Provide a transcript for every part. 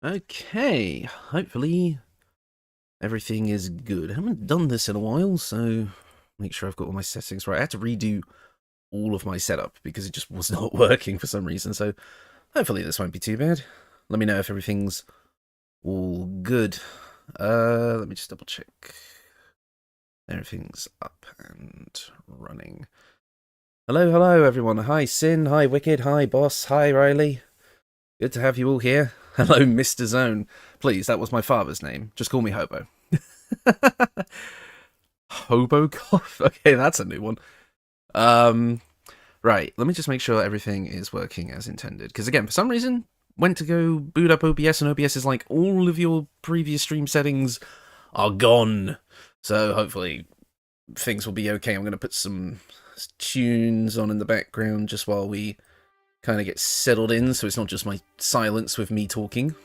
Okay, hopefully everything is good. I haven't done this in a while, so make sure I've got all my settings right. I had to redo all of my setup because it just was not working for some reason, so hopefully this won't be too bad. Let me know if everything's all good. Let me just double check. Everything's up and running. Hello everyone. Hi Sin, hi Wicked, hi Boss, hi Riley. Good to have you all here. Hello, Mr. Zone. Please, that was my father's name. Just call me Hobo. Hobocough? Okay, that's a new one. Right, let me just make sure everything is working as intended. Because again, for some reason, went to go boot up OBS, and OBS is like, all of your previous stream settings are gone. So hopefully things will be okay. I'm going to put some tunes on in the background just while we kind of get settled in, so it's not just my silence with me talking.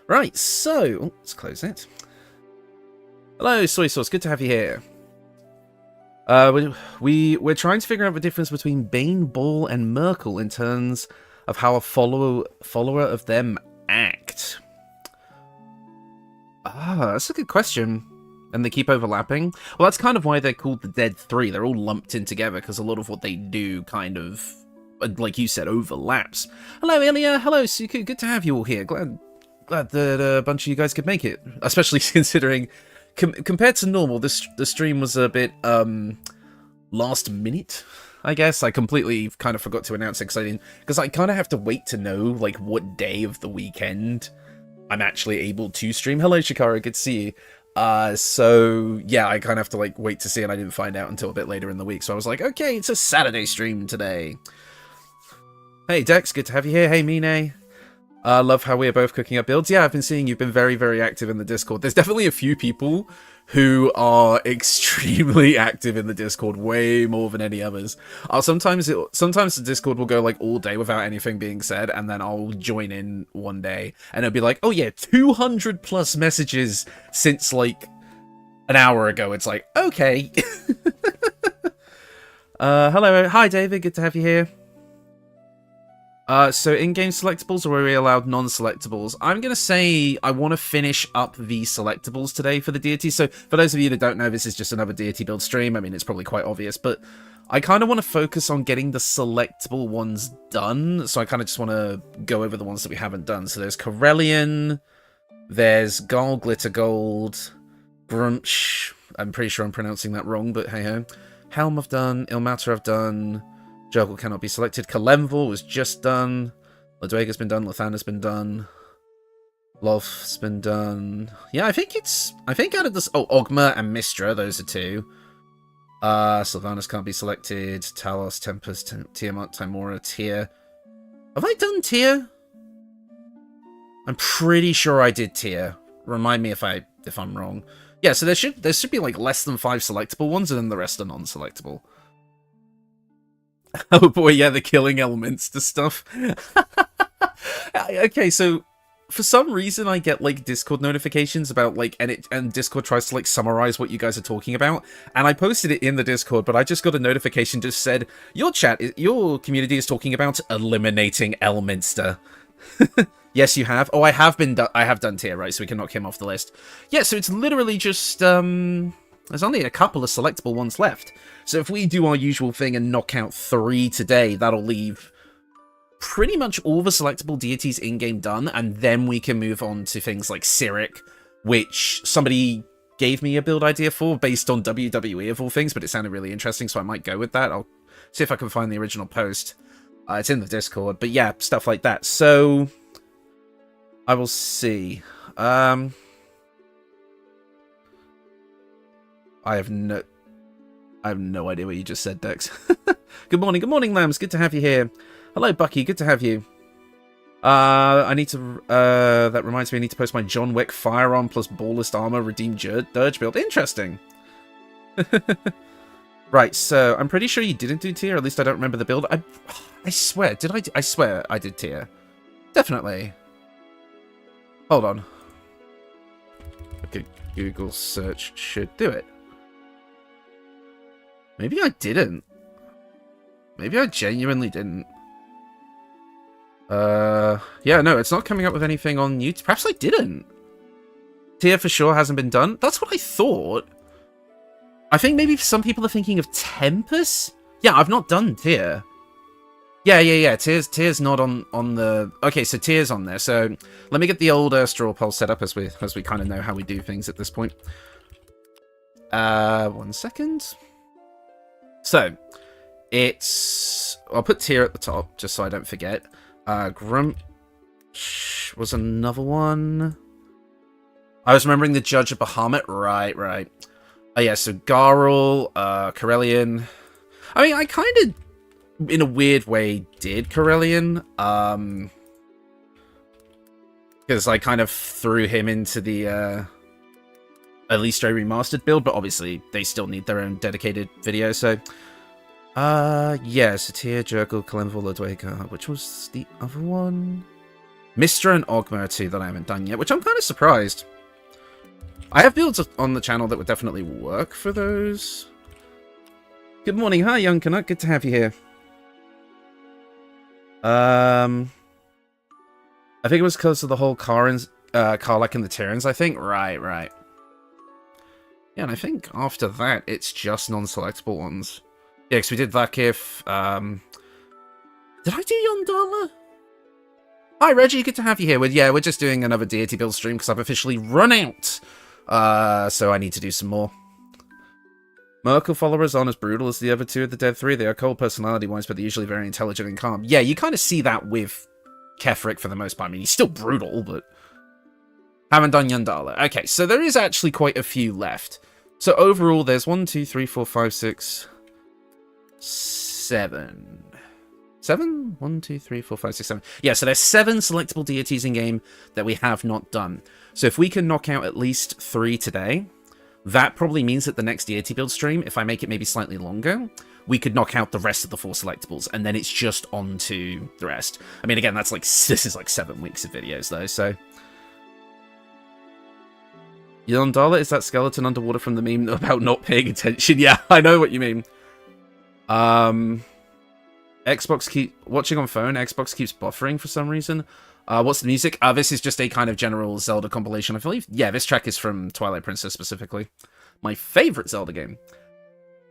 Right, so let's close it. Hello, Soy Sauce. Good to have you here. We're trying to figure out the difference between Bane, Ball, and Merkel in terms of how a follower of them act. That's a good question. And they keep overlapping. Well, that's kind of why they're called the Dead Three. They're all lumped in together because a lot of what they do kind of, like you said, overlaps. Hello, Ilya. Hello, Suku. Good to have you all here. Glad that a bunch of you guys could make it. Especially considering, compared to normal, the stream was a bit last minute. I guess I completely kind of forgot to announce it because I kind of have to wait to know like what day of the weekend I'm actually able to stream. Hello, Shikara. Good to see you. So yeah, I kind of have to like wait to see, and I didn't find out until a bit later in the week. So I was like, okay, it's a Saturday stream today. Hey Dex, good to have you here. Hey Mine. Love how we're both cooking up builds. Yeah, I've been seeing you've been very, very active in the Discord. There's definitely a few people who are extremely active in the Discord, way more than any others. Sometimes the Discord will go like all day without anything being said, and then I'll join in one day, and it'll be like, oh yeah, 200 plus messages since like an hour ago. It's like, okay. Hello, hi David, good to have you here. So in-game selectables, or are we allowed non-selectables? I'm going to say I want to finish up the selectables today for the deities. So for those of you that don't know, this is just another deity build stream. I mean, it's probably quite obvious, but I kind of want to focus on getting the selectable ones done. So I kind of just want to go over the ones that we haven't done. So there's Corellian, there's Garl Glitter Gold, Brunch. I'm pretty sure I'm pronouncing that wrong, but hey-ho. Helm I've done, Ilmater I've done. Juggle cannot be selected. Kelemvor was just done. Laduguer's been done. Lathandar's been done. Lolth's been done. Yeah, I think out of this... Oh, Ogma and Mistra, those are two. Sylvanas can't be selected. Talos, Tempus, Tiamat, Tymora, Tyr. Have I done Tyr? I'm pretty sure I did Tyr. Remind me if I'm wrong. Yeah, so there should be like less than 5 selectable ones, and then the rest are non-selectable. Oh boy, yeah, the killing elements to stuff. Okay, so for some reason I get like Discord notifications about like, and Discord tries to like summarize what you guys are talking about, and I posted it in the Discord, but I just got a notification just said your community is talking about eliminating Elminster. Yes, you have. Oh, I have done Tyr, right? So we can knock him off the list. Yeah, so it's literally just there's only a couple of selectable ones left. So if we do our usual thing and knock out 3 today, that'll leave pretty much all the selectable deities in-game done, and then we can move on to things like Cyric, which somebody gave me a build idea for based on WWE of all things, but it sounded really interesting, so I might go with that. I'll see if I can find the original post. It's in the Discord, but yeah, stuff like that. So I will see. I have no idea what you just said, Dex. Good morning, Lambs. Good to have you here. Hello, Bucky. Good to have you. I need to. That reminds me, I need to post my John Wick firearm plus ballist armor redeemed dirge build. Interesting. Right, so I'm pretty sure you didn't do Tyr. At least I don't remember the build. I swear, did I? I swear I did Tyr. Definitely. Hold on. Okay, Google search should do it. Maybe I didn't. Maybe I genuinely didn't. Yeah, no, it's not coming up with anything on YouTube. Perhaps I didn't. Tier for sure hasn't been done. That's what I thought. I think maybe some people are thinking of Tempus? Yeah, I've not done Tier. Yeah. Tier's not on the... Okay, so Tier's on there. So let me get the old straw poll set up as we kind of know how we do things at this point. 1 second. So, it's... I'll put Tier at the top, just so I don't forget. Grump was another one. I was remembering the Judge of Bahamut. Right. Oh yeah, so Garl, Corellian. I mean, I kind of, in a weird way, did Corellian. Because I kind of threw him into the Eilistraee remastered build, but obviously they still need their own dedicated video, so... yeah, Satir, Jurgle, Kelemvor, Laduguer. Which was the other one? Mistra and Ogma are two that I haven't done yet, which I'm kind of surprised. I have builds on the channel that would definitely work for those. Good morning, hi Young Canuck, good to have you here. I think it was because of the whole Karlak and the Tyrants, I think. Right. Yeah, and I think after that, it's just non-selectable ones. Yeah, because we did Vlaakith. Did I do Yondala? Hi, Reggie. Good to have you here. We're just doing another Deity Build stream because I've officially run out. So I need to do some more. Merkel followers aren't as brutal as the other two of the Dead 3. They are cold personality-wise, but they're usually very intelligent and calm. Yeah, you kind of see that with Ketheric for the most part. I mean, he's still brutal, but... Haven't done Yondala. Okay, so there is actually quite a few left. So overall, there's 1, 2, 3, 4, 5, 6... 7. 7? 1, 2, 3, 4, 5, 6, 7. Yeah, so there's 7 selectable deities in game that we have not done. So if we can knock out at least 3 today, that probably means that the next deity build stream, if I make it maybe slightly longer, we could knock out the rest of the 4 selectables, and then it's just on to the rest. I mean, again, that's like, this is like 7 weeks of videos though, so... Yondala is that skeleton underwater from the meme about not paying attention. Yeah, I know what you mean. Xbox watching on phone. Xbox keeps buffering for some reason. What's the music? This is just a kind of general Zelda compilation, I believe. Yeah, this track is from Twilight Princess specifically. My favorite Zelda game.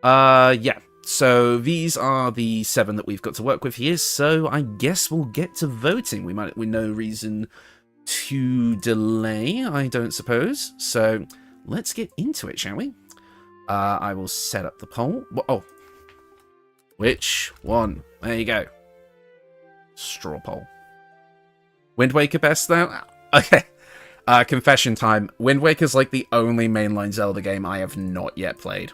Yeah. So these are the 7 that we've got to work with here. So I guess we'll get to voting. We no reason to delay, I don't suppose. So let's get into it, shall we? I will set up the poll. Oh. Which one? There you go. Straw poll. Wind Waker best, though? Okay. Confession time. Wind Waker's like the only mainline Zelda game I have not yet played.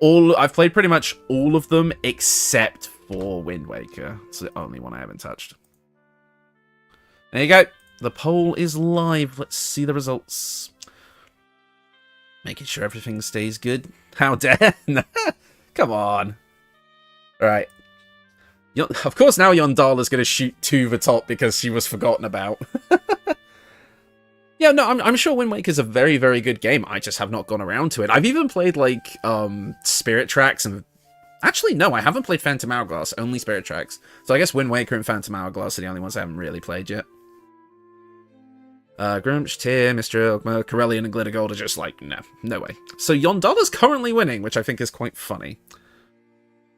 I've played pretty much all of them except for Wind Waker. It's the only one I haven't touched. There you go. The poll is live. Let's see the results. Making sure everything stays good. How dare... Come on. Alright. Of course now Yondala's going to shoot to the top because she was forgotten about. Yeah, no, I'm sure Wind Waker's a very, very good game. I just have not gone around to it. I've even played, like, Spirit Tracks and... Actually, no, I haven't played Phantom Hourglass, only Spirit Tracks. So I guess Wind Waker and Phantom Hourglass are the only ones I haven't really played yet. Grumsh, Tyr, Mr. Ogma, Corellian, and Glitter Gold are just like, no way. So Yondala's currently winning, which I think is quite funny.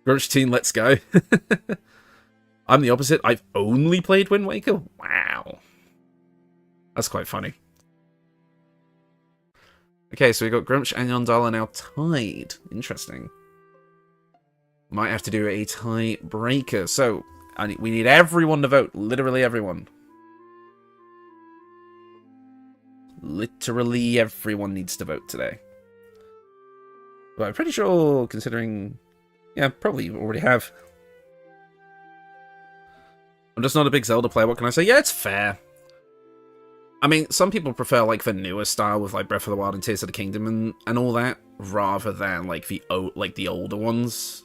Grumsh team, let's go. I'm the opposite. I've only played Wind Waker? Wow. That's quite funny. Okay, so we've got Grumsh and Yondala now tied. Interesting. Might have to do a tie breaker. So, we need everyone to vote. Literally everyone. Literally everyone needs to vote today. But I'm pretty sure, considering... Yeah, probably already have. I'm just not a big Zelda player, what can I say? Yeah, it's fair. I mean, some people prefer, like, the newer style with, like, Breath of the Wild and Tears of the Kingdom and all that, rather than, like, the older ones.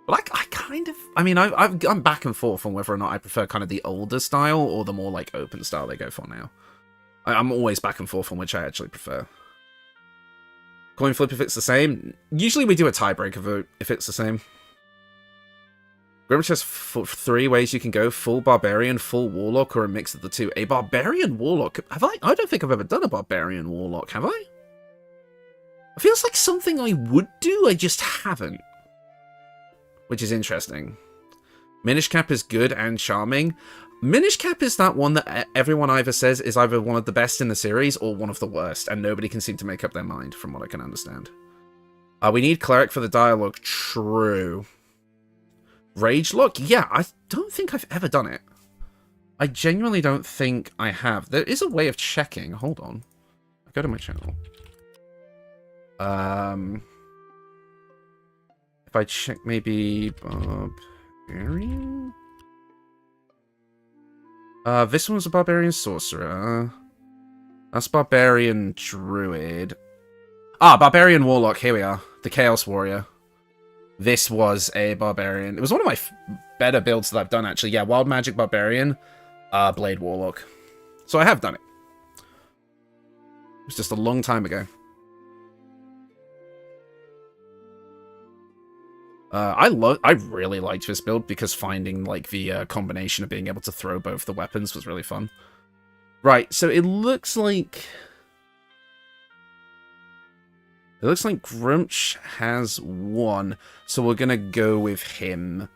But I kind of... I mean, I'm back and forth on whether or not I prefer kind of the older style or the more, like, open style they go for now. I'm always back and forth on which I actually prefer. Coin flip if it's the same. Usually we do a tiebreaker vote if it's the same. Grimsh has 3 ways you can go: full barbarian, full warlock, or a mix of the two. A barbarian warlock? Have I? I don't think I've ever done a barbarian warlock, have I? It feels like something I would do, I just haven't. Which is interesting. Minish Cap is good and charming. Minish Cap is that one that everyone either says is either one of the best in the series or one of the worst, and nobody can seem to make up their mind, from what I can understand. We need Cleric for the dialogue. True. Rage Lock? Yeah, I don't think I've ever done it. I genuinely don't think I have. There is a way of checking. Hold on. Go to my channel. If I check maybe Barbarian? This one's a Barbarian Sorcerer. That's Barbarian Druid. Ah, Barbarian Warlock. Here we are. The Chaos Warrior. This was a Barbarian. It was one of my better builds that I've done, actually. Yeah, Wild Magic Barbarian, Blade Warlock. So I have done it. It was just a long time ago. I really liked this build because finding like the combination of being able to throw both the weapons was really fun. Right, so it looks like Grumsh has 1, so we're gonna go with him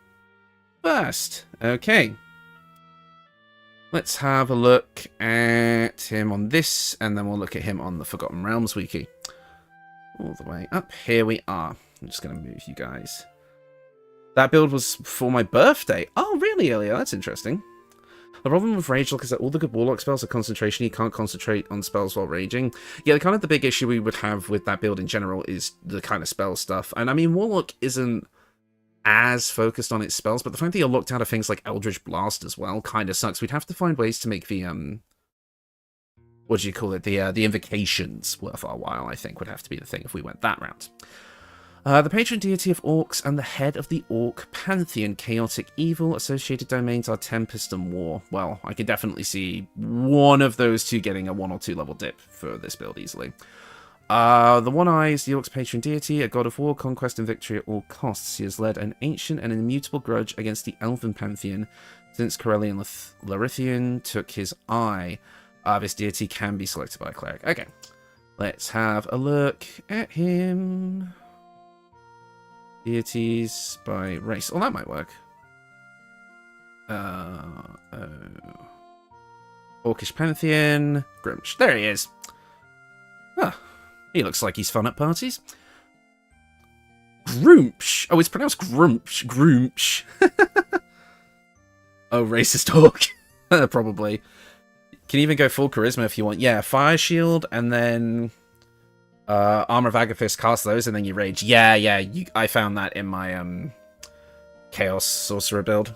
first. Okay. Let's have a look at him on this, and then we'll look at him on the Forgotten Realms wiki. All the way up. Here we are. I'm just gonna move you guys. That build was for my birthday. Oh, really, Ilya? That's interesting. The problem with Rage Lock is that all the good Warlock spells are concentration. You can't concentrate on spells while raging. Yeah, kind of the big issue we would have with that build in general is the kind of spell stuff. And I mean, Warlock isn't as focused on its spells, but the fact that you're locked out of things like Eldritch Blast as well kind of sucks. We'd have to find ways to make the, what do you call it? The invocations worth our while, I think, would have to be the thing if we went that route. The patron deity of orcs and the head of the orc pantheon. Chaotic evil. Associated domains are Tempest and War. Well, I can definitely see one of those two getting a 1 or 2 level dip for this build easily. The One Eye is the orc's patron deity, a god of war, conquest, and victory at all costs. He has led an ancient and immutable grudge against the elven pantheon since Corellian Larithian took his eye. This deity can be selected by a cleric. Okay, let's have a look at him. Deities by race. Oh, that might work. Orcish Pantheon. Grimsh. There he is. Ah, he looks like he's fun at parties. Groomsh. Oh, it's pronounced Grumpsh. Groomsh. Oh, racist orc. Probably. You can even go full charisma if you want. Yeah, Fire Shield and then... Armor of Agathis, cast those, and then you rage. Yeah, I found that in my Chaos Sorcerer build.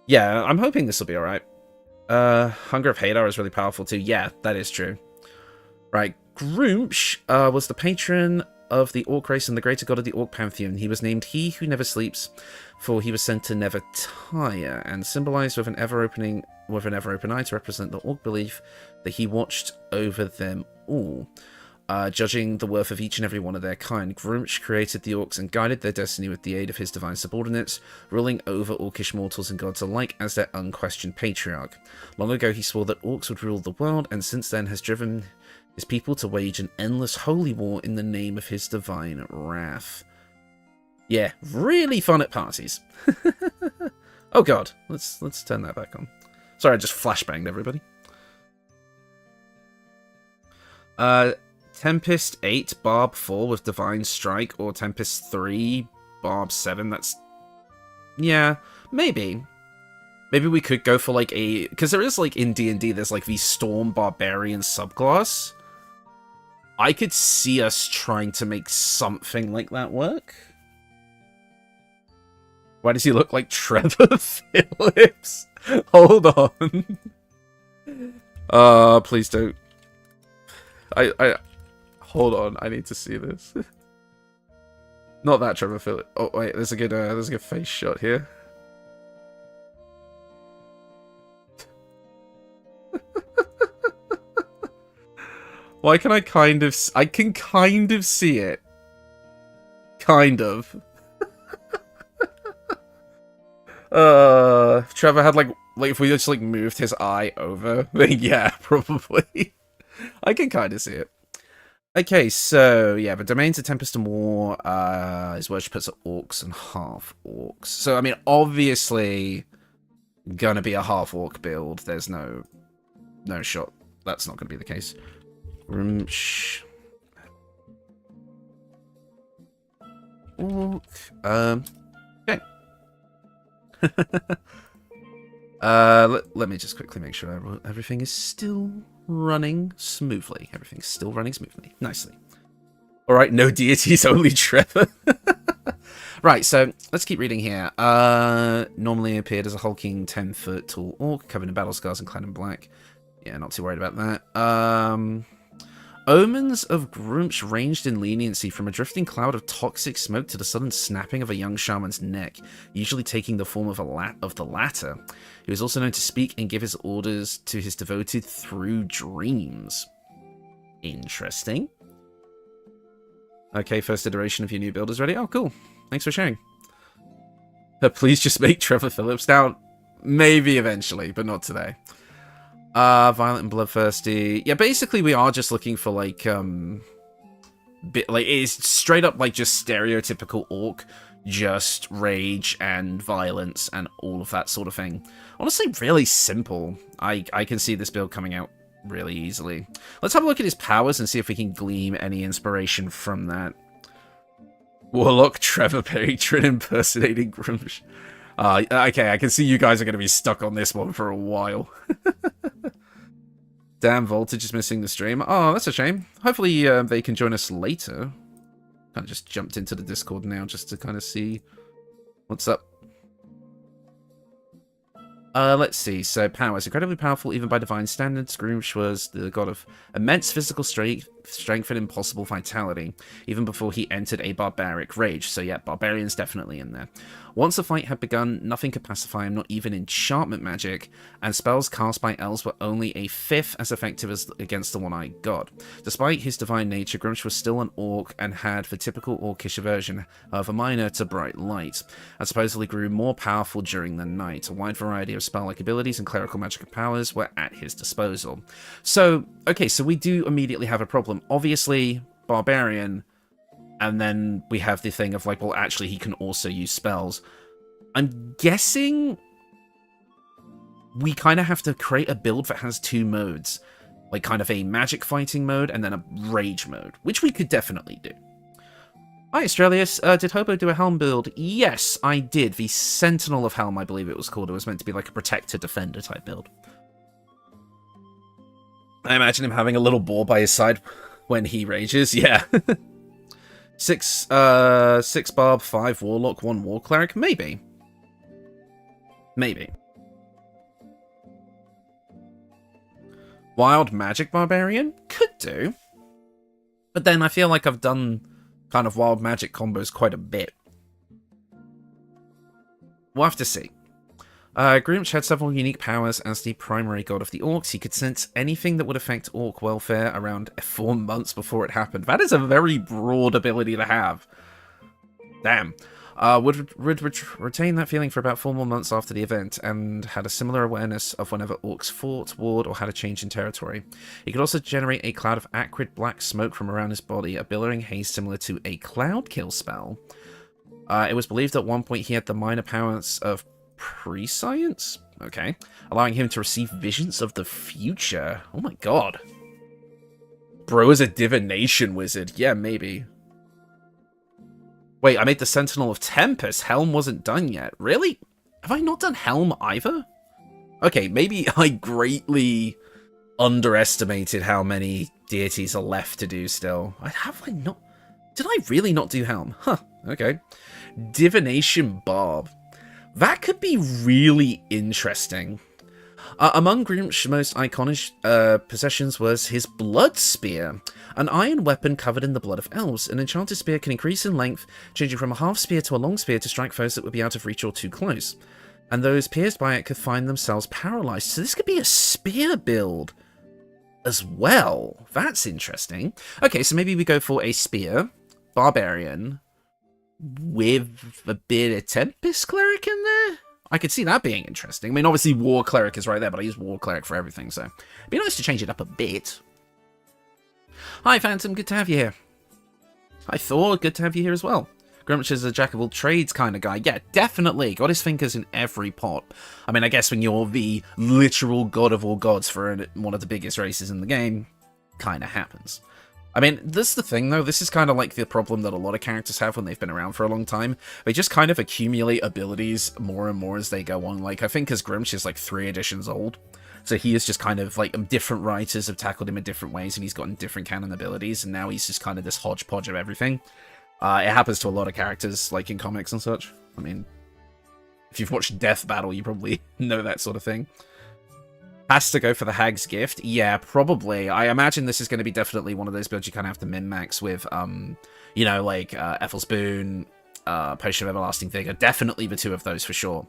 Yeah, I'm hoping this will be alright. Hunger of Hadar is really powerful too. Yeah, that is true. Right, Groomsh was the patron of the Orc race and the greater god of the Orc pantheon. He was named He Who Never Sleeps, for he was sent to never tire, and symbolized with an ever-open eye to represent the Orc belief that he watched over them all. Judging the worth of each and every one of their kind, Grumsh created the orcs and guided their destiny with the aid of his divine subordinates, ruling over orcish mortals and gods alike as their unquestioned patriarch. Long ago he swore that orcs would rule the world, and since then has driven his people to wage an endless holy war in the name of his divine wrath. Yeah, really fun at parties. Oh god, let's turn that back on. Sorry, I just flashbanged everybody. Tempest 8, Barb 4 with Divine Strike, or Tempest 3, Barb 7, that's... Yeah, maybe. Maybe we could go for, like, a... Because there is, like, in D&D, there's, like, the Storm Barbarian subclass. I could see us trying to make something like that work. Why does he look like Trevor Phillips? Hold on. Please don't. Hold on, I need to see this. Not that Trevor Phillips. Oh wait, there's a good face shot here. Why can I kind of see it. Kind of. If Trevor had like if we just like moved his eye over, then yeah, probably. I can kind of see it. Okay, so yeah, the domains of Tempest and War, his worshippers are orcs and half orcs. So I mean, obviously, gonna be a half orc build. There's no shot. That's not gonna be the case. Orc. Okay. Let me just quickly make sure everything is still running smoothly. Everything's still running smoothly. Nicely. Alright, no deities, only Trevor. Right, so let's keep reading here. Normally appeared as a hulking 10-foot tall orc, covered in battle scars and clad in black. Yeah, not too worried about that. Omens of Grumsh ranged in leniency from a drifting cloud of toxic smoke to the sudden snapping of a young shaman's neck, usually taking the form of the latter. He was also known to speak and give his orders to his devoted through dreams. Interesting. Okay, first iteration of your new build is ready. Oh, cool. Thanks for sharing. Please just make Trevor Phillips down. Maybe eventually, but not today. Violent and bloodthirsty. Yeah, basically we are just looking for like it's straight up like just stereotypical orc, just rage and violence and all of that sort of thing. Honestly, really simple. I can see this build coming out really easily. Let's have a look at his powers and see if we can glean any inspiration from that. Warlock Trevor Patron impersonating Grumsh. Okay, I can see you guys are going to be stuck on this one for a while. Damn, Voltage is missing the stream. Oh, that's a shame. Hopefully they can join us later. Kind of just jumped into the Discord now just to kind of see what's up. Let's see. So, powers. Incredibly powerful, even by divine standards. Grumsh was the god of immense physical strength and impossible vitality, even before he entered a barbaric rage. So yeah, barbarian's definitely in there. Once the fight had begun, nothing could pacify him, not even enchantment magic, and spells cast by elves were only a fifth as effective as against the one-eyed god. Despite his divine nature, Grumsh was still an orc and had the typical orcish aversion, however minor, to bright light, and supposedly grew more powerful during the night. A wide variety of spell-like abilities and clerical magical powers were at his disposal. So, okay, so we do immediately have a problem. Obviously, barbarian, and then we have the thing of like, well, actually, he can also use spells. I'm guessing we kind of have to create a build that has two modes, like kind of a magic fighting mode and then a rage mode, which we could definitely do. Hi, Australius. Did Hobo do a Helm build? Yes, I did. The Sentinel of Helm, I believe it was called. It was meant to be like a protector-defender type build. I imagine him having a little boar by his side when he rages. Yeah. 6 barb, 5 warlock, 1 war cleric. Maybe. Maybe. Wild magic barbarian? Could do. But then I feel like I've done kind of wild magic combos quite a bit. We'll have to see. Grumsh had several unique powers as the primary god of the orcs. He could sense anything that would affect orc welfare around 4 months before it happened. That is a very broad ability to have. Damn. Would retain that feeling for about 4 more months after the event, and had a similar awareness of whenever orcs fought, warred, or had a change in territory. He could also generate a cloud of acrid black smoke from around his body, a billowing haze similar to a cloud kill spell. It was believed at one point he had the minor powers of prescience? Okay. Allowing him to receive visions of the future. Oh my god. Bro is a divination wizard. Yeah, maybe. Wait, I made the Sentinel of Tempus. Helm wasn't done yet. Really? Have I not done Helm either? Okay, maybe I greatly underestimated how many deities are left to do still. Have I not? Did I really not do Helm? Huh, okay. Divination Barb. That could be really interesting. Among Grumsh's most iconic possessions was his Blood Spear, an iron weapon covered in the blood of elves. An enchanted spear can increase in length, changing from a half spear to a long spear to strike foes that would be out of reach or too close. And those pierced by it could find themselves paralyzed. So this could be a spear build as well. That's interesting. Okay, so maybe we go for a spear, barbarian, with a bit of Tempest Cleric in there? I could see that being interesting. I mean, obviously War Cleric is right there, but I use War Cleric for everything, so it'd be nice to change it up a bit. Hi, Phantom. Good to have you here. Hi, Thor. Good to have you here as well. Grumsh is a jack-of-all-trades kind of guy. Yeah, definitely. Got his fingers in every pot. I mean, I guess when you're the literal god of all gods for one of the biggest races in the game, kind of happens. I mean, this is the thing, though. This is kind of like the problem that a lot of characters have when they've been around for a long time. They just kind of accumulate abilities more and more as they go on. Like, I think as Grumsh is like 3 editions old, so he is just kind of like, different writers have tackled him in different ways, and he's gotten different canon abilities, and now he's just kind of this hodgepodge of everything. It happens to a lot of characters, like in comics and such. I mean, if you've watched Death Battle, you probably know that sort of thing. Has to go for the Hag's Gift? Yeah, probably. I imagine this is going to be definitely one of those builds you kind of have to min-max with, you know, like Ethel's Boon, Potion of Everlasting Vigor. Definitely the 2 of those for sure.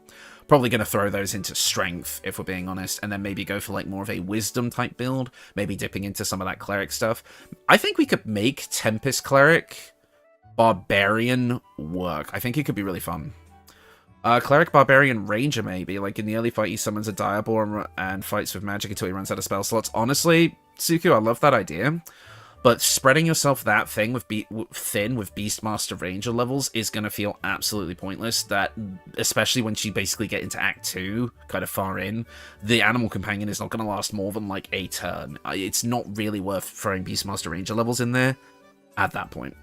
Probably going to throw those into Strength, if we're being honest, and then maybe go for like more of a Wisdom type build, maybe dipping into some of that Cleric stuff. I think we could make Tempest Cleric Barbarian work. I think it could be really fun. Cleric Barbarian Ranger, maybe. Like, in the early fight, he summons a Direborn and fights with magic until he runs out of spell slots. Honestly, Suku, I love that idea. But spreading yourself that thin with Beastmaster Ranger levels is going to feel absolutely pointless. That, especially once you basically get into Act 2, kind of far in, the Animal Companion is not going to last more than, like, a turn. It's not really worth throwing Beastmaster Ranger levels in there at that point.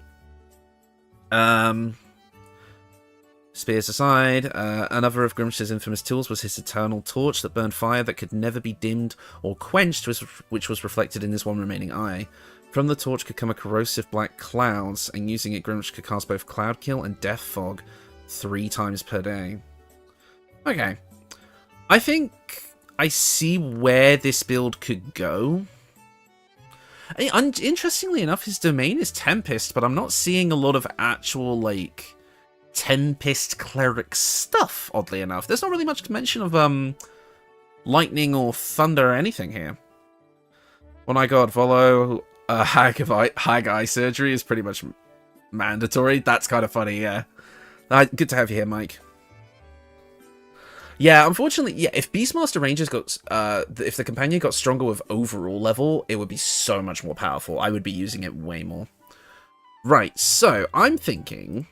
Spears aside, another of Grumsh's infamous tools was his eternal torch that burned fire that could never be dimmed or quenched, which was reflected in his one remaining eye. From the torch could come a corrosive black clouds, and using it, Grumsh could cast both Cloud Kill and Death Fog 3 times per day. Okay. I think I see where this build could go. Interestingly enough, his domain is Tempest, but I'm not seeing a lot of actual, like, Tempest Cleric stuff, oddly enough. There's not really much mention of, lightning or thunder or anything here. Oh my god, Volo, Hag Eye Surgery is pretty much mandatory. That's kind of funny, yeah. Good to have you here, Mike. Yeah, unfortunately, yeah, if Beastmaster Rangers got, if the companion got stronger with overall level, it would be so much more powerful. I would be using it way more. Right, so, I'm thinking,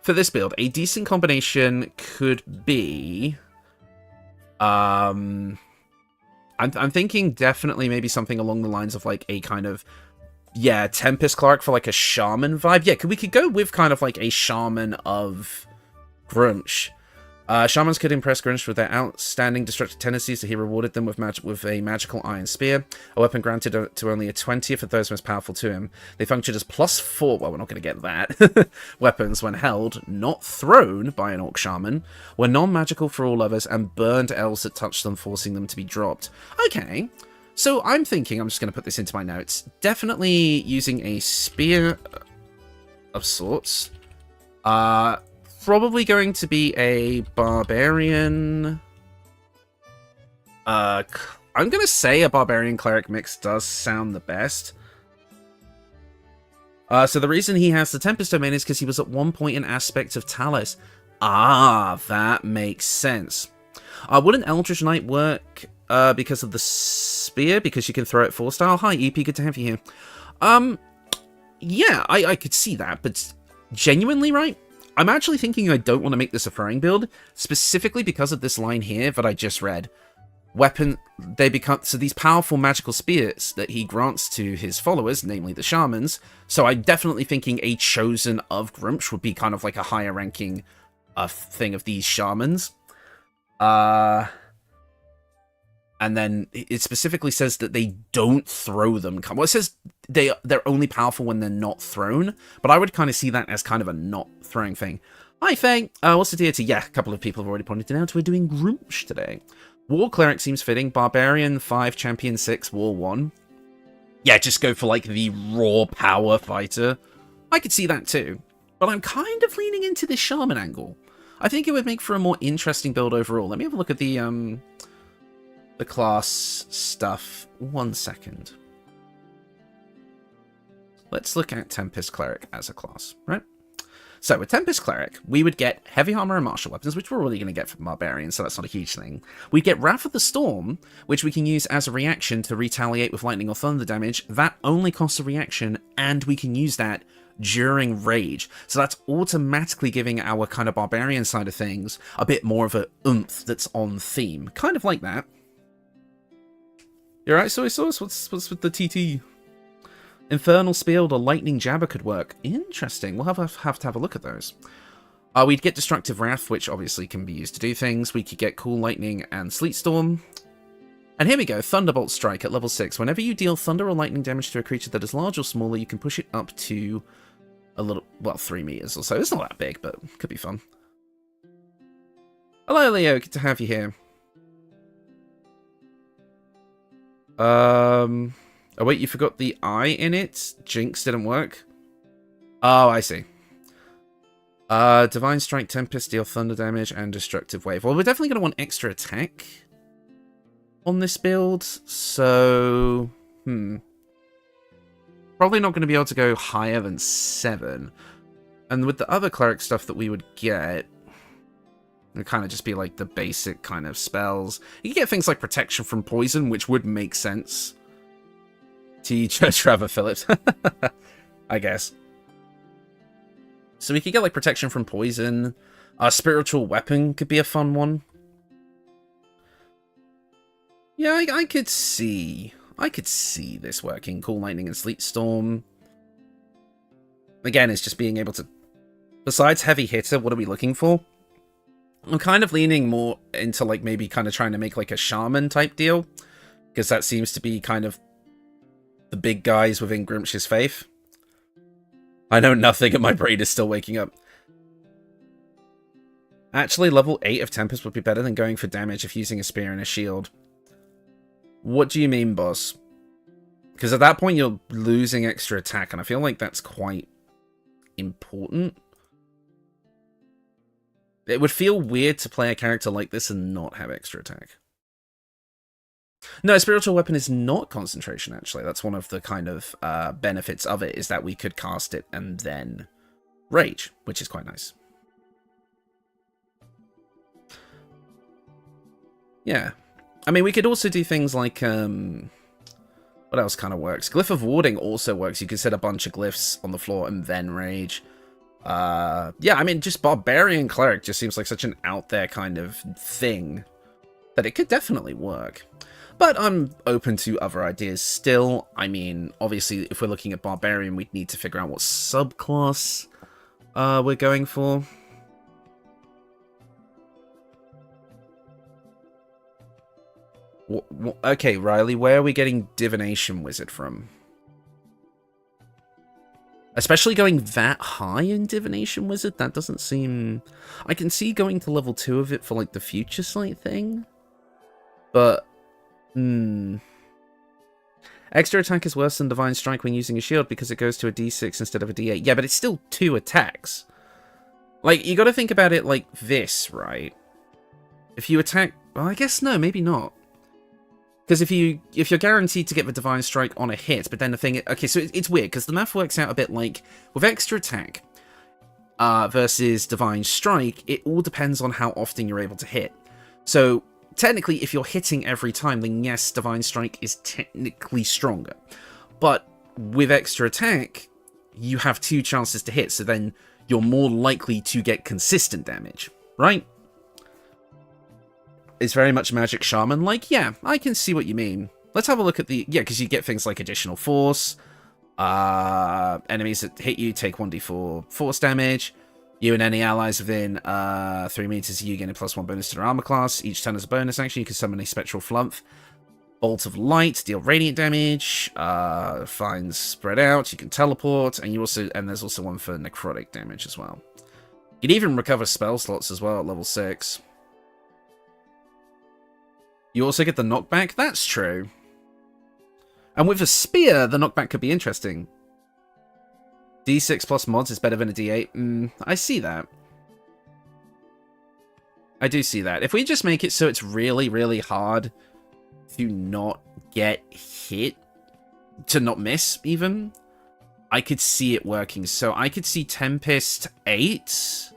for this build, a decent combination could be, I'm thinking definitely maybe something along the lines of, like, a kind of, yeah, Tempest Cleric for, like, a Shaman vibe. Yeah, we could go with kind of, like, a Shaman of Grumsh. Shamans could impress Grumsh with their outstanding destructive tendencies, so he rewarded them with a magical iron spear, a weapon granted to only a 20th of those most powerful to him. They functioned as +4, well, we're not going to get that, weapons when held, not thrown by an Orc Shaman, were non-magical for all others, and burned elves that touched them, forcing them to be dropped. Okay, so I'm thinking, I'm just going to put this into my notes, definitely using a spear of sorts. Probably going to be a barbarian. I'm going to say a barbarian cleric mix does sound the best. So the reason he has the Tempest domain is because he was at one point an aspect of Talos. Ah, that makes sense. Would an Eldritch Knight work because of the spear? Because you can throw it 4-style? Hi, EP, good to have you here. Yeah, I could see that, but genuinely, right? I'm actually thinking I don't want to make this a throwing build, specifically because of this line here that I just read. So these powerful magical spears that he grants to his followers, namely the shamans, so I'm definitely thinking a chosen of Grumsh would be kind of like a higher ranking thing of these shamans. And then it specifically says that they don't throw them. Well, it says they're only powerful when they're not thrown, but I would kind of see that as kind of a not throwing thing. Hi, Faye. What's the deity? Yeah, a couple of people have already pointed it out. We're doing Grumsh today. War Cleric seems fitting. Barbarian 5, Champion 6, War 1. Yeah, just go for, like, the raw power fighter. I could see that too. But I'm kind of leaning into this Shaman angle. I think it would make for a more interesting build overall. Let me have a look at the class stuff. 1 second. Let's look at Tempest Cleric as a class, right? So with Tempus Cleric, we would get heavy armor and martial weapons, which we're already going to get from Barbarians, so that's not a huge thing. We'd get Wrath of the Storm, which we can use as a reaction to retaliate with lightning or thunder damage. That only costs a reaction, and we can use that during Rage. So that's automatically giving our kind of Barbarian side of things a bit more of a oomph that's on theme. Kind of like that. You alright, Soy Sauce? What's with the TT? Infernal Spield or Lightning Jabber could work. Interesting. We'll have to have a look at those. We'd get Destructive Wrath, which obviously can be used to do things. We could get Cool Lightning and Sleet Storm. And here we go, Thunderbolt Strike at level 6. Whenever you deal thunder or lightning damage to a creature that is large or smaller, you can push it up to a little, well, 3 meters or so. It's not that big, but could be fun. Hello, Leo. Good to have you here. Oh wait, you forgot the I in it? Jinx didn't work? Oh, I see. Divine Strike, Tempest, deal thunder damage, and Destructive Wave. Well, we're definitely going to want extra attack on this build, so... Probably not going to be able to go higher than 7. And with the other cleric stuff that we would get, it would kind of just be like the basic kind of spells. You can get things like Protection from Poison, which would make sense. Teacher Trevor Phillips, I guess. So we could get like Protection from Poison. Spiritual Weapon could be a fun one. Yeah, I could see this working. Cool Lightning and Sleet Storm. Again, it's just being able to... Besides Heavy Hitter, what are we looking for? I'm kind of leaning more into like maybe kind of trying to make like a Shaman type deal. Because that seems to be kind of the big guys within Grimsh's Faith. I know nothing and my brain is still waking up. Actually, level 8 of Tempest would be better than going for damage if using a spear and a shield. What do you mean, boss? Because at that point you're losing extra attack, and I feel like that's quite important. It would feel weird to play a character like this and not have extra attack. No, Spiritual Weapon is not concentration, actually. That's one of the kind of benefits of it, is that we could cast it and then rage, which is quite nice. Yeah. I mean, we could also do things like, what else kind of works? Glyph of Warding also works. You could set a bunch of glyphs on the floor and then rage. Yeah, I mean, just Barbarian Cleric just seems like such an out there kind of thing that it could definitely work. But I'm open to other ideas still. I mean, obviously, if we're looking at Barbarian, we'd need to figure out what subclass we're going for. Okay, Riley, where are we getting Divination Wizard from? Especially going that high in Divination Wizard, that doesn't seem... I can see going to level 2 of it for, like, the Future Sight thing. But... Extra attack is worse than Divine Strike when using a shield because it goes to a D6 instead of a D8. Yeah, but it's still 2 attacks. Like, you gotta think about it like this, right? If you attack... Well, I guess no, maybe not. Because if you're guaranteed to get the Divine Strike on a hit, but then the thing... Okay, so it's weird, because the math works out a bit like... With extra attack versus Divine Strike, it all depends on how often you're able to hit. So... Technically, if you're hitting every time, then yes, Divine Strike is technically stronger. But with extra attack, you have 2 chances to hit, so then you're more likely to get consistent damage, right? It's very much Magic Shaman-like. Yeah, I can see what you mean. Let's have a look at the... Yeah, because you get things like Additional Force. Enemies that hit you take 1d4 force damage. You and any allies within 3 meters, you gain a +1 bonus to their armor class. Each turn as a bonus action, you can summon a Spectral Flump. Bolt of Light, deal radiant damage. Finds spread out, you can teleport, and there's also one for necrotic damage as well. You can even recover spell slots as well at level 6. You also get the knockback, that's true. And with a spear, the knockback could be interesting. D6 plus mods is better than a D8. I see that. I do see that. If we just make it so it's really, really hard to not get hit, to not miss, even, I could see it working. So I could see Tempest 8,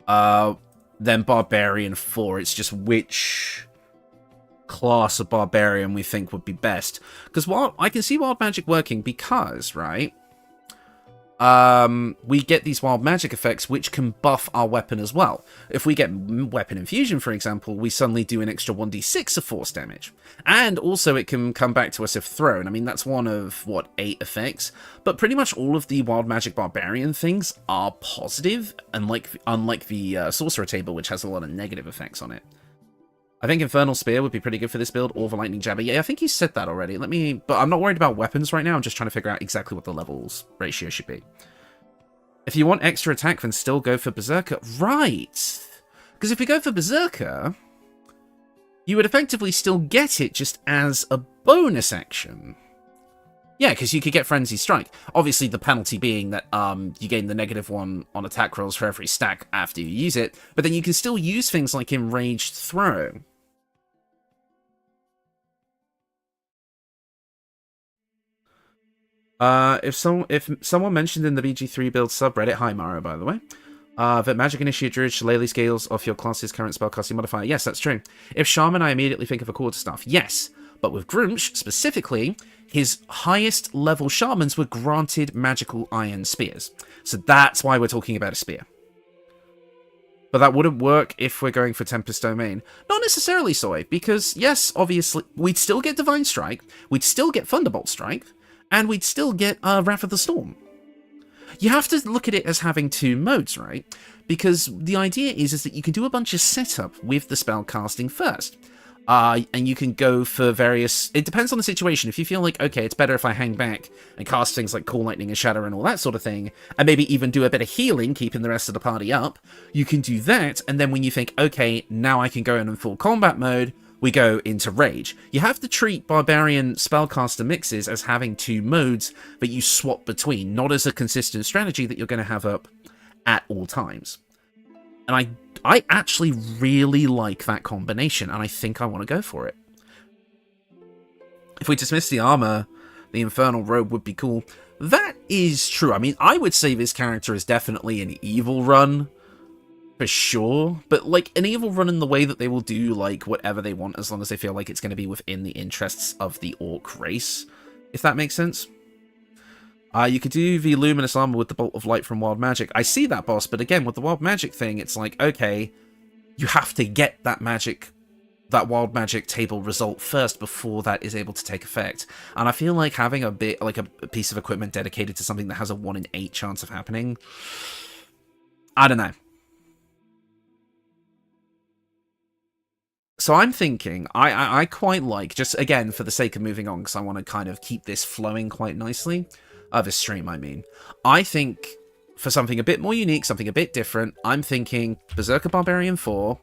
then Barbarian 4. It's just which class of Barbarian we think would be best. Because I can see Wild Magic working because, right, we get these Wild Magic effects which can buff our weapon as well. If we get Weapon Infusion, for example, we suddenly do an extra 1d6 of force damage. And also it can come back to us if thrown. I mean, that's one of, what, 8 effects? But pretty much all of the Wild Magic Barbarian things are positive, unlike the Sorcerer table, which has a lot of negative effects on it. I think Infernal Spear would be pretty good for this build, or the Lightning Jabber. Yeah, I think you said that already. But I'm not worried about weapons right now. I'm just trying to figure out exactly what the levels ratio should be. If you want extra attack, then still go for Berserker. Right! Because if we go for Berserker, you would effectively still get it just as a bonus action. Yeah, because you could get Frenzy Strike. Obviously, the penalty being that you gain the -1 on attack rolls for every stack after you use it, but then you can still use things like Enraged Throw. If someone mentioned in the BG3 build subreddit, hi Mara, by the way, that Magic Initiate Druid Shillelagh scales off your class's current spellcasting modifier. Yes, that's true. If Shaman, I immediately think of a Quarterstaff. Yes, but with Grumsh, specifically, his highest level Shamans were granted magical iron spears. So that's why we're talking about a spear. But that wouldn't work if we're going for Tempest Domain. Not necessarily, Soy, because, yes, obviously, we'd still get Divine Strike, we'd still get Thunderbolt Strike, and we'd still get Wrath of the Storm. You have to look at it as having 2 modes, right? Because the idea is that you can do a bunch of setup with the spell casting first. And you can go for various... It depends on the situation. If you feel like, okay, it's better if I hang back and cast things like Cool Lightning and Shatter and all that sort of thing, and maybe even do a bit of healing, keeping the rest of the party up, you can do that, and then when you think, okay, now I can go in full combat mode, we go into Rage. You have to treat Barbarian Spellcaster mixes as having 2 modes that you swap between, not as a consistent strategy that you're going to have up at all times. And I actually really like that combination, and I think I want to go for it. If we dismiss the armor, the Infernal Robe would be cool. That is true. I mean, I would say this character is definitely an evil run, for sure. But, like, an evil run in the way that they will do, like, whatever they want, as long as they feel like it's going to be within the interests of the Orc race, if that makes sense. You could do the Luminous Armor with the Bolt of Light from Wild Magic. I see that, boss, but again, with the Wild Magic thing, it's like, okay, you have to get that Wild Magic table result first before that is able to take effect. And I feel like having a piece of equipment dedicated to something that has a 1 in 8 chance of happening, I don't know. So I'm thinking, I quite like, just again, for the sake of moving on, because I want to kind of keep this flowing quite nicely, this stream, I mean. I think, for something a bit more unique, something a bit different, I'm thinking Berserker Barbarian 4,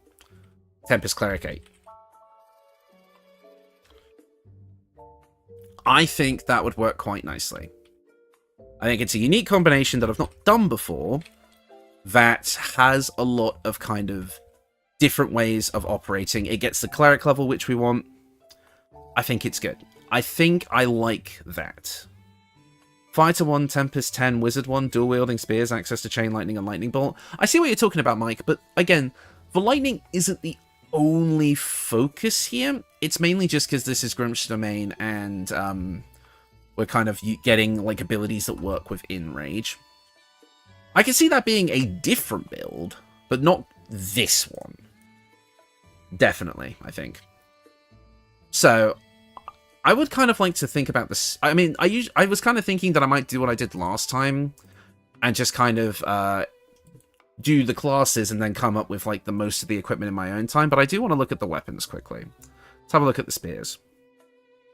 Tempest Cleric 8. I think that would work quite nicely. I think it's a unique combination that I've not done before, that has a lot of kind of different ways of operating. It gets the Cleric level, which we want. I think it's good. I think I like that. Fighter 1, Tempest 10, Wizard 1, dual-wielding spears, access to Chain Lightning and Lightning Bolt. I see what you're talking about, Mike, but again, the Lightning isn't the only focus here. It's mainly just because this is Grumsh's domain, and we're kind of getting like abilities that work within Rage. I can see that being a different build, but not this one. Definitely, I think. So I would kind of like to think about this. I mean, I was kind of thinking that I might do what I did last time and just kind of do the classes and then come up with like the most of the equipment in my own time, but I do want to look at the weapons quickly. Let's have a look at the spears.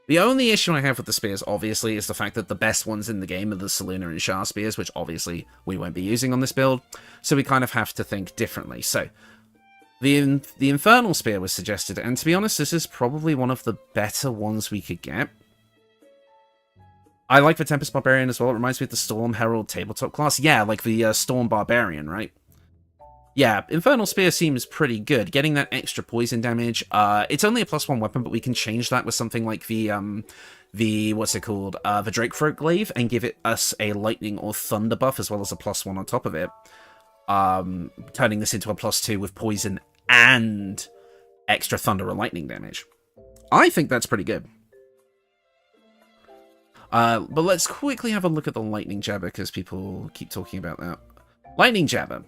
The only issue I have with the spears, obviously, is the fact that the best ones in the game are the Selune and Shah spears, which obviously we won't be using on this build, so we kind of have to think differently. So, the Infernal Spear was suggested, and to be honest, this is probably one of the better ones we could get. I like the Tempest Barbarian as well. It reminds me of the Storm Herald tabletop class. Yeah, like the Storm Barbarian, right? Yeah, Infernal Spear seems pretty good. Getting that extra poison damage. It's only a +1 weapon, but we can change that with something like the what's it called? The Drakethroat Glaive, and give us a lightning or thunder buff as well as a +1 on top of it. Turning this into a +2 with poison and extra thunder or lightning damage. I think that's pretty good. But let's quickly have a look at the Lightning Jabber, because people keep talking about that. Lightning Jabber.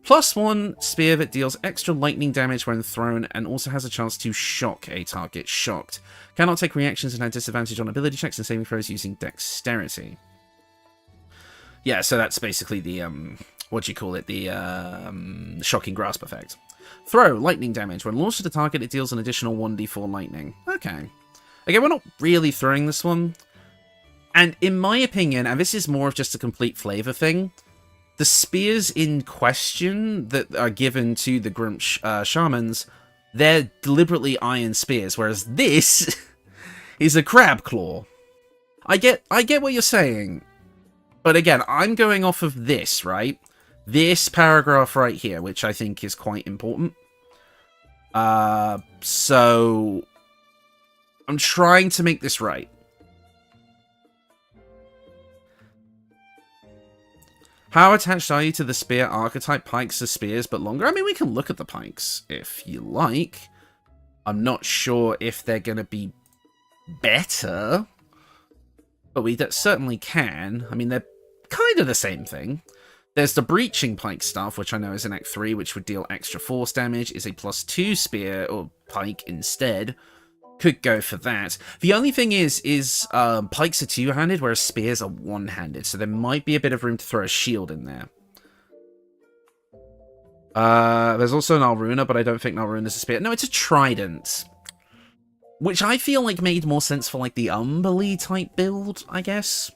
+1 spear that deals extra lightning damage when thrown, and also has a chance to shock a target shocked. Cannot take reactions and had disadvantage on ability checks and saving throws using dexterity. Yeah, so that's basically the, what do you call it? The, shocking grasp effect. Throw, lightning damage. When launched at a target, it deals an additional 1d4 lightning. Okay. Again, we're not really throwing this one. And in my opinion, and this is more of just a complete flavor thing, the spears in question that are given to the Grump Shamans, they're deliberately iron spears, whereas this is a crab claw. I get what you're saying, but again, I'm going off of this, right? This paragraph right here, which I think is quite important. So I'm trying to make this right. How attached are you to the spear archetype? Pikes are spears, but longer? I mean, we can look at the pikes if you like. I'm not sure if they're going to be better, but we certainly can. I mean, they're kind of the same thing. There's the breaching pike stuff, which I know is in Act 3, which would deal extra force damage, is a +2 spear or pike instead. Could go for that. The only thing is pikes are two-handed, whereas spears are one-handed, so there might be a bit of room to throw a shield in there. There's also an Alruna, but I don't think Alruna is a spear. No, it's a trident. Which I feel like made more sense for like the Umberlee type build, I guess.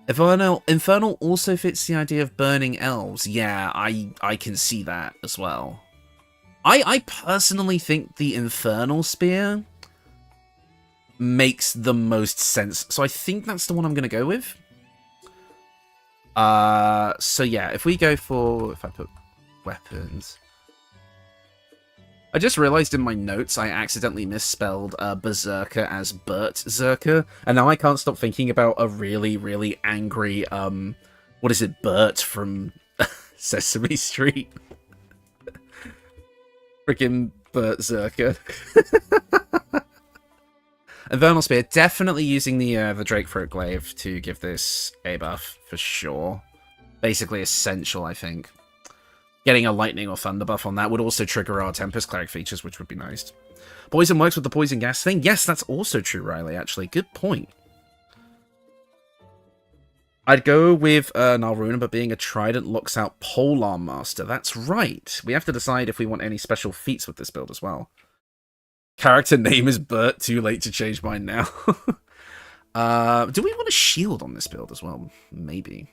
Infernal also fits the idea of burning elves. Yeah, I can see that as well. I personally think the Infernal Spear makes the most sense. So I think that's the one I'm going to go with. So yeah, if we go for... If I put weapons... I just realized in my notes I accidentally misspelled Berserker as Bertzerker. And now I can't stop thinking about a really, really angry... what is it? Bert from Sesame Street. Freaking Berserker. Infernal Spear, definitely using the Drakethroat Glaive to give this a buff, for sure. Basically essential, I think. Getting a lightning or thunder buff on that would also trigger our Tempus cleric features, which would be nice. Poison works with the poison gas thing. Yes, that's also true, Riley, actually. Good point. I'd go with Alruna, but being a trident locks out Polearm Master. That's right. We have to decide if we want any special feats with this build as well. Character name is Bert. Too late to change mine now. Do we want a shield on this build as well? Maybe.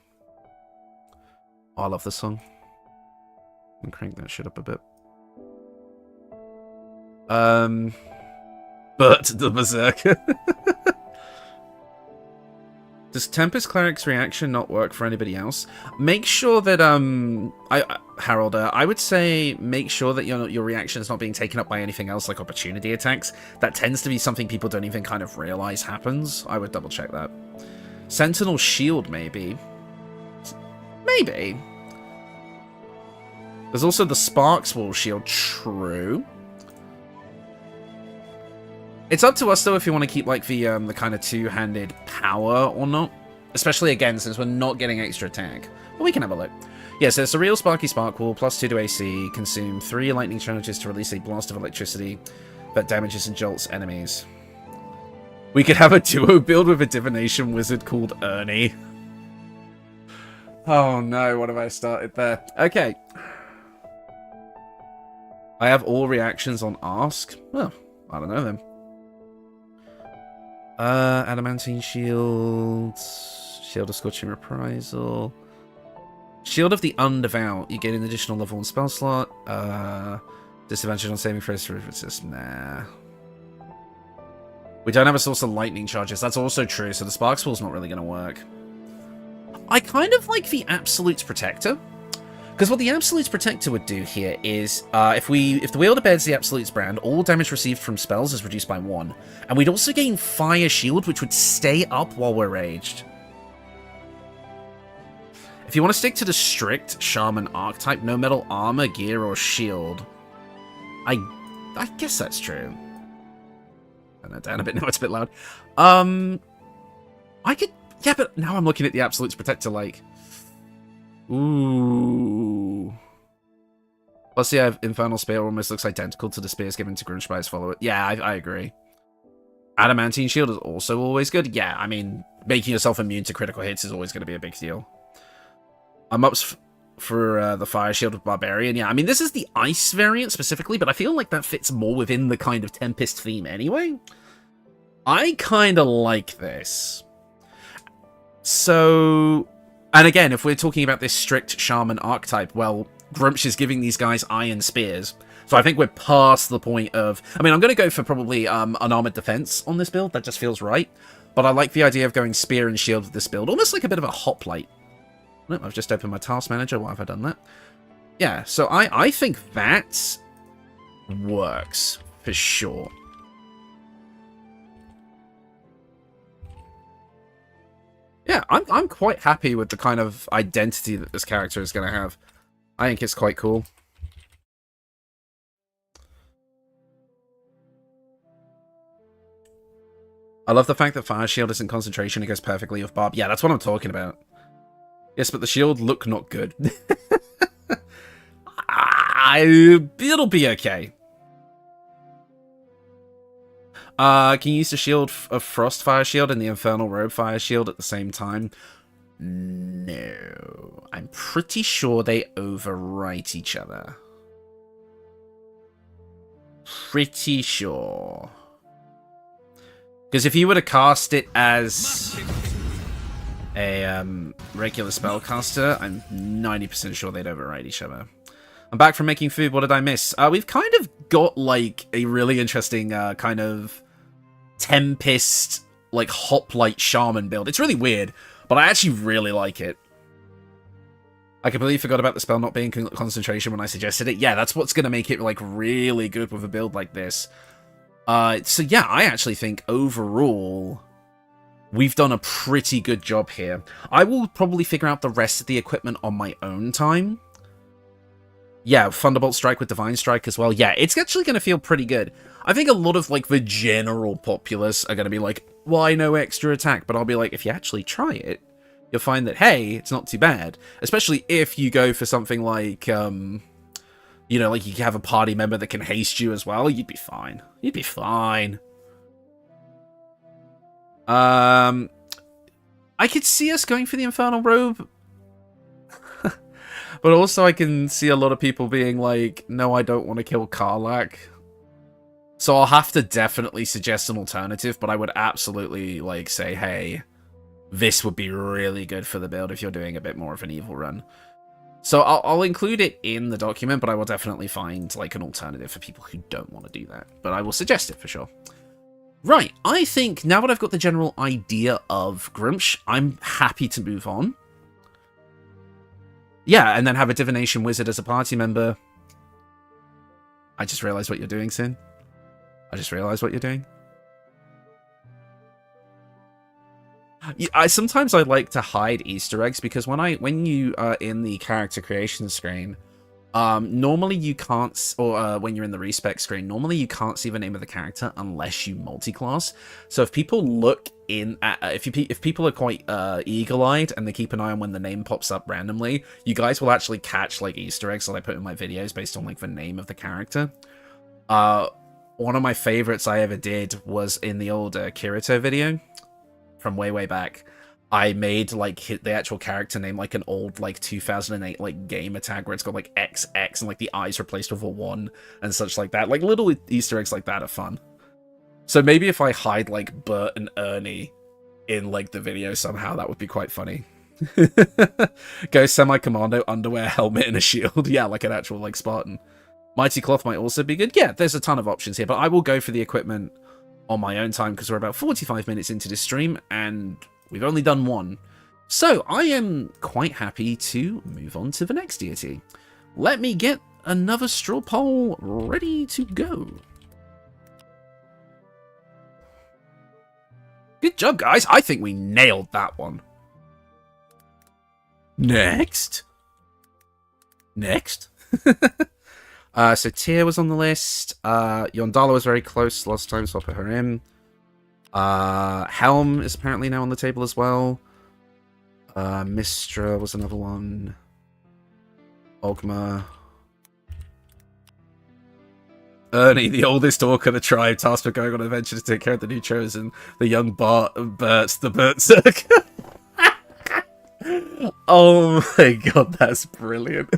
Oh, I love this song. And crank that shit up a bit. Bert the Berserker. Does Tempest Cleric's reaction not work for anybody else? Make sure that, Harold, I would say make sure that your reaction is not being taken up by anything else like opportunity attacks. That tends to be something people don't even kind of realize happens. I would double check that. Sentinel Shield, maybe. Maybe. There's also the Sparks Wall Shield, true. It's up to us, though, if you want to keep, like, the kind of two-handed power or not. Especially, again, since we're not getting extra attack. But we can have a look. Yeah, so it's a real Sparky Spark Wall, +2 to AC, consume 3 lightning charges to release a blast of electricity that damages and jolts enemies. We could have a duo build with a divination wizard called Ernie. Oh no, what have I started there? Okay. I have all reactions on Ask. Well, I don't know then. Adamantine Shield, Shield of Scorching Reprisal, Shield of the Undevout. You get an additional level 1 spell slot. Disadvantage on saving throws for resist. Nah. We don't have a source of lightning charges. That's also true, so the Spark Wall's not really going to work. I kind of like the Absolute's Protector, Because what the Absolute's Protector would do here is, if the wielder bears the Absolute's brand, all damage received from spells is reduced by 1. And we'd also gain Fire Shield, which would stay up while we're raged. If you want to stick to the strict Shaman archetype, no metal armor, gear, or shield. I guess that's true. Turn that down a bit now, it's a bit loud. I could... Yeah, but now I'm looking at the Absolute's Protector like... Ooh. Plus, yeah, Infernal Spear almost looks identical to the spears given to Grimsh by his follower. Yeah, I agree. Adamantine Shield is also always good. Yeah, I mean, making yourself immune to critical hits is always going to be a big deal. I'm up for the Fire Shield of Barbarian. Yeah, I mean, this is the Ice variant specifically, but I feel like that fits more within the kind of Tempest theme anyway. I kind of like this. So... And again, if we're talking about this strict Shaman archetype, well, Grumsh is giving these guys Iron Spears. So I think we're past the point of... I mean, I'm going to go for probably Unarmored Defense on this build. That just feels right. But I like the idea of going Spear and Shield with this build. Almost like a bit of a hoplite. Nope, I've just opened my Task Manager. Why have I done that? Yeah, so I think that works for sure. Yeah, I'm quite happy with the kind of identity that this character is going to have. I think it's quite cool. I love the fact that Fire Shield isn't concentration, it goes perfectly with Barb. Yeah, that's what I'm talking about. Yes, but the shield look not good. It'll be okay. Can you use the shield of Frost Fire Shield and the Infernal Robe Fire Shield at the same time? No. I'm pretty sure they overwrite each other. Pretty sure. Because if you were to cast it as a regular spellcaster, I'm 90% sure they'd override each other. I'm back from making food. What did I miss? We've kind of got like a really interesting kind of Tempest, like hoplite shaman build. It's really weird, but I actually really like it. I completely forgot about the spell not being concentration when I suggested it. Yeah, that's what's going to make it like really good with a build like this. So yeah, I actually think overall we've done a pretty good job here. I will probably figure out the rest of the equipment on my own time. Yeah, Thunderbolt Strike with Divine Strike as well. Yeah, it's actually going to feel pretty good. I think a lot of, like, the general populace are going to be like, why no extra attack? But I'll be like, if you actually try it, you'll find that, hey, it's not too bad. Especially if you go for something like, you know, like you have a party member that can haste you as well. You'd be fine. You'd be fine. I could see us going for the Infernal Robe. But also I can see a lot of people being like, no, I don't want to kill Karlach. So I'll have to definitely suggest an alternative, but I would absolutely like say, hey, this would be really good for the build if you're doing a bit more of an evil run. So I'll include it in the document, but I will definitely find like an alternative for people who don't want to do that. But I will suggest it for sure. Right, I think now that I've got the general idea of Grumsh, I'm happy to move on. Yeah, and then have a Divination Wizard as a party member. I just realized what you're doing, Sin. I just realized what you're doing. Sometimes I like to hide Easter eggs because when you are in the character creation screen, normally you can't, or when you're in the respec screen, normally you can't see the name of the character unless you multi-class. So if people look in at, if people are quite eagle-eyed and they keep an eye on when the name pops up randomly, you guys will actually catch like Easter eggs that I put in my videos based on like the name of the character. One of my favorites I ever did was in the old Kirito video from way back. I made like the actual character name like an old like 2008 like gamer tag where it's got like XX and like the eyes replaced with a 1 and such like that. Like little Easter eggs like that are fun. So maybe if I hide like Bert and Ernie in like the video somehow, that would be quite funny. Go semi-commando underwear, helmet, and a shield. Yeah, like an actual like Spartan. Mighty Cloth might also be good. Yeah, there's a ton of options here, but I will go for the equipment on my own time because we're about 45 minutes into this stream and we've only done one. So, I am quite happy to move on to the next deity. Let me get another straw poll ready to go. Good job, guys. I think we nailed that one. Next. So Tyr was on the list. Yondala was very close last time, so I'll put her in. Helm is apparently now on the table as well. Mistra was another one. Ogma. Ernie, the oldest orc of the tribe, tasked with going on an adventure to take care of the new chosen, the young Bert's the Berserker. Oh my god, that's brilliant.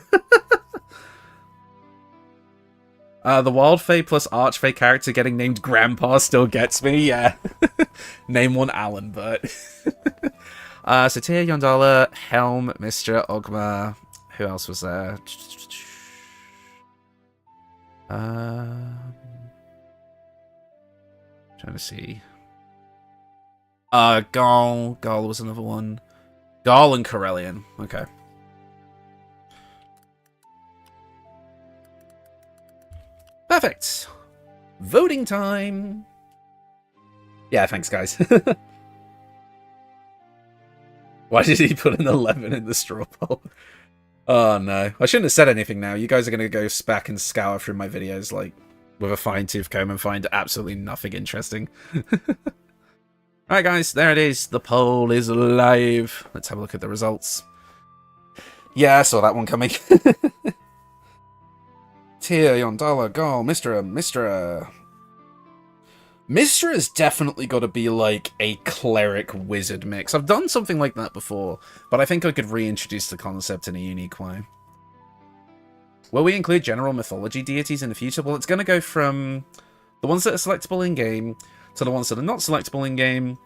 The Wild Fae plus Archfey character getting named Grandpa still gets me, yeah. Name one Alan Bert. So Tyr, Yondala, Helm, Mistra, Ogma. Who else was there? Trying to see. Gaul was another one. Gaul and Corellian. Okay. Perfect. Voting time. Yeah, thanks, guys. Why did he put an 11 in the straw poll? Oh, no. I shouldn't have said anything now. You guys are going to go back and scour through my videos, like, with a fine-tooth comb and find absolutely nothing interesting. Alright, guys. There it is. The poll is live. Let's have a look at the results. Yeah, I saw that one coming. Tyr, Yondala, Gaul, Mistra. Mistra's definitely got to be like a cleric wizard mix. I've done something like that before, but I think I could reintroduce the concept in a unique way. Will we include general mythology deities in the future? Well, it's going to go from the ones that are selectable in-game to the ones that are not selectable in-game.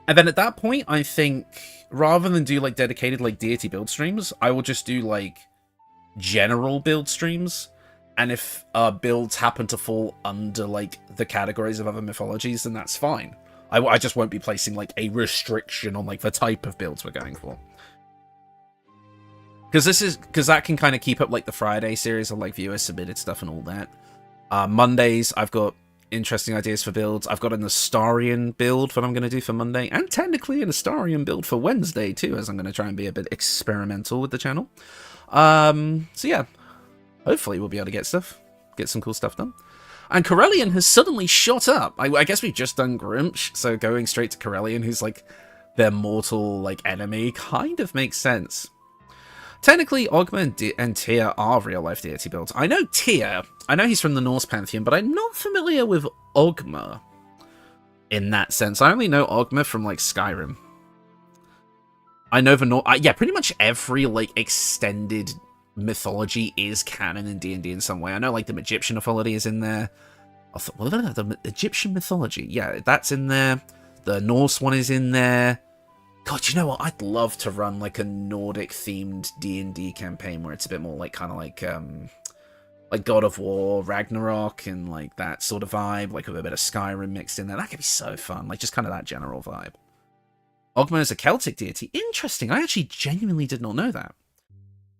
And then at that point, I think, rather than do like dedicated like deity build streams, I will just do like general build streams. And if builds happen to fall under, like, the categories of other mythologies, then that's fine. I just won't be placing, like, a restriction on, like, the type of builds we're going for. Because that can kind of keep up, like, the Friday series of, like, viewer-submitted stuff and all that. Mondays, I've got interesting ideas for builds. I've got an Astarian build that I'm going to do for Monday. And technically an Astarian build for Wednesday, too, as I'm going to try and be a bit experimental with the channel. So, yeah. Hopefully we'll be able to get some cool stuff done. And Corellian has suddenly shot up. I guess we've just done Grimsh, so going straight to Corellian, who's like their mortal like enemy, kind of makes sense. Technically, Ogma and Tyr are real-life deity builds. I know Tyr. I know he's from the Norse pantheon, but I'm not familiar with Ogma in that sense. I only know Ogma from like Skyrim. I know the yeah, pretty much every like extended mythology is canon in D&D in some way. I know, like, the Egyptian mythology is in there. The Egyptian mythology, yeah, that's in there. The Norse one is in there. God, you know what? I'd love to run, like, a Nordic-themed D&D campaign where it's a bit more, like, kind of like God of War, Ragnarok, and, like, that sort of vibe, like, with a bit of Skyrim mixed in there. That could be so fun. Like, just kind of that general vibe. Ogma is a Celtic deity. Interesting. I actually genuinely did not know that.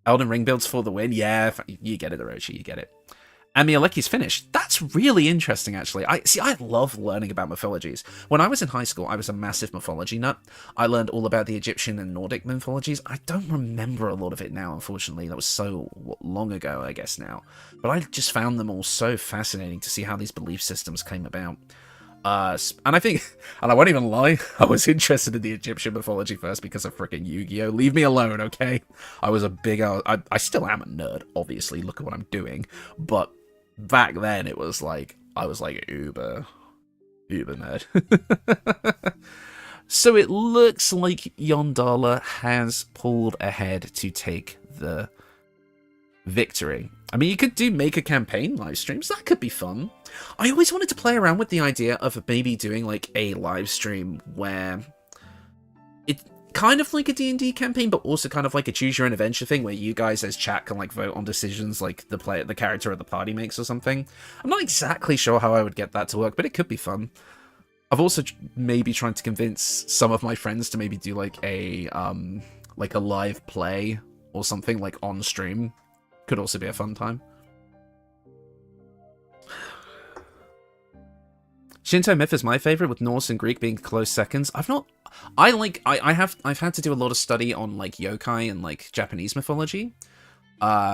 Elden Ring builds for the win. Yeah, you get it, Orochi, you get it. And Mielikki's finished. That's really interesting, actually. I love learning about mythologies. When I was in high school, I was a massive mythology nut. I learned all about the Egyptian and Nordic mythologies. I don't remember a lot of it now, unfortunately. That was so long ago, I guess, now. But I just found them all so fascinating to see how these belief systems came about. And I think, and I won't even lie, I was interested in the Egyptian mythology first because of frickin' Yu-Gi-Oh! Leave me alone, okay? I was a big, I still am a nerd, obviously, look at what I'm doing, but back then it was like, I was like uber nerd. So it looks like Yondala has pulled ahead to take the victory. I mean, you could make a campaign live streams. That could be fun. I always wanted to play around with the idea of maybe doing like a live stream where it's kind of like a D&D campaign, but also kind of like a choose your own adventure thing where you guys as chat can like vote on decisions like the character of the party makes or something. I'm not exactly sure how I would get that to work, but it could be fun. I've also maybe trying to convince some of my friends to maybe do like a live play or something like on stream. Could also be a fun time. Shinto myth is my favorite, with Norse and Greek being close seconds. I've had to do a lot of study on like yokai and like Japanese mythology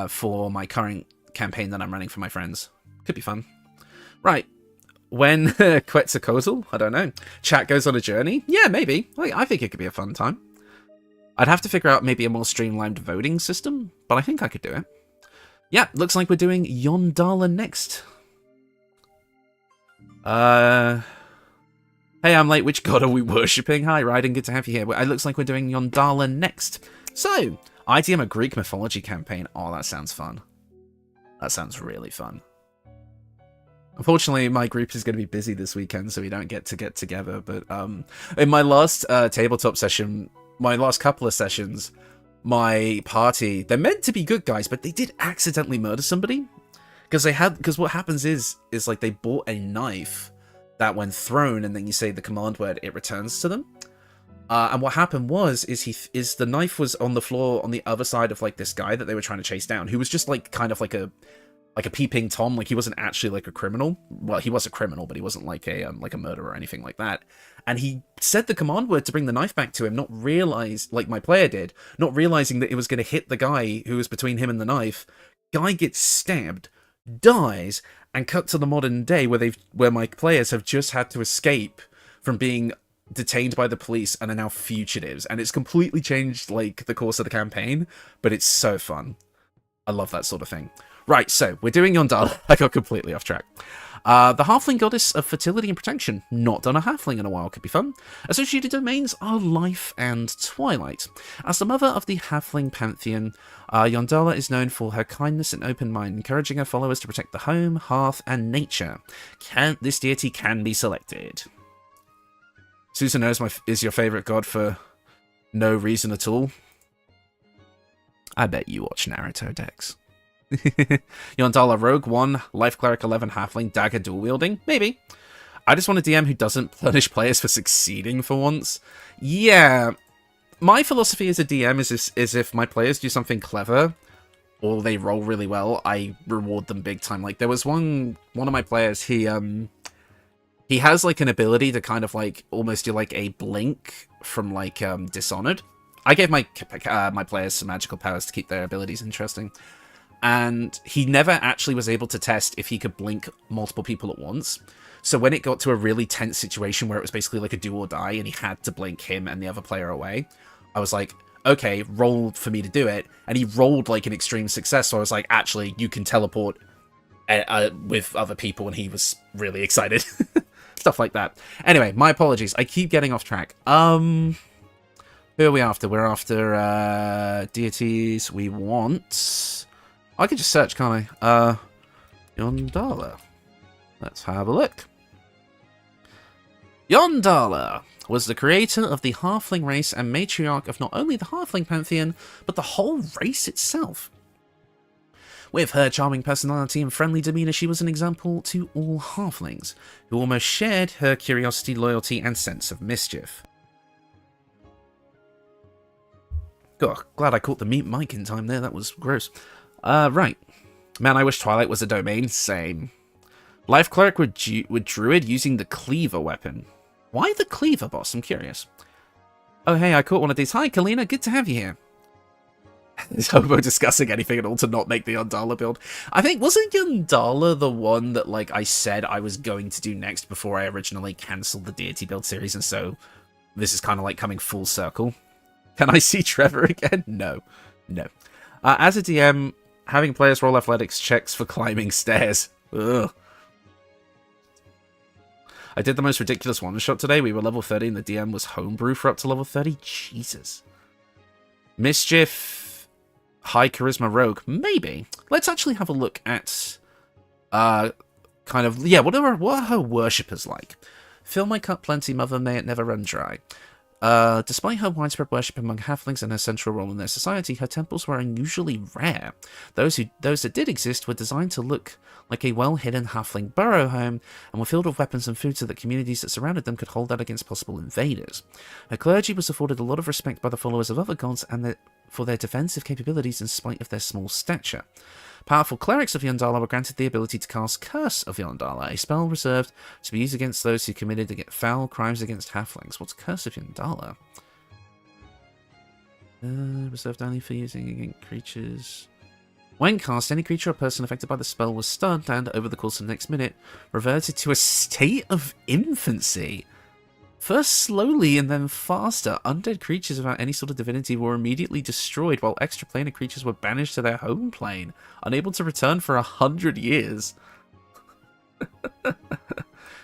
for my current campaign that I'm running for my friends. Could be fun. Right. When Quetzalcoatl, I don't know, chat goes on a journey? Yeah, maybe. I think it could be a fun time. I'd have to figure out maybe a more streamlined voting system, but I think I could do it. Yeah, looks like we're doing Yondala next. Hey, I'm late. Which god are we worshipping? Hi, Raiden. Good to have you here. It looks like we're doing Yondala next. So, ITM a Greek mythology campaign. Oh, that sounds fun. That sounds really fun. Unfortunately, my group is going to be busy this weekend, so we don't get together. But in my last tabletop session, my last couple of sessions, my party, they're meant to be good guys, but they did accidentally murder somebody. Because what happens is like they bought a knife that when thrown and then you say the command word, it returns to them. And what happened was the knife was on the floor on the other side of like this guy that they were trying to chase down, who was just like kind of like a peeping Tom. Like he wasn't actually like a criminal. Well, he was a criminal, but he wasn't like a murderer or anything like that. And he said the command word to bring the knife back to him, like my player did, not realizing that it was going to hit the guy who was between him and the knife. Guy gets stabbed, dies, and cut to the modern day where my players have just had to escape from being detained by the police and are now fugitives. And it's completely changed like the course of the campaign, but it's so fun. I love that sort of thing. Right, so we're doing Yondala. I got completely off track. The halfling goddess of fertility and protection. Not done a halfling in a while, could be fun. Associated domains are life and twilight. As the mother of the halfling pantheon, Yondala is known for her kindness and open mind, encouraging her followers to protect the home, hearth, and nature. This deity can be selected. Susan knows is your favorite god for no reason at all. I bet you watch Naruto decks. Yondala Rogue 1, Life Cleric 11, Halfling, Dagger dual wielding? Maybe. I just want a DM who doesn't punish players for succeeding for once. Yeah. My philosophy as a DM is if my players do something clever, or they roll really well, I reward them big time. Like, there was one of my players, he has, like, an ability to kind of, like, almost do, like, a blink from, like, Dishonored. I gave my players some magical powers to keep their abilities interesting. And he never actually was able to test if he could blink multiple people at once. So when it got to a really tense situation where it was basically like a do or die and he had to blink him and the other player away, I was like, okay, roll for me to do it. And he rolled like an extreme success. So I was like, actually, you can teleport with other people, and he was really excited. Stuff like that. Anyway, my apologies. I keep getting off track. Who are we after? We're after deities. We want... I could just search, can't I? Yondala. Let's have a look. Yondala was the creator of the halfling race and matriarch of not only the halfling pantheon, but the whole race itself. With her charming personality and friendly demeanour, she was an example to all halflings, who almost shared her curiosity, loyalty, and sense of mischief. God, glad I caught the mute mic in time there, that was gross. Right. Man, I wish Twilight was a domain. Same. Life Cleric with Druid using the Cleaver weapon. Why the Cleaver, boss? I'm curious. Oh, hey, I caught one of these. Hi, Kalina. Good to have you here. Is Hobo discussing anything at all to not make the Yondala build? I think, wasn't Yondala the one that, like, I said I was going to do next before I originally cancelled the Deity Build series, and so this is kind of like coming full circle? Can I see Trevor again? No. No. As a DM... having players roll athletics checks for climbing stairs. Ugh. I did the most ridiculous one-shot today. We were level 30 and the DM was homebrew for up to level 30. Jesus. Mischief. High charisma rogue. Maybe. Let's actually have a look at... kind of... yeah, what are her worshippers like? Fill my cup plenty, mother, may it never run dry. Despite her widespread worship among halflings and her central role in their society, her temples were unusually rare. Those that did exist were designed to look like a well-hidden halfling burrow home, and were filled with weapons and food so that communities that surrounded them could hold out against possible invaders. Her clergy was afforded a lot of respect by the followers of other gods and for their defensive capabilities in spite of their small stature. Powerful clerics of Yondala were granted the ability to cast Curse of Yondala, a spell reserved to be used against those who committed foul crimes against halflings. What's Curse of Yondala? Reserved only for using against creatures. When cast, any creature or person affected by the spell was stunned and, over the course of the next minute, reverted to a state of infancy. First slowly and then faster, undead creatures without any sort of divinity were immediately destroyed, while extraplanar creatures were banished to their home plane, unable to return for 100 years.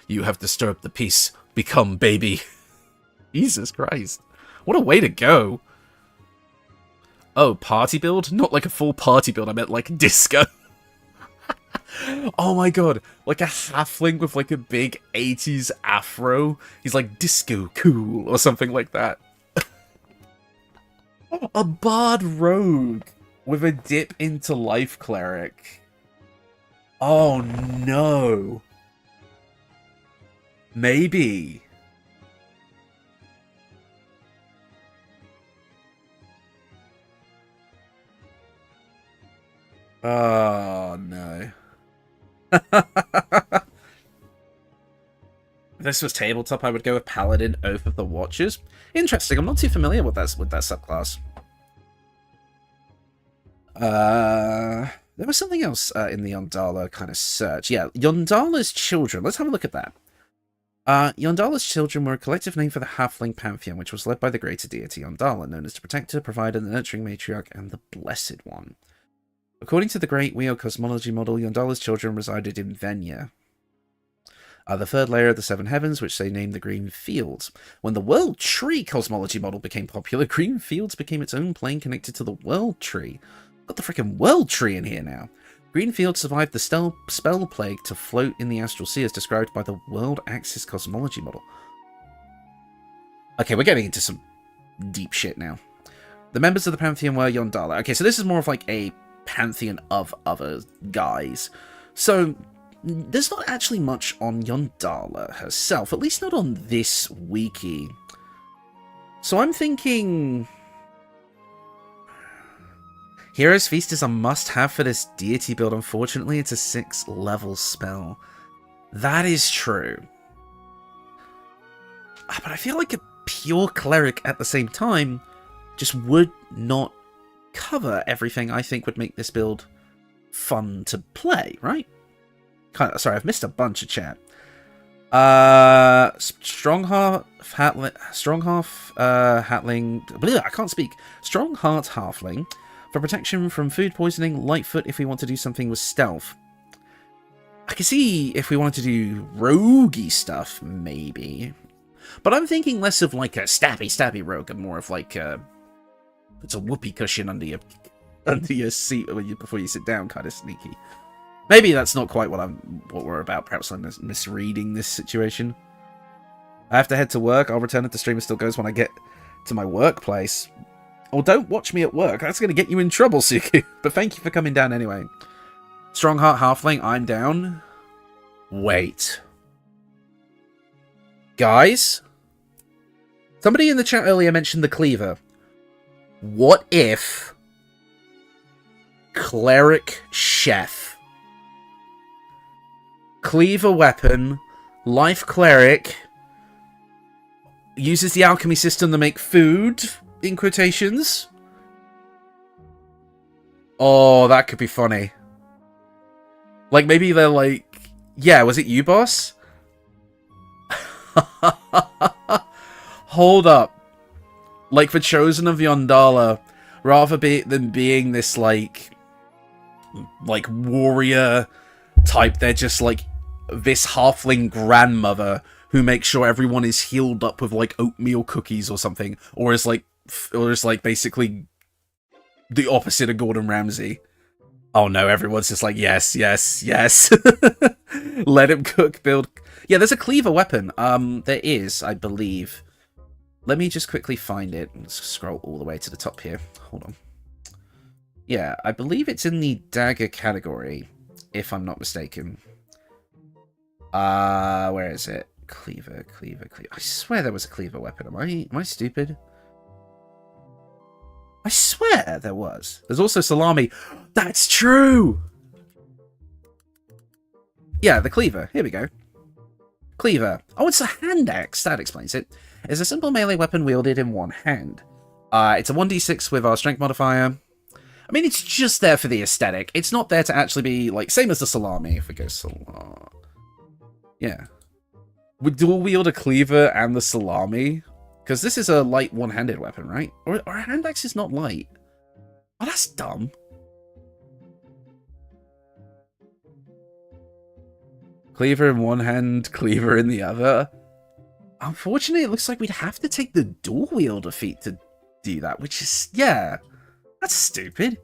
You have disturbed the peace. Become baby. Jesus Christ. What a way to go. Oh, party build? Not like a full party build, I meant like disco. Oh my god, like a halfling with like a big 80s afro. He's like disco cool or something like that. A bard rogue with a dip into life cleric. Oh no. Maybe. Oh no. If this was tabletop, I would go with Paladin, Oath of the Watchers. Interesting, I'm not too familiar with that subclass. There was something else in the Yondala kind of search. Yeah, Yondala's children. Let's have a look at that. Yondala's children were a collective name for the halfling pantheon, which was led by the greater deity Yondala, known as the Protector, Provider, the Nurturing Matriarch, and the Blessed One. According to the Great Wheel cosmology model, Yondala's children resided in Venya, the third layer of the Seven Heavens, which they named the Green Fields. When the World Tree cosmology model became popular, Green Fields became its own plane connected to the World Tree. Got the freaking World Tree in here now. Green Fields survived the spell plague to float in the astral sea as described by the World Axis cosmology model. Okay, we're getting into some deep shit now. The members of the Pantheon were Yondala. Okay, so this is more of like a pantheon of other guys. So there's not actually much on Yondala herself, at least not on this wiki. So I'm thinking Hero's Feast is a must-have for this deity build. Unfortunately, it's a 6th-level spell. That is true. But I feel like a pure cleric at the same time just would not cover everything I think would make this build fun to play, right? Sorry, I've missed a bunch of chat. Strongheart Hatling. Bleh, I can't speak. Strongheart Halfling for protection from food poisoning. Lightfoot if we want to do something with stealth. I can see if we wanted to do roguey stuff, maybe. But I'm thinking less of like a stabby rogue and more of like it's a whoopee cushion under your seat before you sit down, kind of sneaky. Maybe that's not quite what we're about. Perhaps I'm misreading this situation. I have to head to work. I'll return if the streamer still goes when I get to my workplace. Or don't watch me at work. That's going to get you in trouble, Suku. But thank you for coming down anyway. Strongheart Halfling, I'm down. Wait. Guys? Somebody in the chat earlier mentioned the cleaver. What if Cleric Chef? Cleaver weapon, life cleric, uses the alchemy system to make food, in quotations. Oh, that could be funny. Like, maybe they're like, yeah, was it you, boss? Hold up. Like, for Chosen of Yondala, rather than being this, like warrior type, they're just, like, this halfling grandmother who makes sure everyone is healed up with, like, oatmeal cookies or something. Or is, like, basically the opposite of Gordon Ramsay. Oh, no, everyone's just like, yes, yes, yes. Let him cook, build. Yeah, there's a cleaver weapon. There is, I believe. Let me just quickly find it. Let's scroll all the way to the top here. Hold on. Yeah, I believe it's in the dagger category, if I'm not mistaken. Where is it? Cleaver. I swear there was a cleaver weapon. Am I stupid? I swear there was. There's also salami. That's true! Yeah, the cleaver. Here we go. Cleaver. Oh, it's a hand axe. That explains it. It's a simple melee weapon wielded in one hand. It's a 1d6 with our strength modifier. I mean, it's just there for the aesthetic. It's not there to actually be, like, same as the salami, if we go salami. Yeah. We dual wield a cleaver and the salami. Because this is a light one-handed weapon, right? Or a hand axe is not light. Oh, that's dumb. Cleaver in one hand, cleaver in the other. Unfortunately, it looks like we'd have to take the dual wielder feat to do that, which is, yeah, that's stupid.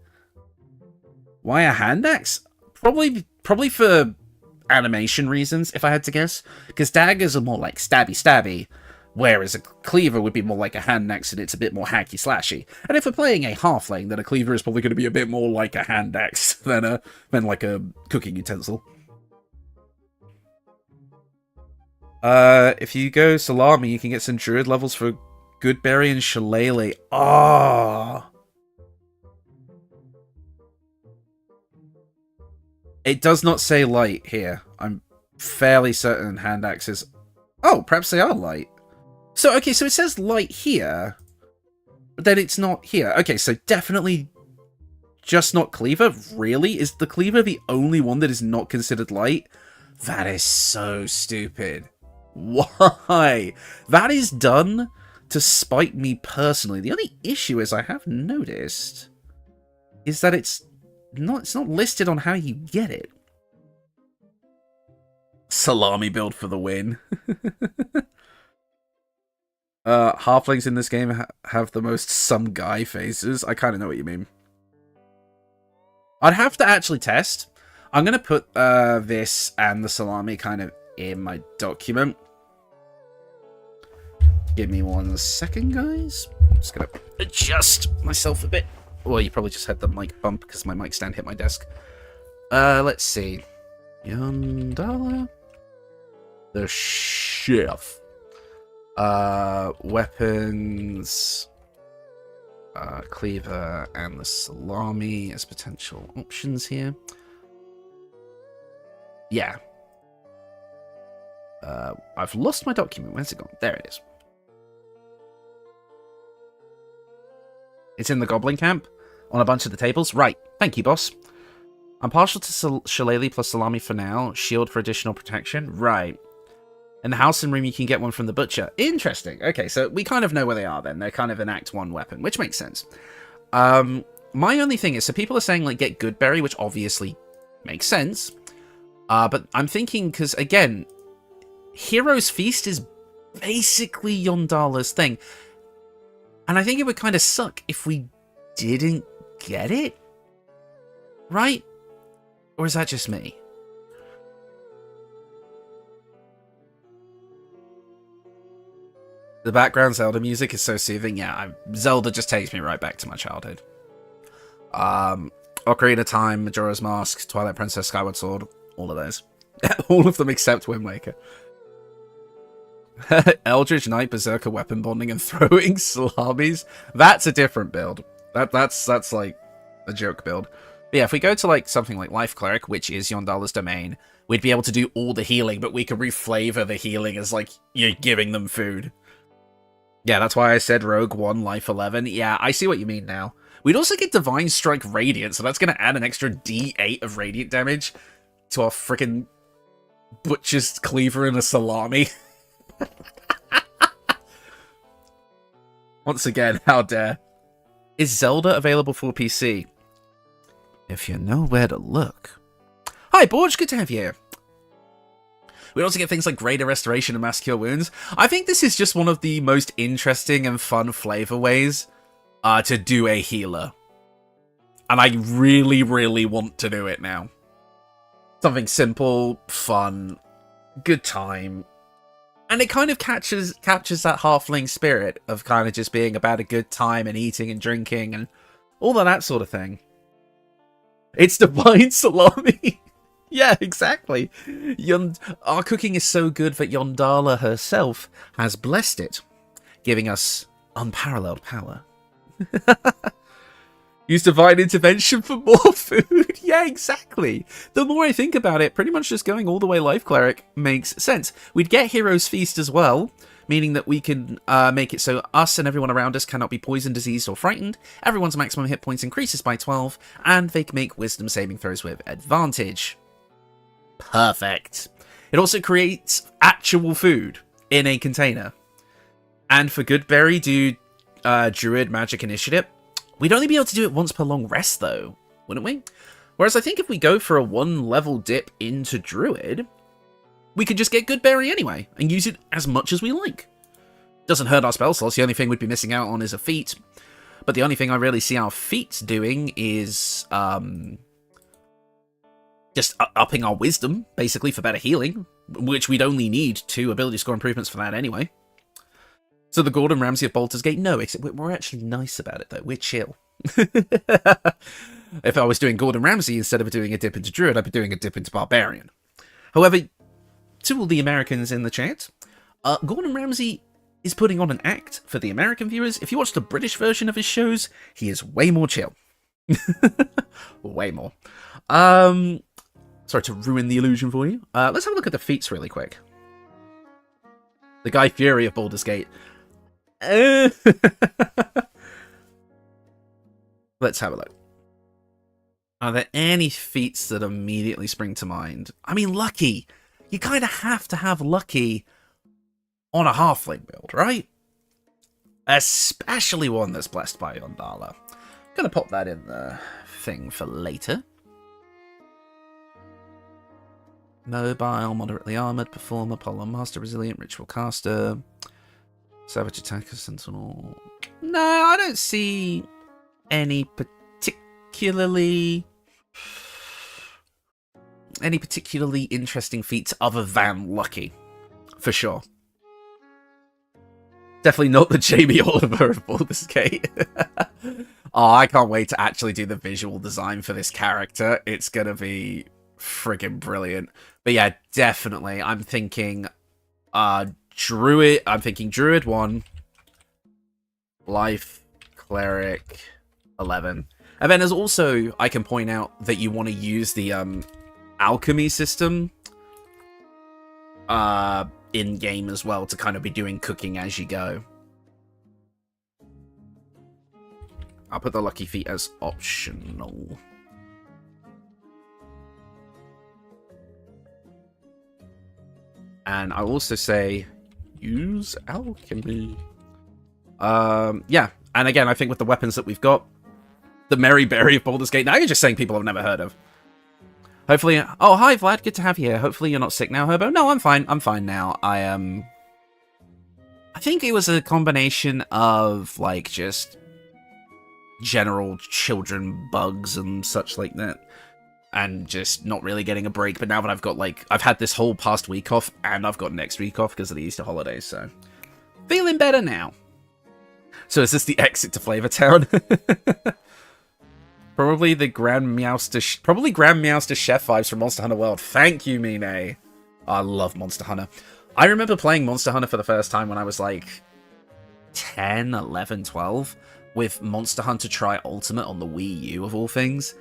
Why a hand axe? Probably for animation reasons, if I had to guess. Because daggers are more like stabby, whereas a cleaver would be more like a hand axe and it's a bit more hacky slashy. And if we're playing a halfling, then a cleaver is probably going to be a bit more like a hand axe than like a cooking utensil. If you go salami, you can get some druid levels for Goodberry and Shillelagh. Ah. Oh. It does not say light here. I'm fairly certain hand axes. Oh, perhaps they are light. So, okay, so it says light here, but then it's not here. Okay, so definitely just not cleaver? Really? Is the cleaver the only one that is not considered light? That is so stupid. Why? That is done to spite me personally. The only issue is I have noticed is that it's not listed on how you get it. Salami build for the win. Halflings in this game have the most some guy faces. I kind of know what you mean. I'd have to actually test. I'm going to put this and the salami kind of in my document. Give me 1 second, guys. I'm just going to adjust myself a bit. Well, you probably just had the mic bump because my mic stand hit my desk. Let's see. Yondala. The chef. Weapons. Cleaver and the salami as potential options here. Yeah. I've lost my document. Where's it gone? There it is. It's in the goblin camp on a bunch of the tables. Right. Thank you, boss. I'm partial to Shillelagh plus salami for now. Shield for additional protection. Right. In the house and room, you can get one from the butcher. Interesting. Okay, so we kind of know where they are then. They're kind of an Act 1 weapon, which makes sense. My only thing is, so people are saying, like, get Goodberry, which obviously makes sense. But I'm thinking, because, again, Hero's Feast is basically Yondala's thing. And I think it would kind of suck if we didn't get it. Right? Or is that just me? The background Zelda music is so soothing. Yeah, Zelda just takes me right back to my childhood. Ocarina of Time, Majora's Mask, Twilight Princess, Skyward Sword, all of those. All of them except Wind Waker. Eldritch Knight, Berserker weapon bonding and throwing salamis. That's a different build. That's like a joke build. But yeah, if we go to like something like Life Cleric, which is Yondala's domain, we'd be able to do all the healing, but we could reflavor the healing as like you're giving them food. Yeah, that's why I said Rogue 1, Life 11. Yeah, I see what you mean now. We'd also get Divine Strike Radiant, so that's going to add an extra D8 of Radiant damage to our freaking Butcher's Cleaver and a Salami. Once again, how dare. Is Zelda available for PC? If you know where to look. Hi, Borge, good to have you here. We also get things like Greater Restoration and Mass Cure Wounds. I think this is just one of the most interesting and fun flavor ways to do a healer. And I really, really want to do it now. Something simple, fun, good time. And it kind of captures that halfling spirit of kind of just being about a good time and eating and drinking and all of that sort of thing. It's divine salami. Yeah, exactly. Our cooking is so good that Yondala herself has blessed it, giving us unparalleled power. Use divine intervention for more food. Yeah, exactly. The more I think about it, pretty much just going all the way Life Cleric makes sense. We'd get Hero's Feast as well, meaning that we can make it so us and everyone around us cannot be poisoned, diseased, or frightened. Everyone's maximum hit points increases by 12, and they can make wisdom saving throws with advantage. Perfect. It also creates actual food in a container. And for Goodberry, do Druid Magic Initiative. We'd only be able to do it once per long rest, though, wouldn't we? Whereas I think if we go for a 1-level dip into Druid, we could just get Goodberry anyway, and use it as much as we like. Doesn't hurt our spell slots, the only thing we'd be missing out on is a feat. But the only thing I really see our feats doing is just upping our wisdom, basically, for better healing, which we'd only need 2 ability score improvements for that anyway. So the Gordon Ramsay of Baldur's Gate? No, except we're actually nice about it, though. We're chill. If I was doing Gordon Ramsay instead of doing a dip into Druid, I'd be doing a dip into Barbarian. However, to all the Americans in the chat, Gordon Ramsay is putting on an act for the American viewers. If you watch the British version of his shows, he is way more chill. Way more. Sorry to ruin the illusion for you. Let's have a look at the feats really quick. The Guy Fury of Baldur's Gate. Let's have a look. Are there any feats that immediately spring to mind? I mean, Lucky. You kind of have to have Lucky on a halfling build, right? Especially one that's blessed by Yondala. Gonna pop that in the thing for later. Mobile, moderately armored, performer, polo master, resilient, ritual caster, savage attacker, sentinel. No, I don't see any particularly interesting feats other than Lucky, for sure. Definitely not the Jamie Oliver of Baldur's Gate. Oh, I can't wait to actually do the visual design for this character. It's gonna be friggin' brilliant. But yeah, definitely. I'm thinking Druid. I'm thinking Druid 1, Life Cleric 11. And then there's also, I can point out that you want to use the alchemy system in game as well to kind of be doing cooking as you go. I'll put the Lucky feat as optional. And I'll also say, use alchemy. Yeah, and again, I think with the weapons that we've got, the Merry Berry of Baldur's Gate, now you're just saying people I've never heard of. Hopefully, oh, hi Vlad, good to have you here. Hopefully you're not sick now, Hobo. No, I'm fine now. I think it was a combination of, like, just general children bugs and such like that. And just not really getting a break. But now that I've got, like, I've had this whole past week off, and I've got next week off because of the Easter holidays, so feeling better now. So is this the exit to Flavor Town? Probably the Grand Meowster Chef vibes from Monster Hunter World. Thank you, Mine. I love Monster Hunter. I remember playing Monster Hunter for the first time when I was like 10, 11, 12 with Monster Hunter Tri Ultimate on the Wii U of all things.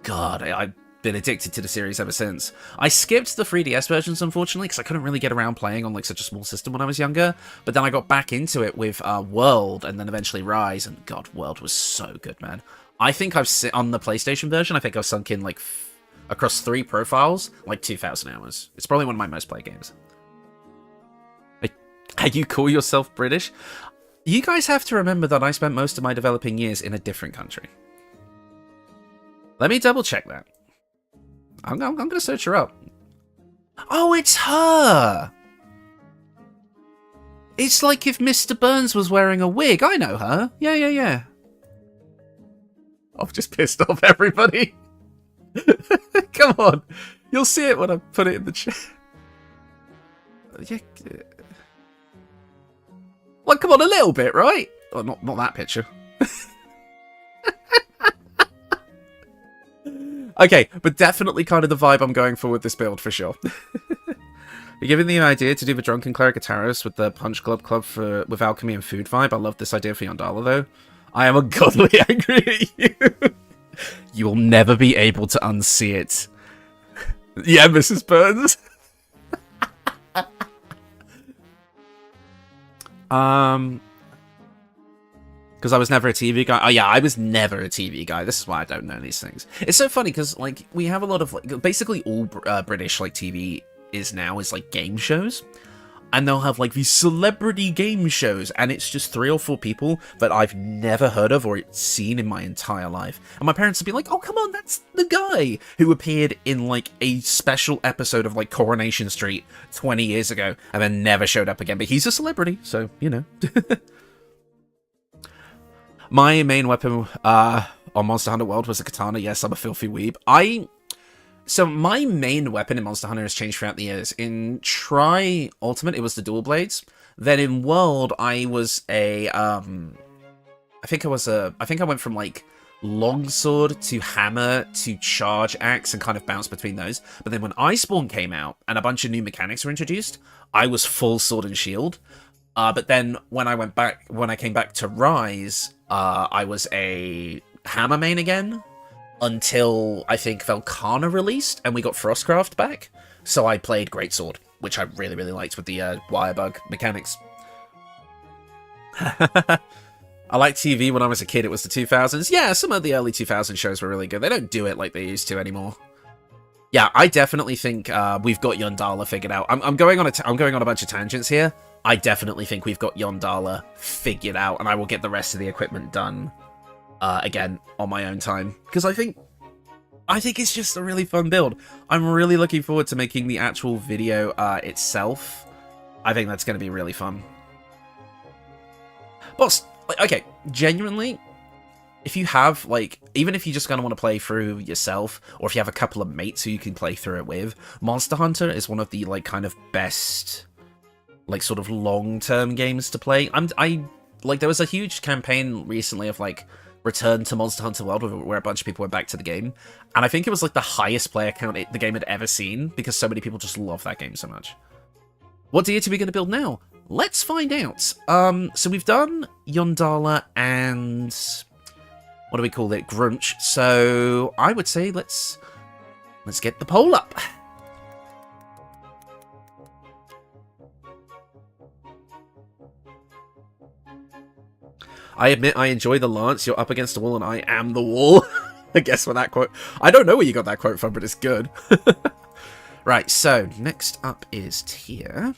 God, I've been addicted to the series ever since. I skipped the 3DS versions, unfortunately, because I couldn't really get around playing on like such a small system when I was younger. But then I got back into it with World, and then eventually Rise, and God, World was so good, man. I think I've on the PlayStation version, I think I've sunk in like across 3 profiles, like 2,000 hours. It's probably one of my most played games. You call yourself British? You guys have to remember that I spent most of my developing years in a different country. Let me double check that. I'm going to search her up. Oh, it's her! It's like if Mr. Burns was wearing a wig. I know her. Yeah. I've just pissed off everybody. Come on. You'll see it when I put it in the chat. Yeah. Like, come on, a little bit, right? Oh, not that picture. Okay, but definitely kind of the vibe I'm going for with this build, for sure. You're giving the idea to do the Drunken Cleric of Talos with the Punch Club with alchemy and food vibe. I love this idea for Yondala, though. I am ungodly angry at you. You will never be able to unsee it. Yeah, Mrs. Burns. Because I was never a TV guy. Oh yeah, I was never a TV guy. This is why I don't know these things. It's so funny because like we have a lot of like basically all British like TV is like game shows, and they'll have like these celebrity game shows, and it's just 3 or 4 people that I've never heard of or seen in my entire life. And my parents would be like, "Oh come on, that's the guy who appeared in like a special episode of like Coronation Street 20 years ago, and then never showed up again." But he's a celebrity, so you know. My main weapon on Monster Hunter World was a katana. Yes, I'm a filthy weeb. So my main weapon in Monster Hunter has changed throughout the years. In Tri Ultimate, it was the dual blades. Then in World, I was a I think I went from like longsword to hammer to charge axe and kind of bounced between those. But then when Iceborne came out and a bunch of new mechanics were introduced, I was full sword and shield. But then when I came back to Rise, I was a hammer main again until I think Velkhana released and we got Frostcraft back. So I played Greatsword, which I really, really liked with the Wirebug mechanics. I liked TV when I was a kid. It was the 2000s. Yeah, some of the early 2000 shows were really good. They don't do it like they used to anymore. Yeah, I definitely think we've got Yondala figured out. I'm going on a bunch of tangents here. I definitely think we've got Yondala figured out, and I will get the rest of the equipment done again on my own time, because I think it's just a really fun build. I'm really looking forward to making the actual video itself. I think that's going to be really fun. But okay, genuinely, if you have like, even if you just kind of want to play through yourself, or if you have a couple of mates who you can play through it with, Monster Hunter is one of the like kind of best like sort of long-term games to play. Like there was a huge campaign recently of like Return to Monster Hunter World where a bunch of people went back to the game, and I think it was like the highest player count the game had ever seen because so many people just love that game so much. What deity are we going to build now? Let's find out. So we've done Yondala and what do we call it? Grunch. So I would say let's get the poll up. I admit I enjoy the lance. You're up against the wall and I am the wall. I guess for that quote. I don't know where you got that quote from, but it's good. Right, so next up is Tier.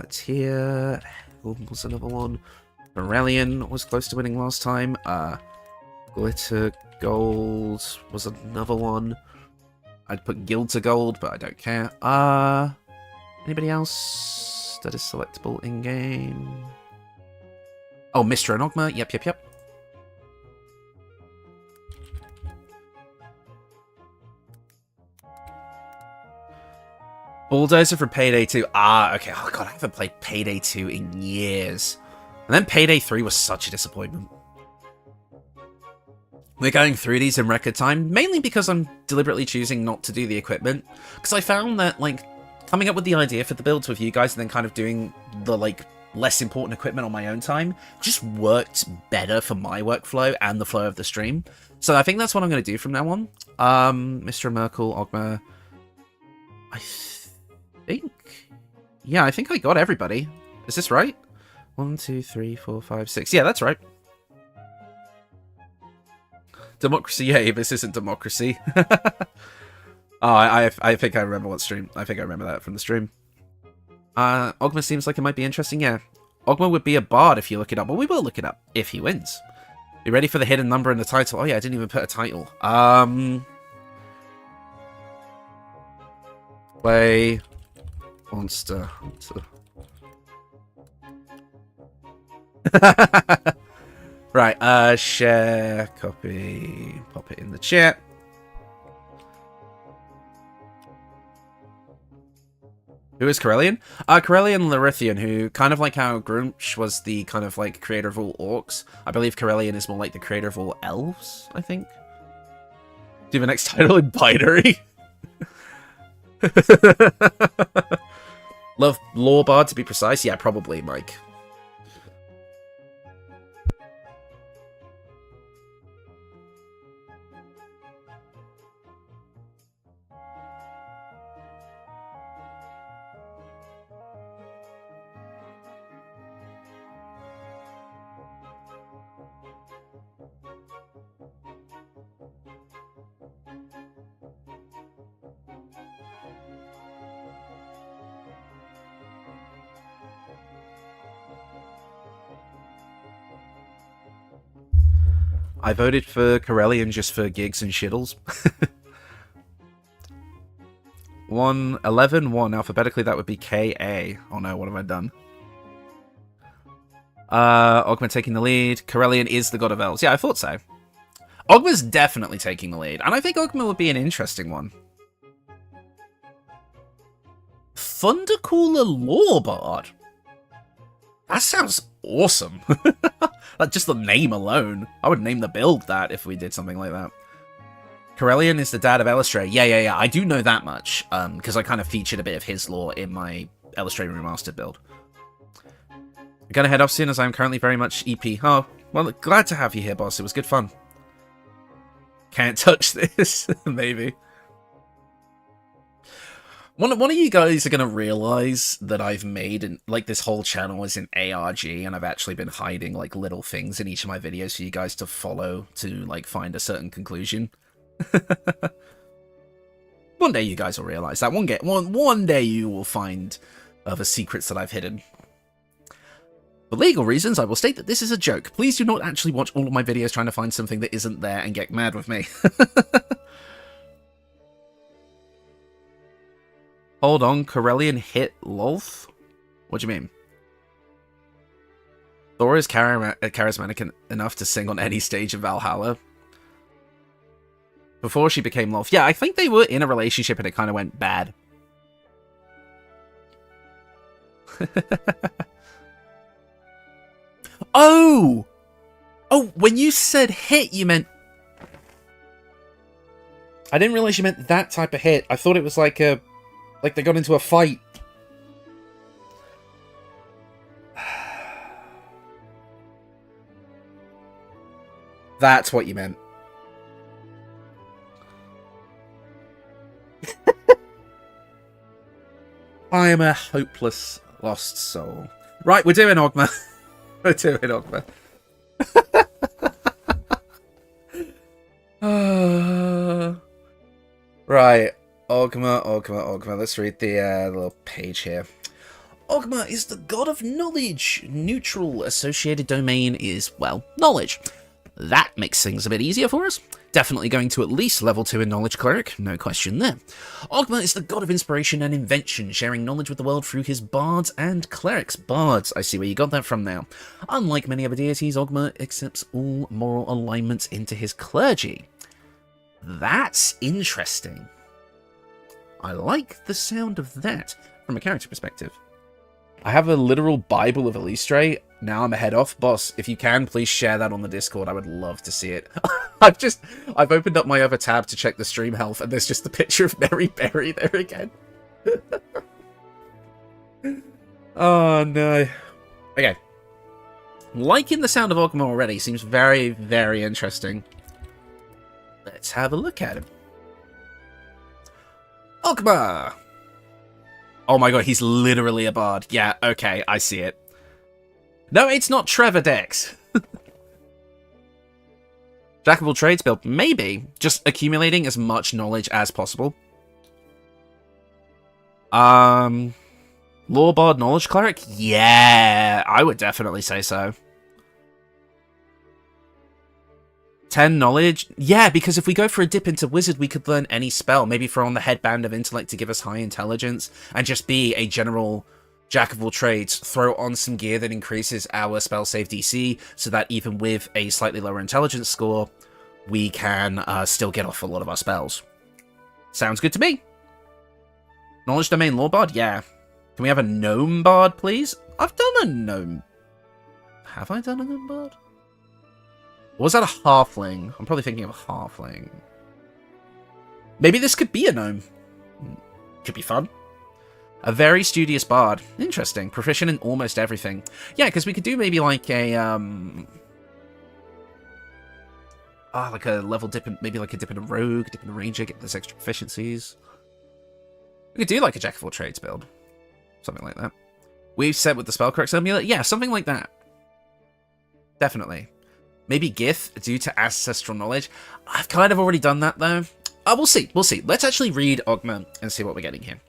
Tier. What was another one? Aurelian was close to winning last time. Glitter Gold was another one. I'd put Guild to Gold, but I don't care. Anybody else that is selectable in-game? Oh, Mr. and Ogma. Yep. Bulldozer from Payday 2. Okay. Oh, God, I haven't played Payday 2 in years. And then Payday 3 was such a disappointment. We're going through these in record time, mainly because I'm deliberately choosing not to do the equipment. Because I found that, like, coming up with the idea for the builds with you guys and then kind of doing the, like, less important equipment on my own time just worked better for my workflow and the flow of the stream. So I think that's what I'm going to do from now on. Mr. Merkel, Ogma. I think I got everybody. Is this right? 1, 2, 3, 4, 5, 6. Yeah, that's right. Democracy, yay, this isn't democracy. Oh, I think I remember what stream. I think I remember that from the stream. Ogma seems like it might be interesting, yeah. Ogma would be a bard if you look it up. Well, we will look it up if he wins. You ready for the hidden number in the title? Oh yeah, I didn't even put a title. Play Monster Hunter. Right, share, copy, pop it in the chat. Who is Corellian? Corellian Larithian, who, kind of like how Grunch was the kind of like creator of all orcs, I believe Corellian is more like the creator of all elves, I think. Do the next title in binary? Love Lore Bard to be precise? Yeah, probably, Mike. I voted for Corellian just for gigs and shittles. 1 alphabetically that would be K-A. Oh no, what have I done? Ogma taking the lead. Corellian is the god of elves. Yeah, I thought so. Ogma's definitely taking the lead, and I think Ogma would be an interesting one. Thundercaller Lorebard. That sounds awesome. Like, just the name alone. I would name the build that if we did something like that. Corellian is the dad of Eilistraee. Yeah. I do know that much, because I kind of featured a bit of his lore in my Eilistraee Remastered build. I'm gonna head off soon as I'm currently very much EP. Oh, well, glad to have you here, boss. It was good fun. Can't touch this. Maybe. One of you guys are going to realize that I've made, and like, this whole channel is in ARG, and I've actually been hiding, like, little things in each of my videos for you guys to follow to, like, find a certain conclusion. One day you guys will realize that. One day you will find the secrets that I've hidden. For legal reasons, I will state that this is a joke. Please do not actually watch all of my videos trying to find something that isn't there and get mad with me. Hold on, Corellian hit Lolth? What do you mean? Thor is charismatic enough to sing on any stage of Valhalla. Before she became Lolth. Yeah, I think they were in a relationship and it kind of went bad. Oh! Oh, when you said hit, you meant... I didn't realize you meant that type of hit. I thought it was like a... Like they got into a fight. That's what you meant. I am a hopeless lost soul. Right, we're doing Ogma. We're doing Ogma. Right. Ogma. Let's read the little page here. Ogma is the god of knowledge. Neutral associated domain is, well, knowledge. That makes things a bit easier for us. Definitely going to at least level 2 in Knowledge Cleric, no question there. Ogma is the god of inspiration and invention, sharing knowledge with the world through his bards and clerics. Bards, I see where you got that from now. Unlike many other deities, Ogma accepts all moral alignments into his clergy. That's interesting. I like the sound of that from a character perspective. I have a literal Bible of Eilistraee. Now I'm a head off. Boss, if you can, please share that on the Discord. I would love to see it. I've opened up my other tab to check the stream health, and there's just the picture of Mary Berry there again. Oh, no. Okay. Liking the sound of Ogma already. Seems very, very interesting. Let's have a look at him. Ogma! Oh my god, he's literally a bard. Yeah, okay, I see it. No, it's not Trevor Dex. Jack of all trades build, maybe. Just accumulating as much knowledge as possible. Lore Bard Knowledge Cleric? Yeah, I would definitely say so. 10 knowledge? Yeah, because if we go for a dip into wizard, we could learn any spell. Maybe throw on the headband of intellect to give us high intelligence, and just be a general jack of all trades. Throw on some gear that increases our spell save DC, so that even with a slightly lower intelligence score, we can still get off a lot of our spells. Sounds good to me. Knowledge domain lore bard? Yeah. Can we have a gnome bard, please? I've done a gnome. Have I done a gnome bard? Or was that a halfling? I'm probably thinking of a halfling. Maybe this could be a gnome. Could be fun. A very studious bard. Interesting. Proficient in almost everything. Yeah, because we could do maybe like a like a level dip in, maybe like a dip in a rogue, dip in a ranger, get those extra proficiencies. We could do like a jack of all trades build. Something like that. We've said with the spellcrux amulet. Yeah, something like that. Definitely. Maybe Gith, due to ancestral knowledge. I've kind of already done that, though. We'll see. We'll see. Let's actually read Ogma and see what we're getting here.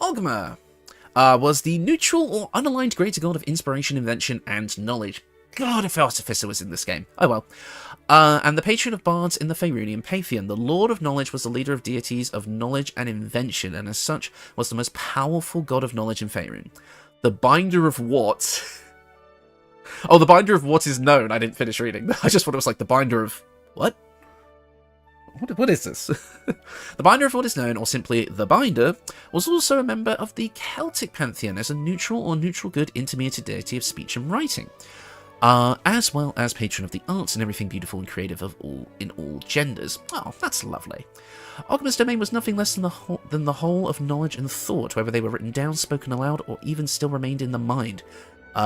Ogma was the neutral or unaligned greater god of inspiration, invention, and knowledge. God, if Artificer was in this game. Oh well. And the patron of bards in the Faerunian pantheon. The Lord of Knowledge was the leader of deities of knowledge and invention, and as such was the most powerful god of knowledge in Faerun. The binder of what? Oh, the binder of what is known. I didn't finish reading. I just thought it was like the binder of... What? What is this? The binder of what is known, or simply the binder, was also a member of the Celtic pantheon as a neutral or neutral good intermediate deity of speech and writing, as well as patron of the arts and everything beautiful and creative in all genders. Oh, that's lovely. Ogma's domain was nothing less than the whole of knowledge and thought, whether they were written down, spoken aloud, or even still remained in the mind.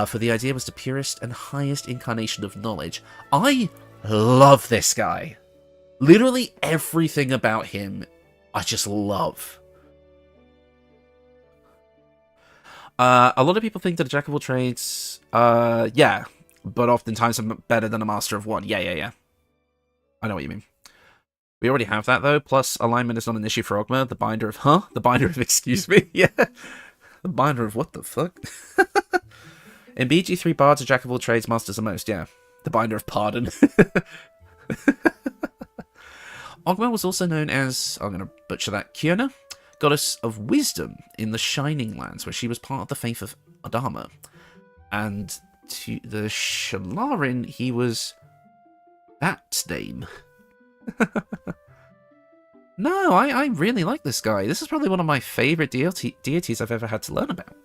For the idea was the purest and highest incarnation of knowledge. I love this guy. Literally everything about him, I just love. A lot of people think that a jack of all trades, yeah, but oftentimes I'm better than a master of one. Yeah. I know what you mean. We already have that, though. Plus, alignment is not an issue for Ogma. The binder of, The binder of, excuse me? Yeah. The binder of what the fuck? In BG3 bards, a jack of all trades, masters the most, yeah. The binder of pardon. Ogma was also known as, I'm going to butcher that, Kiona, goddess of wisdom in the Shining Lands, where she was part of the faith of Adama. And to the Shalarin, he was that name. No, I really like this guy. This is probably one of my favourite deities I've ever had to learn about.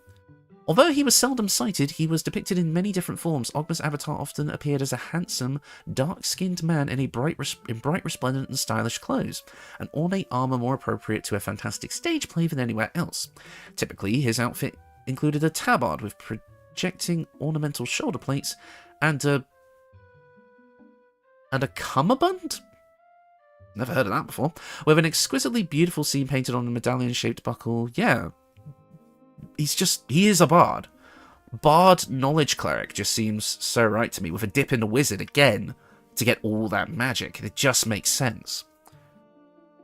Although he was seldom sighted, he was depicted in many different forms. Ogma's avatar often appeared as a handsome, dark-skinned man in bright, resplendent and stylish clothes, an ornate armour more appropriate to a fantastic stage play than anywhere else. Typically, his outfit included a tabard with projecting ornamental shoulder plates and a cummerbund? Never heard of that before. With an exquisitely beautiful scene painted on a medallion-shaped buckle. Yeah. He is a bard. Bard knowledge cleric just seems so right to me, with a dip in the wizard again to get all that magic. It just makes sense.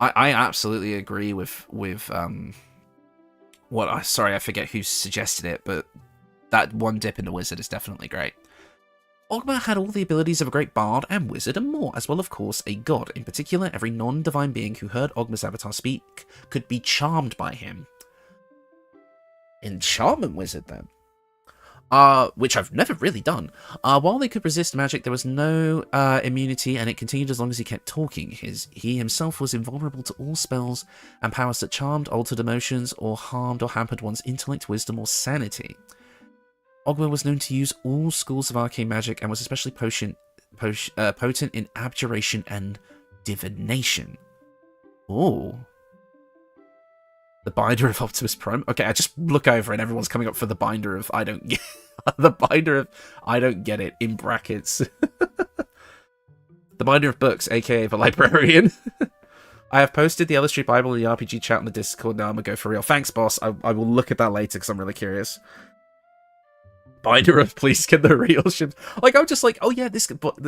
I absolutely agree with sorry, I forget who suggested it, but that one dip in the wizard is definitely great. Ogma had all the abilities of a great bard and wizard and more, as well of course a god. In particular, every non-divine being who heard Ogma's avatar speak could be charmed by him. Enchantment wizard then? Which I've never really done. While they could resist magic, there was no immunity, and it continued as long as he kept talking. He himself was invulnerable to all spells and powers that charmed, altered emotions, or harmed or hampered one's intellect, wisdom, or sanity. Ogma was known to use all schools of arcane magic and was especially potent in abjuration and divination. Oh. The binder of Optimus Prime. Okay, I just look over and everyone's coming up for the binder of I don't get the binder of I don't get it in brackets. The binder of books, aka the librarian. I have posted the Eilistraee Bible in the RPG chat on the Discord. Now I'm gonna go for real. Thanks, boss. I will look at that later because I'm really curious. Binder of please get the real ships. Like, I'm just like, oh yeah, this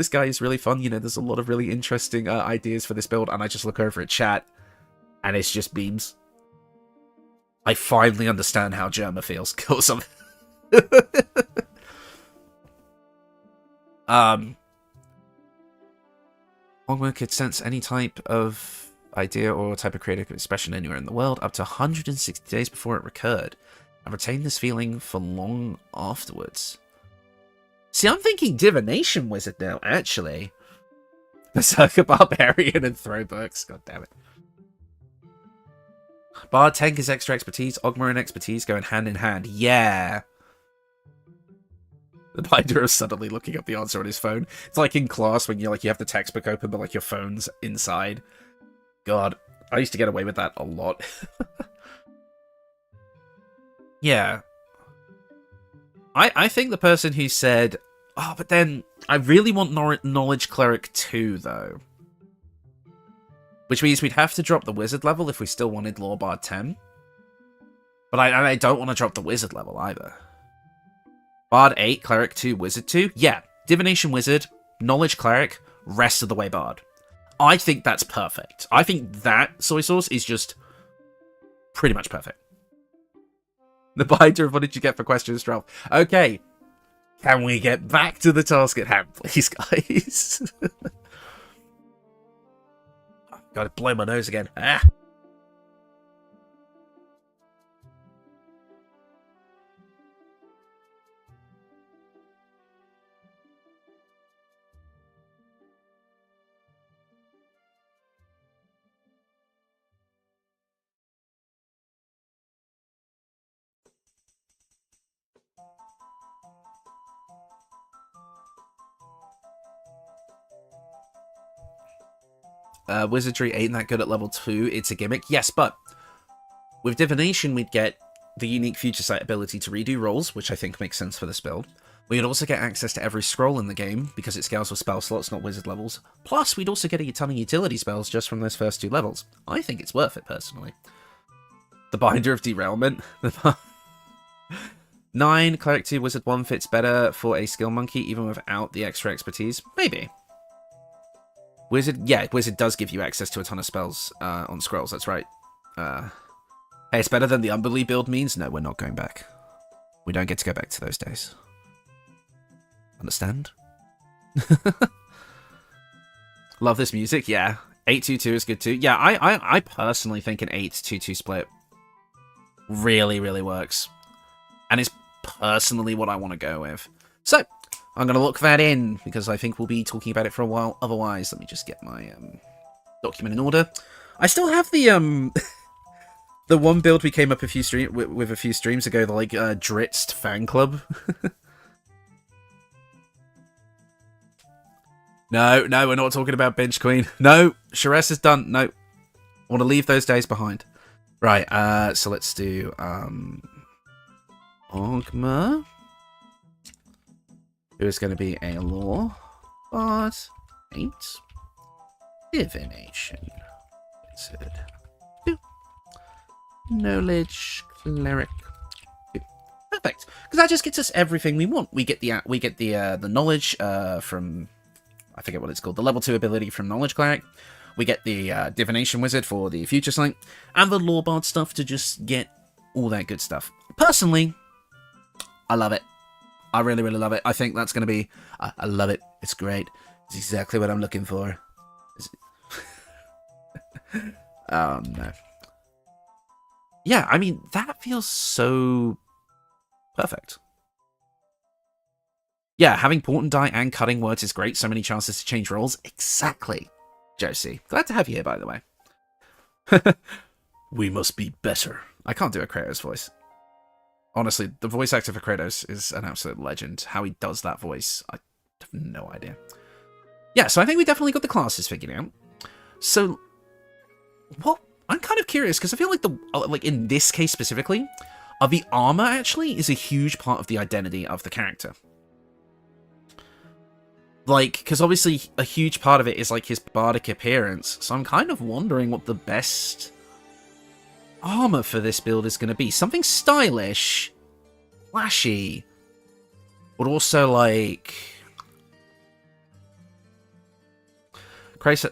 guy is really fun. You know, there's a lot of really interesting ideas for this build, and I just look over at chat, and it's just beams. I finally understand how Germa feels. Kill something. Ogma could sense any type of idea or type of creative expression anywhere in the world up to 160 days before it recurred, and retained this feeling for long afterwards. See, I'm thinking divination wizard now, actually. Berserker barbarian and throw books. God damn it. Bard 10 is extra expertise. Ogma and expertise going hand in hand. Yeah. The Binder is suddenly looking up the answer on his phone. It's like in class when you have the textbook open, but like your phone's inside. God, I used to get away with that a lot. Yeah. I think the person who said, oh, but then I really want Knowledge Cleric 2, though. Which means we'd have to drop the Wizard level if we still wanted Lore Bard 10. But I don't want to drop the Wizard level either. Bard 8, Cleric 2, Wizard 2? Yeah. Divination Wizard, Knowledge Cleric, rest of the way Bard. I think that's perfect. I think that soy sauce is just pretty much perfect. The binder of what did you get for questions, Ralph? Okay. Can we get back to the task at hand, please, guys? Gotta blow my nose again. Ah. Wizardry ain't that good at level 2. It's a gimmick. Yes, but with Divination, we'd get the unique Future Sight ability to redo rolls, which I think makes sense for this build. We'd also get access to every scroll in the game, because it scales with spell slots, not wizard levels. Plus, we'd also get a ton of utility spells just from those first 2 levels. I think it's worth it, personally. The Binder of Derailment. 9, Cleric 2, Wizard 1 fits better for a skill monkey, even without the extra expertise. Maybe. Wizard, yeah, Wizard does give you access to a ton of spells on scrolls, that's right. Hey, it's better than the Umberlee build means? No, we're not going back. We don't get to go back to those days. Understand? Love this music, yeah. 8-2-2 is good too. Yeah, I personally think an 8-2-2 split really, really works. And it's personally what I want to go with. So, I'm going to look that in, because I think we'll be talking about it for a while. Otherwise, let me just get my document in order. I still have the the one build we came up with a few streams ago, the like Dritzt fan club. No, we're not talking about Bench Queen. No, Sharess is done. No, I want to leave those days behind. Right, so let's do Ogma. Who's going to be a Lore Bard 8. Divination Wizard 2. Knowledge Cleric 2. Perfect, because that just gets us everything we want. We get the knowledge from, I forget what it's called, the level 2 ability from Knowledge Cleric. We get the Divination Wizard for the Future Sight, and the Lore Bard stuff to just get all that good stuff. Personally, I love it. I really, really love it. I think that's going to be... I love it. It's great. It's exactly what I'm looking for. Oh, no. Yeah, I mean, that feels so perfect. Yeah, having Portent Die and Cutting Words is great. So many chances to change roles. Exactly, Josie. Glad to have you here, by the way. We must be better. I can't do a Kratos voice. Honestly, the voice actor for Kratos is an absolute legend. How he does that voice, I have no idea. Yeah, so I think we definitely got the classes figured out. So, what? I'm kind of curious, because I feel like like in this case specifically, the armor actually is a huge part of the identity of the character. Like, because obviously a huge part of it is like his bardic appearance, so I'm kind of wondering what the best armor for this build is going to be. Something stylish, flashy, but also like...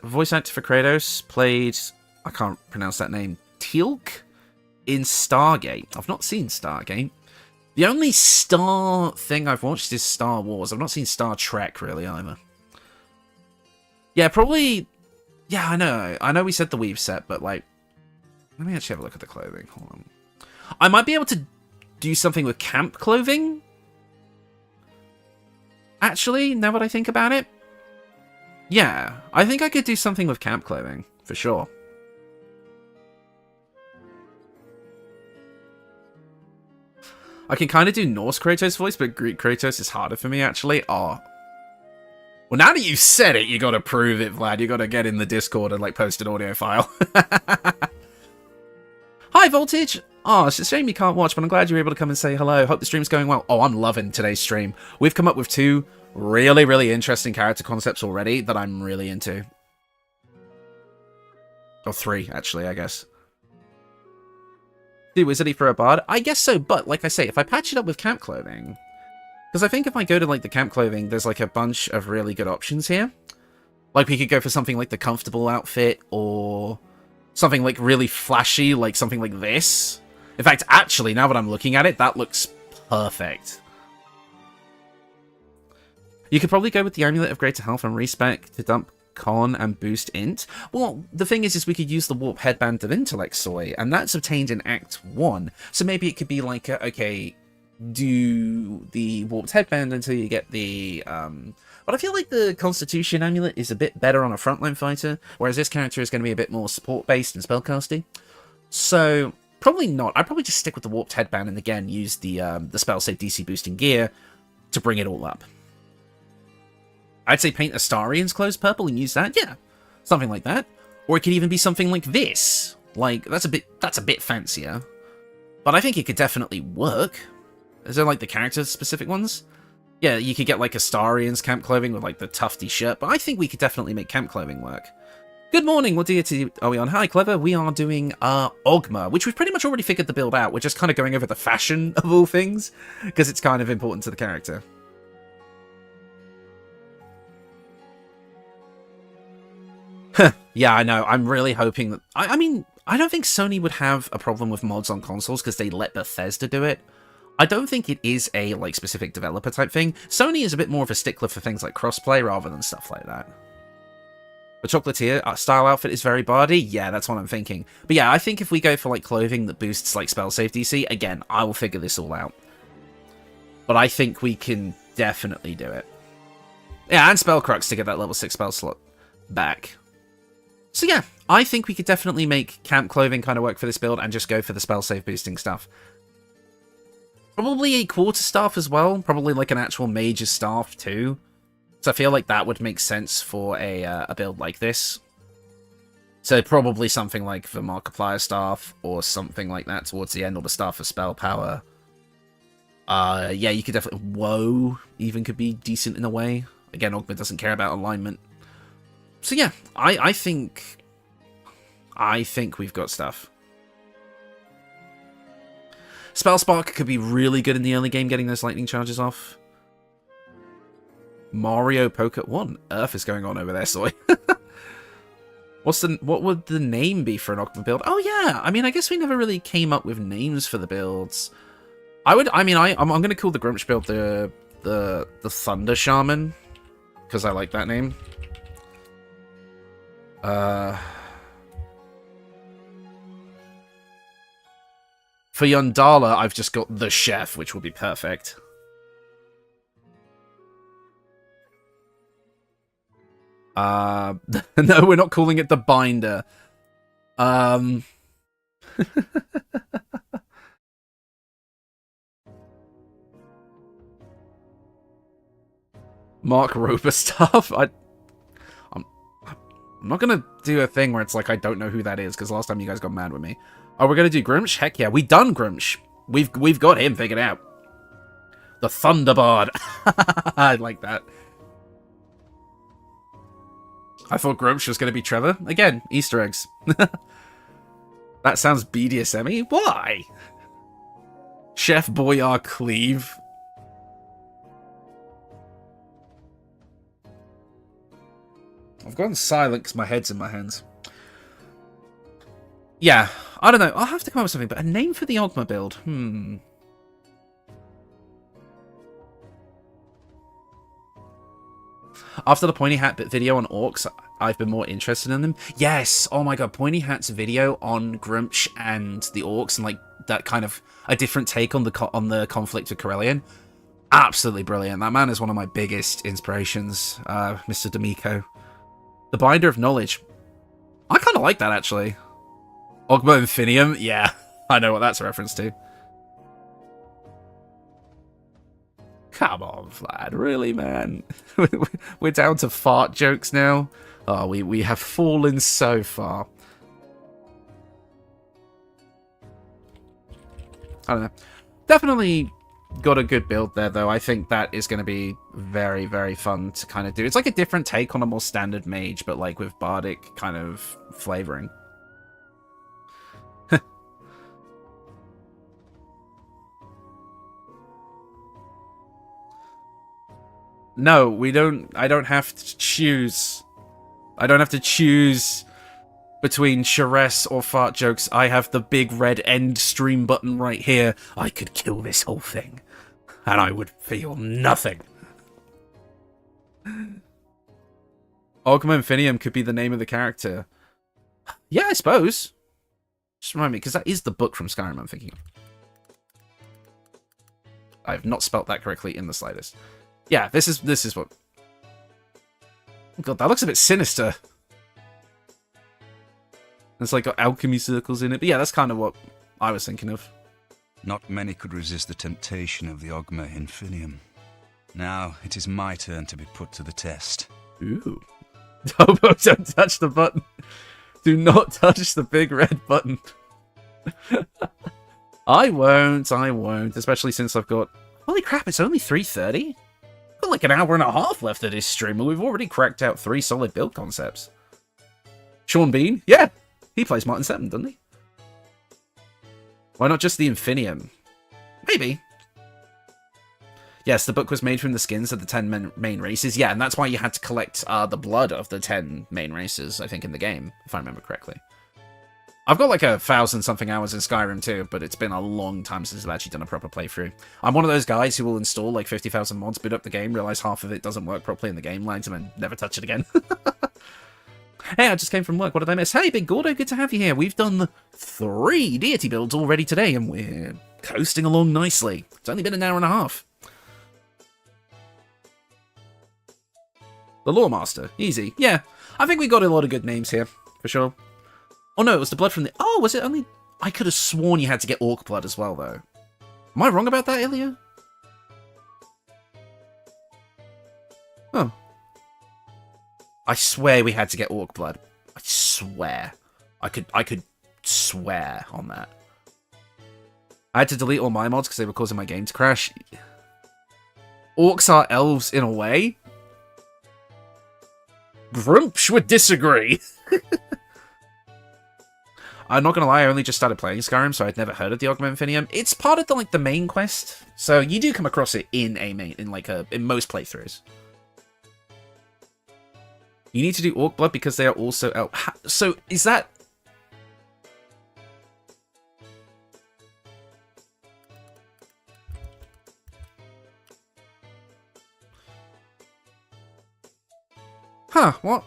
Voice actor for Kratos played, I can't pronounce that name, Teal'c in Stargate. I've not seen Stargate. The only Star thing I've watched is Star Wars. I've not seen Star Trek really either. Yeah, probably... Yeah, I know we said the weave set, but like... Let me actually have a look at the clothing. Hold on. I might be able to do something with camp clothing. Actually, now that I think about it. Yeah, I think I could do something with camp clothing, for sure. I can kind of do Norse Kratos voice, but Greek Kratos is harder for me, actually. Oh. Well, now that you said it, you gotta prove it, Vlad. You gotta get in the Discord and, like, post an audio file. Hi, Voltage! Oh, it's a shame you can't watch, but I'm glad you were able to come and say hello. Hope the stream's going well. Oh, I'm loving today's stream. We've come up with 2 really, really interesting character concepts already that I'm really into. Or 3, actually, I guess. Too wizardy for a bard? I guess so, but, like I say, if I patch it up with camp clothing... Because I think if I go to, like, the camp clothing, there's, like, a bunch of really good options here. Like, we could go for something like the comfortable outfit, or something, like, really flashy, like something like this. In fact, actually, now that I'm looking at it, that looks perfect. You could probably go with the Amulet of Greater Health and Respec to dump Con and boost Int. Well, the thing is we could use the Warp Headband of Intellect Soy, and that's obtained in Act 1. So maybe it could be like, okay, do the Warped Headband until you get the... But I feel like the Constitution Amulet is a bit better on a frontline fighter, whereas this character is going to be a bit more support-based and spellcasty. So... probably not. I'd probably just stick with the Warped Headband and again use the spell save DC boosting gear to bring it all up. I'd say paint Astarian's clothes purple and use that. Yeah, something like that. Or it could even be something like this. Like that's a bit fancier, but I think it could definitely work. Is there like the character specific ones? Yeah, you could get like Astarian's camp clothing with like the tufty shirt, but I think we could definitely make camp clothing work. Good morning, what deity are we on? Hi, Clever. We are doing Ogma, which we've pretty much already figured the build out. We're just kind of going over the fashion of all things, because it's kind of important to the character. Yeah, I know. I'm really hoping that... I mean, I don't think Sony would have a problem with mods on consoles, because they let Bethesda do it. I don't think it is a, like, specific developer type thing. Sony is a bit more of a stickler for things like crossplay rather than stuff like that. The Chocolatier style outfit is very bardy. Yeah, that's what I'm thinking. But yeah, I think if we go for like clothing that boosts like spell save DC, again, I will figure this all out. But I think we can definitely do it. Yeah, and Spellcrux to get that level 6 spell slot back. So yeah, I think we could definitely make camp clothing kind of work for this build and just go for the spell save boosting stuff. Probably a quarterstaff as well. Probably like an actual major staff too. So I feel like that would make sense for a build like this. So probably something like the Markiplier Staff, or something like that towards the end, or the Staff of Spell Power. Yeah, you could definitely... Woe even could be decent in a way. Again, Ogma doesn't care about alignment. So yeah, I think we've got stuff. Spellspark could be really good in the early game, getting those lightning charges off. Mario Poker... What on earth is going on over there, Soy? What would the name be for an Ogma build? Oh yeah, I mean, I guess we never really came up with names for the builds. I'm gonna call the Grumsh build the Thunder Shaman, because I like that name. For Yondala, I've just got the Chef, which would be perfect. No, we're not calling it the Binder. Mark Robostaff? I'm not gonna do a thing where it's like I don't know who that is, because last time you guys got mad with me. Oh, we're gonna do Grumsh? Heck yeah, we done Grumsh. We've got him figured out. The Thunderbard. I like that. I thought Grumsh was going to be Trevor. Again, Easter eggs. That sounds BDSM-y. Why? Chef Boyar Cleave. I've gone silent because my head's in my hands. Yeah, I don't know. I'll have to come up with something, but a name for the Ogma build. After the Pointy Hat video on Orcs, I've been more interested in them. Yes! Oh my god, Pointy Hat's video on Grumsh and the Orcs, and like that kind of a different take on the conflict with Corellian. Absolutely brilliant. That man is one of my biggest inspirations, Mr. D'Amico. The Binder of Knowledge. I kind of like that, actually. Ogma Infinium? Yeah, I know what that's a reference to. Come on, Vlad. Really, man? We're down to fart jokes now? Oh, we have fallen so far. I don't know. Definitely got a good build there, though. I think that is going to be very, very fun to kind of do. It's like a different take on a more standard mage, but like with bardic kind of flavoring. No, we don't. I don't have to choose. I don't have to choose between Charesse or fart jokes. I have the big red end stream button right here. I could kill this whole thing, and I would feel nothing. Ogma Infinium could be the name of the character. Yeah, I suppose. Just remind me, because that is the book from Skyrim I'm thinking of. I have not spelt that correctly in the slightest. Yeah, this is what... Oh God, that looks a bit sinister. It's like got alchemy circles in it. But yeah, that's kind of what I was thinking of. Not many could resist the temptation of the Ogma Infinium. Now, it is my turn to be put to the test. Ooh. Hobo, don't touch the button. Do not touch the big red button. I won't. Especially since I've got... Holy crap, it's only 3:30? I've got like an hour and a half left of this stream, and we've already cracked out 3 solid build concepts. Sean Bean? Yeah! He plays Martin 7, doesn't he? Why not just the Infinium? Maybe. Yes, the book was made from the skins of the 10 main races. Yeah, and that's why you had to collect the blood of the 10 main races, I think, in the game, if I remember correctly. I've got like 1,000-something hours in Skyrim too, but it's been a long time since I've actually done a proper playthrough. I'm one of those guys who will install like 50,000 mods, boot up the game, realize half of it doesn't work properly in the game, lags them, and never touch it again. Hey, I just came from work. What did I miss? Hey, Big Gordo, good to have you here. We've done 3 deity builds already today, and we're coasting along nicely. It's only been an hour and a half. The Lawmaster. Easy. Yeah, I think we got a lot of good names here, for sure. Oh no, it was the blood from the... Oh, was it only... I could have sworn you had to get orc blood as well, though. Am I wrong about that, Ilya? Oh. I swear we had to get orc blood. I swear. I could swear on that. I had to delete all my mods because they were causing my game to crash. Orcs are elves in a way. Grumsh would disagree. I'm not gonna lie, I only just started playing Skyrim, so I'd never heard of the Ogma Infinium. It's part of the main quest, so you do come across it in in most playthroughs. You need to do orc blood because they are also so is that? Huh? What?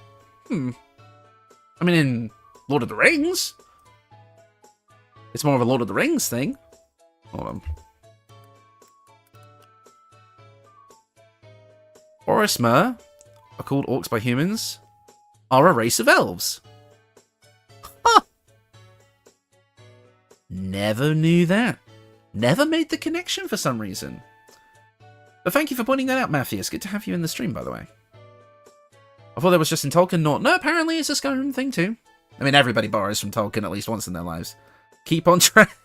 I mean, in Lord of the Rings. It's more of a Lord of the Rings thing. Hold on. Orismer are called orcs by humans. Are a race of elves. Huh. Never knew that. Never made the connection for some reason. But thank you for pointing that out, Matthias. Good to have you in the stream, by the way. I thought that was just in Tolkien. No, apparently it's a Skyrim thing too. I mean, everybody borrows from Tolkien at least once in their lives. Keep on track.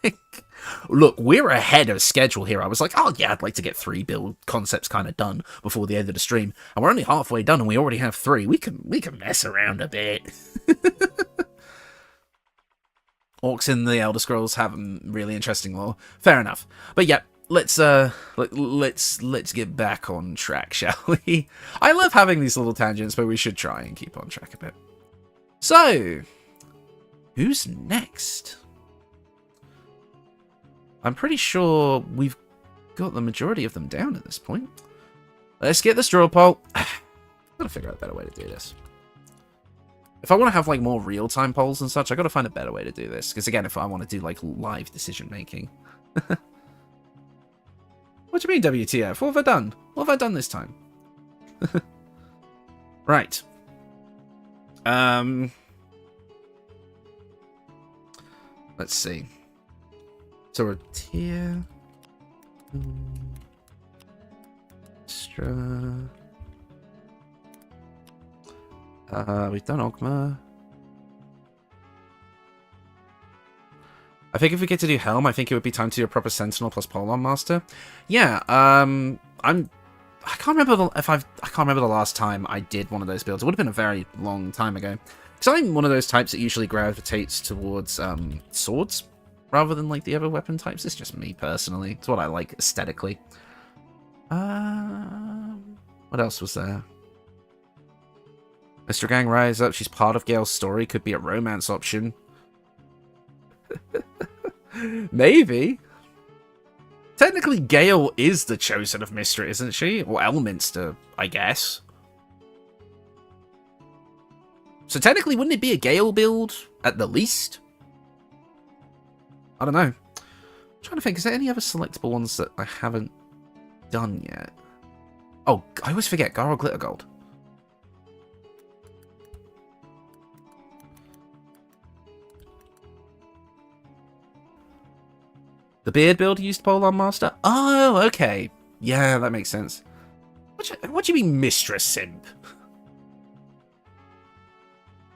Look, we're ahead of schedule here. I was like, oh yeah, I'd like to get 3 build concepts kind of done before the end of the stream. And we're only halfway done and we already have 3. We can mess around a bit. Orcs in the Elder Scrolls have really interesting lore. Fair enough. But yeah, let's get back on track, shall we? I love having these little tangents, but we should try and keep on track a bit. So, who's next? I'm pretty sure we've got the majority of them down at this point. Let's get the straw poll. I've got to figure out a better way to do this. If I want to have like more real-time polls and such, I got to find a better way to do this. Because again, if I want to do like live decision-making. What do you mean, WTF? What have I done? What have I done this time? Right. Let's see. So we're tier. Mistra. We've done Ogma. I think if we get to do Helm, I think it would be time to do a proper Sentinel plus Polon Master. Yeah, I can't remember I can't remember the last time I did one of those builds. It would have been a very long time ago. Because I'm one of those types that usually gravitates towards swords rather than like the other weapon types. It's just me personally. It's what I like aesthetically. What else was there? Mr. Gang Rise Up. She's part of Gale's story. Could be a romance option. Maybe. Technically, Gale is the chosen of Mystra, isn't she? Or Elminster, I guess. So technically, wouldn't it be a Gale build, at the least? I don't know. I'm trying to think, is there any other selectable ones that I haven't done yet? Oh, I always forget, Garl Glittergold. The beard build used Polon Master? Oh, okay. Yeah, that makes sense. What do you mean, Mistress Simp?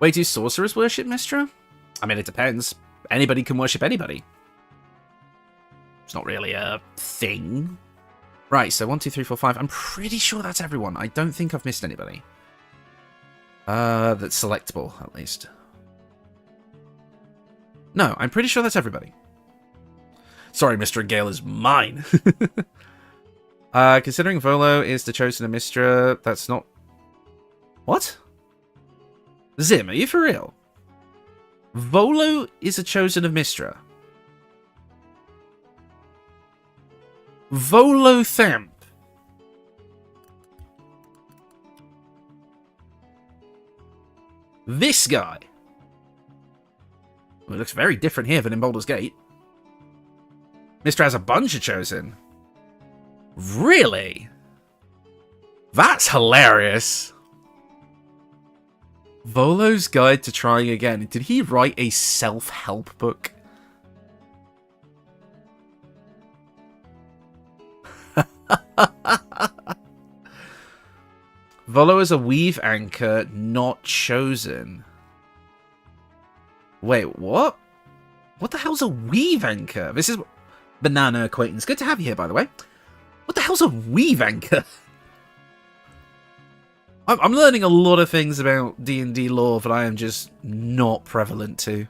Wait, do sorcerers worship Mystra? I mean, it depends. Anybody can worship anybody. It's not really a thing. Right, so 1, 2, 3, 4, 5. I'm pretty sure that's everyone. I don't think I've missed anybody. That's selectable, at least. No, I'm pretty sure that's everybody. Sorry, Mr. Gale is mine. Considering Volo is the chosen of Mystra, that's not... What? Zim, are you for real? Volo is a chosen of Mystra. Volo Thamp. This guy. Well, it looks very different here than in Baldur's Gate. Mystra has a bunch of chosen. Really? That's hilarious. Volo's Guide to Trying Again. Did he write a self-help book? Volo is a weave anchor, not chosen. Wait, what? What the hell's a weave anchor? This is... Banana acquaintance. Good to have you here, by the way. What the hell's a weave anchor? I'm learning a lot of things about D&D lore that I am just not prevalent to.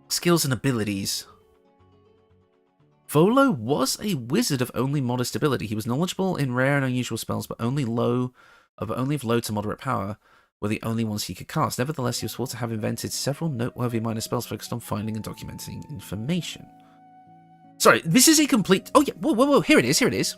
Skills and abilities. Volo was a wizard of only modest ability. He was knowledgeable in rare and unusual spells, but only of low to moderate power were the only ones he could cast. Nevertheless, he was thought to have invented several noteworthy minor spells focused on finding and documenting information. Sorry, this is a complete... Oh yeah, whoa, here it is.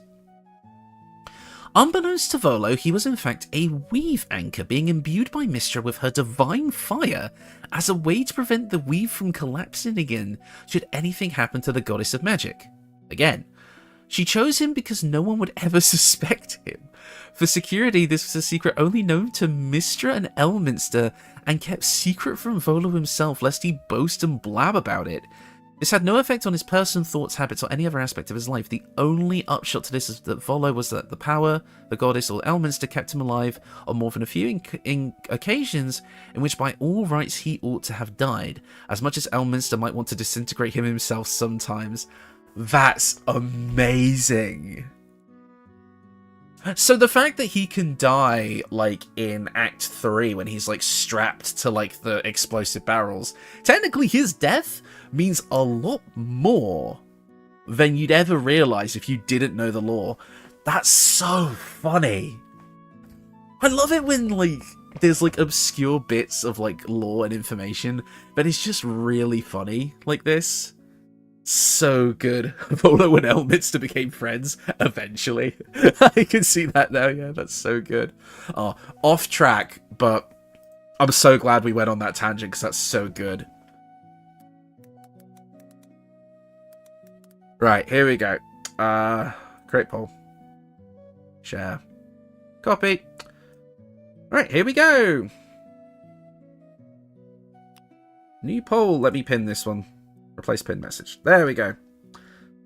Unbeknownst to Volo, he was in fact a weave anchor, being imbued by Mystra with her divine fire as a way to prevent the weave from collapsing again should anything happen to the goddess of magic. Again, she chose him because no one would ever suspect him. For security, this was a secret only known to Mystra and Elminster, and kept secret from Volo himself lest he boast and blab about it. This had no effect on his person, thoughts, habits, or any other aspect of his life. The only upshot to this is that Volo was that the power, the goddess, or Elminster kept him alive on more than a few occasions in which by all rights he ought to have died, as much as Elminster might want to disintegrate him himself sometimes. That's amazing. So the fact that he can die, like, in Act 3 when he's, like, strapped to, like, the explosive barrels, technically his death means a lot more than you'd ever realise if you didn't know the lore. That's so funny. I love it when, like, there's, like, obscure bits of, like, lore and information, but it's just really funny like this. So good. Volo and Elminster became friends eventually. I can see that now. Yeah, that's so good. Oh, off track, but I'm so glad we went on that tangent because that's so good. Right, here we go. Create poll. Share. Copy. Right, here we go. New poll. Let me pin this one. Replace pin message. There we go.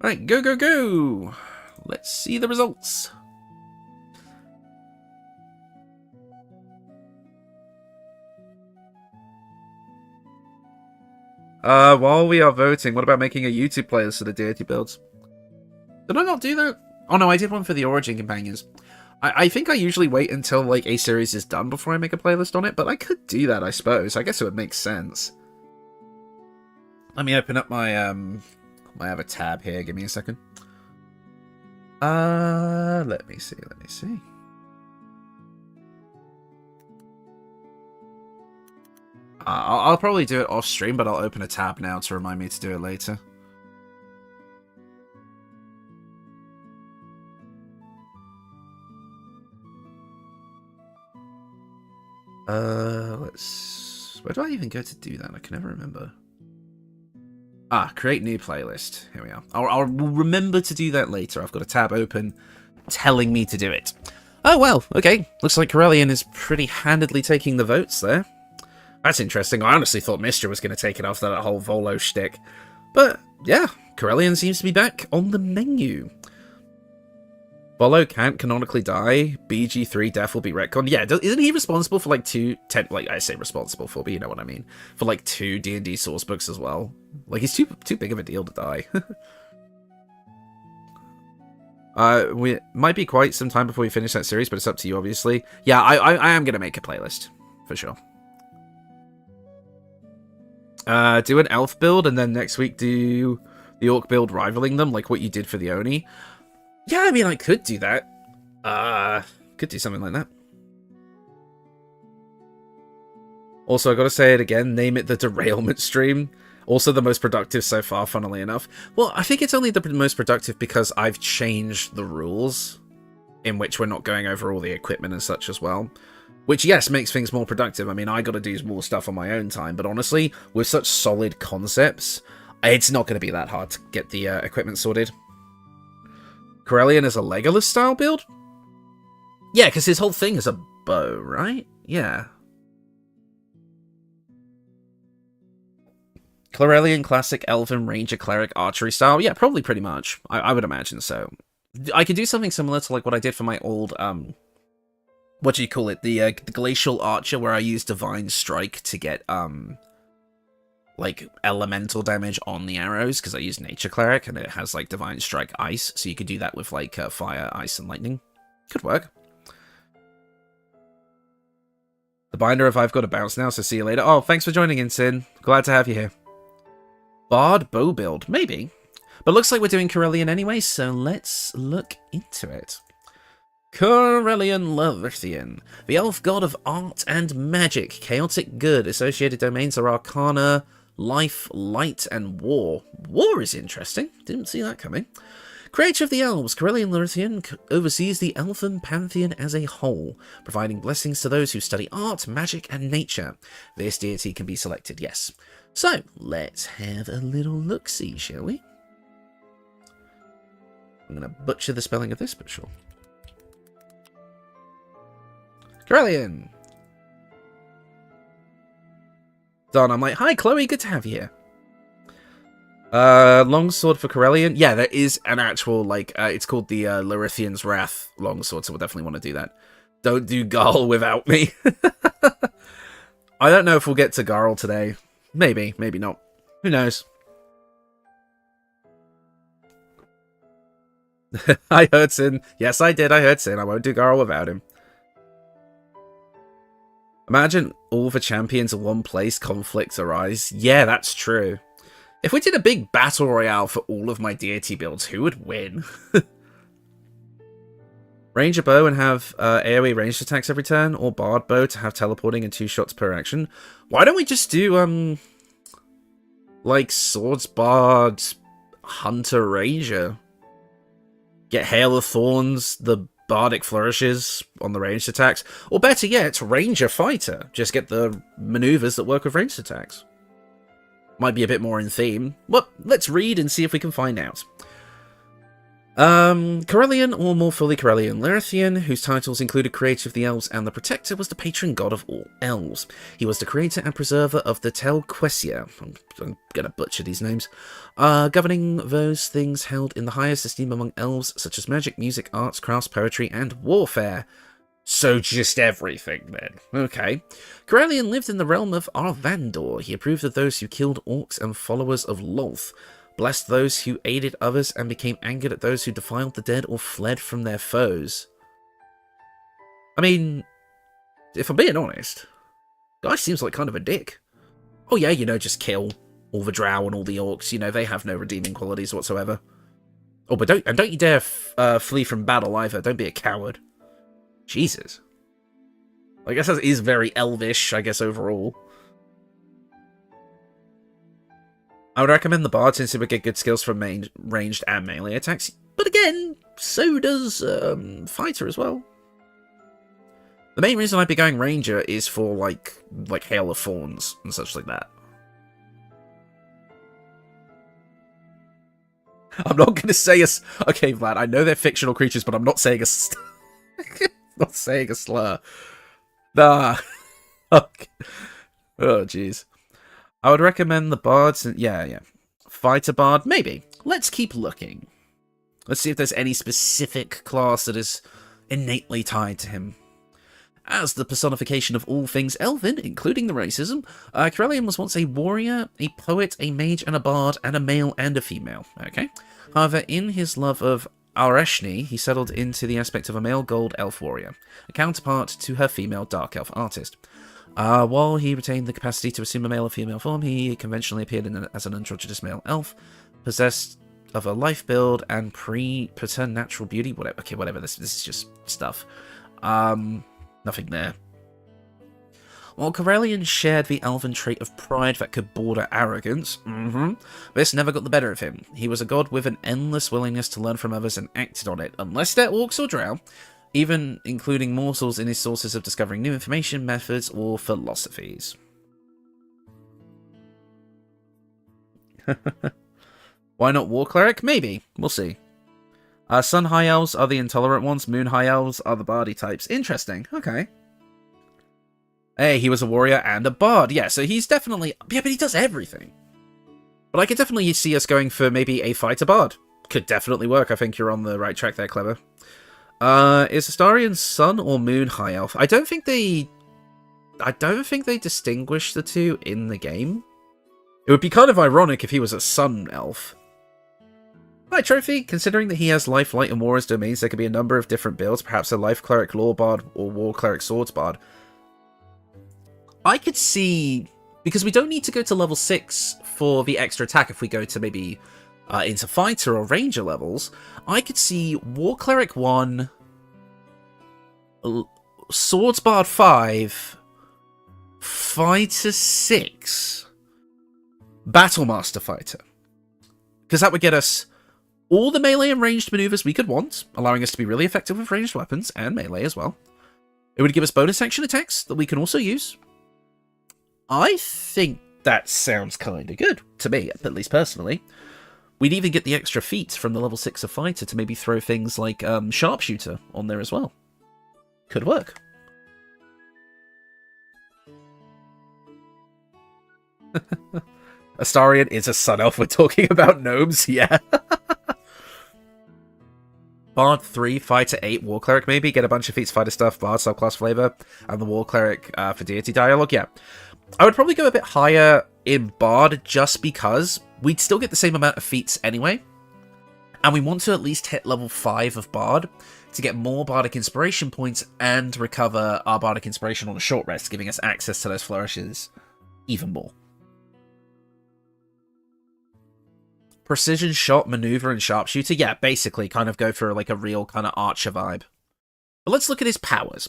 Right, go. let's see the results. While we are voting, what about making a YouTube playlist for the deity builds? Did I not do that? Oh no, I did one for the Origin Companions. I think I usually wait until, like, a series is done before I make a playlist on it, but I could do that, I suppose. I guess it would make sense. Let me open up my, I have a tab here, give me a second. Let me see. I'll probably do it off stream, but I'll open a tab now to remind me to do it later. Where do I even go to do that? I can never remember. Create new playlist. Here we are. I'll remember to do that later. I've got a tab open telling me to do it. Oh, well, okay. Looks like Kelemvor is pretty handedly taking the votes there. That's interesting. I honestly thought Mistra was going to take it after that whole Volo shtick. But, yeah, Kelemvor seems to be back on the menu. Volo can't canonically die. BG3 death will be retconned. Yeah, isn't he responsible for, like, I say responsible for, but you know what I mean. For, like, 2 D&D sourcebooks as well. Like, he's too big of a deal to die. We might be quite some time before we finish that series, but it's up to you, obviously. Yeah, I am going to make a playlist, for sure. Do an elf build, and then next week do the orc build rivaling them, like what you did for the Oni. Yeah, I mean, I could do that. Could do something like that. Also, I gotta say it again, name it the Derailment Stream. Also the most productive so far, funnily enough. Well, I think it's only the most productive because I've changed the rules in which we're not going over all the equipment and such as well. Which, yes, makes things more productive. I mean, I gotta do more stuff on my own time, but honestly, with such solid concepts, it's not gonna be that hard to get the equipment sorted. Kelemvor is a Legolas-style build? Yeah, because his whole thing is a bow, right? Yeah. Kelemvor classic Elven Ranger Cleric Archery style? Yeah, probably pretty much. I would imagine so. I could do something similar to like what I did for my old, what do you call it? The Glacial Archer, where I used Divine Strike to get, like, elemental damage on the arrows, because I use Nature Cleric, and it has, like, Divine Strike Ice, so you could do that with, like, Fire, Ice, and Lightning. Could work. The binder of I've got to bounce now, so see you later. Oh, thanks for joining in, Sin. Glad to have you here. Bard bow build. Maybe. But looks like we're doing Kelemvor anyway, so let's look into it. Kelemvor, the elf god of art and magic, chaotic good. Associated domains are Arcana, Life, Light, and War. War is interesting. Didn't see that coming. Creator of the elves, Kelemvor oversees the elfin pantheon as a whole, providing blessings to those who study art, magic, and nature. This deity can be selected, yes. So, let's have a little look-see, shall we? I'm going to butcher the spelling of this, but sure. Kelemvor! Done. I'm like, hi, Chloe, good to have you here. Longsword for Kelemvor. Yeah, there is an actual, like, it's called the Larithian's Wrath longsword, so we'll definitely want to do that. Don't do Garl without me. I don't know if we'll get to Garl today. Maybe, maybe not. Who knows? I heard Sin. Yes, I did. I heard Sin. I won't do Garl without him. Imagine all the champions in one place, conflicts arise. Yeah, that's true. If we did a big battle royale for all of my deity builds, who would win? Ranger bow and have AoE ranged attacks every turn, or Bard bow to have teleporting and 2 shots per action. Why don't we just do, like, Swords Bard, Hunter Ranger? Get Hail of Thorns, the Bardic Flourishes on the ranged attacks. Or better yet, Ranger Fighter. Just get the maneuvers that work with ranged attacks. Might be a bit more in theme. Well, let's read and see if we can find out. Corellian, or more fully Corellian Lyrithian, whose titles included Creator of the Elves and the Protector, was the patron god of all elves. He was the creator and preserver of the Telquesia, I'm gonna butcher these names, governing those things held in the highest esteem among elves, such as magic, music, arts, crafts, poetry, and warfare. So just everything, then. Okay. Corellian lived in the realm of Arvandor. He approved of those who killed orcs and followers of Lolth, blessed those who aided others, and became angered at those who defiled the dead or fled from their foes. I mean, if I'm being honest, guy seems like kind of a dick. Oh yeah, you know, just kill all the drow and all the orcs. You know, they have no redeeming qualities whatsoever. Oh, but don't you dare flee from battle either. Don't be a coward. Jesus. I guess that is very elvish, I guess, overall. I would recommend the Bard since it would get good skills from ranged and melee attacks. But again, so does Fighter as well. The main reason I'd be going Ranger is for, like Hail of Thorns and such like that. I'm not going to say a... Okay, Vlad, I know they're fictional creatures, but I'm not saying a... not saying a slur. Nah. Okay. Oh, jeez. I would recommend the Bards. Yeah. Fighter Bard? Maybe. Let's keep looking. Let's see if there's any specific class that is innately tied to him. As the personification of all things elven, including the racism, Corellian was once a warrior, a poet, a mage, and a bard, and a male and a female. Okay. However, in his love of Eilistraee, he settled into the aspect of a male gold elf warrior, a counterpart to her female dark elf artist. While he retained the capacity to assume a male or female form, he conventionally appeared as an androgynous male elf, possessed of a life build and preternatural beauty. Whatever. Okay, whatever. This is just stuff. Nothing there. While Corellian shared the elven trait of pride that could border arrogance, this never got the better of him. He was a god with an endless willingness to learn from others and acted on it, unless they're orcs or drow, even including morsels in his sources of discovering new information, methods, or philosophies. Why not War Cleric? Maybe. We'll see. Sun High Elves are the intolerant ones. Moon High Elves are the bardy types. Interesting. Okay. Hey, he was a warrior and a bard. Yeah, so he's definitely... Yeah, but he does everything. But I could definitely see us going for maybe a fighter bard. Could definitely work. I think you're on the right track there, Clever. Is Astarion Sun or Moon High Elf? I don't think they distinguish the two in the game. It would be kind of ironic if he was a Sun Elf. Right, Trophy, considering that he has Life, Light, and War as domains, there could be a number of different builds, perhaps a Life Cleric Law Bard or War Cleric Swords Bard. I could see, because we don't need to go to level 6 for the extra attack if we go to maybe into Fighter or Ranger levels, I could see War Cleric 1, Swords Bard 5, Fighter 6, Battlemaster Fighter. Because that would get us all the melee and ranged maneuvers we could want, allowing us to be really effective with ranged weapons and melee as well. It would give us bonus action attacks that we can also use. I think that sounds kind of good, to me, at least personally. We'd even get the extra feats from the level 6 of Fighter to maybe throw things like Sharpshooter on there as well. Could work. Astarion is a Sun Elf. We're talking about gnomes, yeah. Bard 3, Fighter 8, War Cleric maybe. Get a bunch of feats, fighter stuff, Bard subclass flavor, and the War Cleric for deity dialogue, yeah. I would probably go a bit higher in Bard just because we'd still get the same amount of feats anyway. And we want to at least hit level 5 of Bard to get more Bardic Inspiration points and recover our Bardic Inspiration on a short rest, giving us access to those flourishes even more. Precision shot, maneuver, and sharpshooter. Yeah, basically kind of go for like a real kind of archer vibe. But let's look at his powers.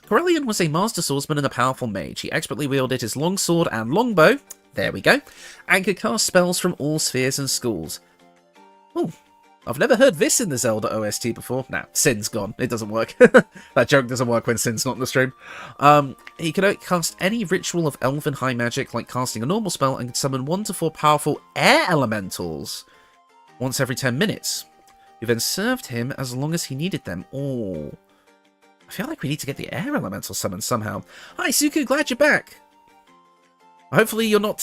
Corellian was a master swordsman and a powerful mage. He expertly wielded his longsword and longbow, there we go, and could cast spells from all spheres and schools. Oh, I've never heard this in the Zelda OST before. Nah, Sin's gone. It doesn't work. That joke doesn't work when Sin's not in the stream. He could cast any ritual of elven high magic, like casting a normal spell, and could summon 1 to 4 powerful air elementals once every 10 minutes. who then served him as long as he needed them. Oh, I feel like we need to get the air elemental summoned somehow. Hi, Suku, glad you're back. Hopefully you're not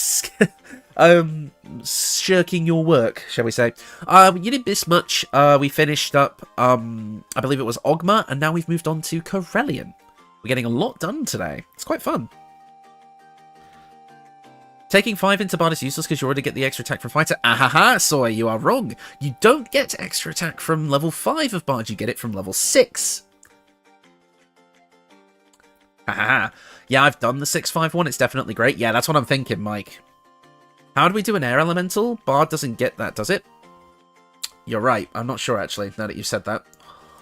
shirking your work, shall we say. You didn't miss much. We finished up, I believe it was Ogma, and now we've moved on to Corellian. We're getting a lot done today. It's quite fun. Taking 5 into Bard is useless because you already get the extra attack from Fighter. Ahaha, Soy, you are wrong. You don't get extra attack from level 5 of Bard, you get it from level 6. Ahaha. Yeah, I've done the 651. It's definitely great. Yeah, that's what I'm thinking, Mike. How do we do an air elemental? Bard doesn't get that, does it? You're right. I'm not sure, actually, now that you've said that.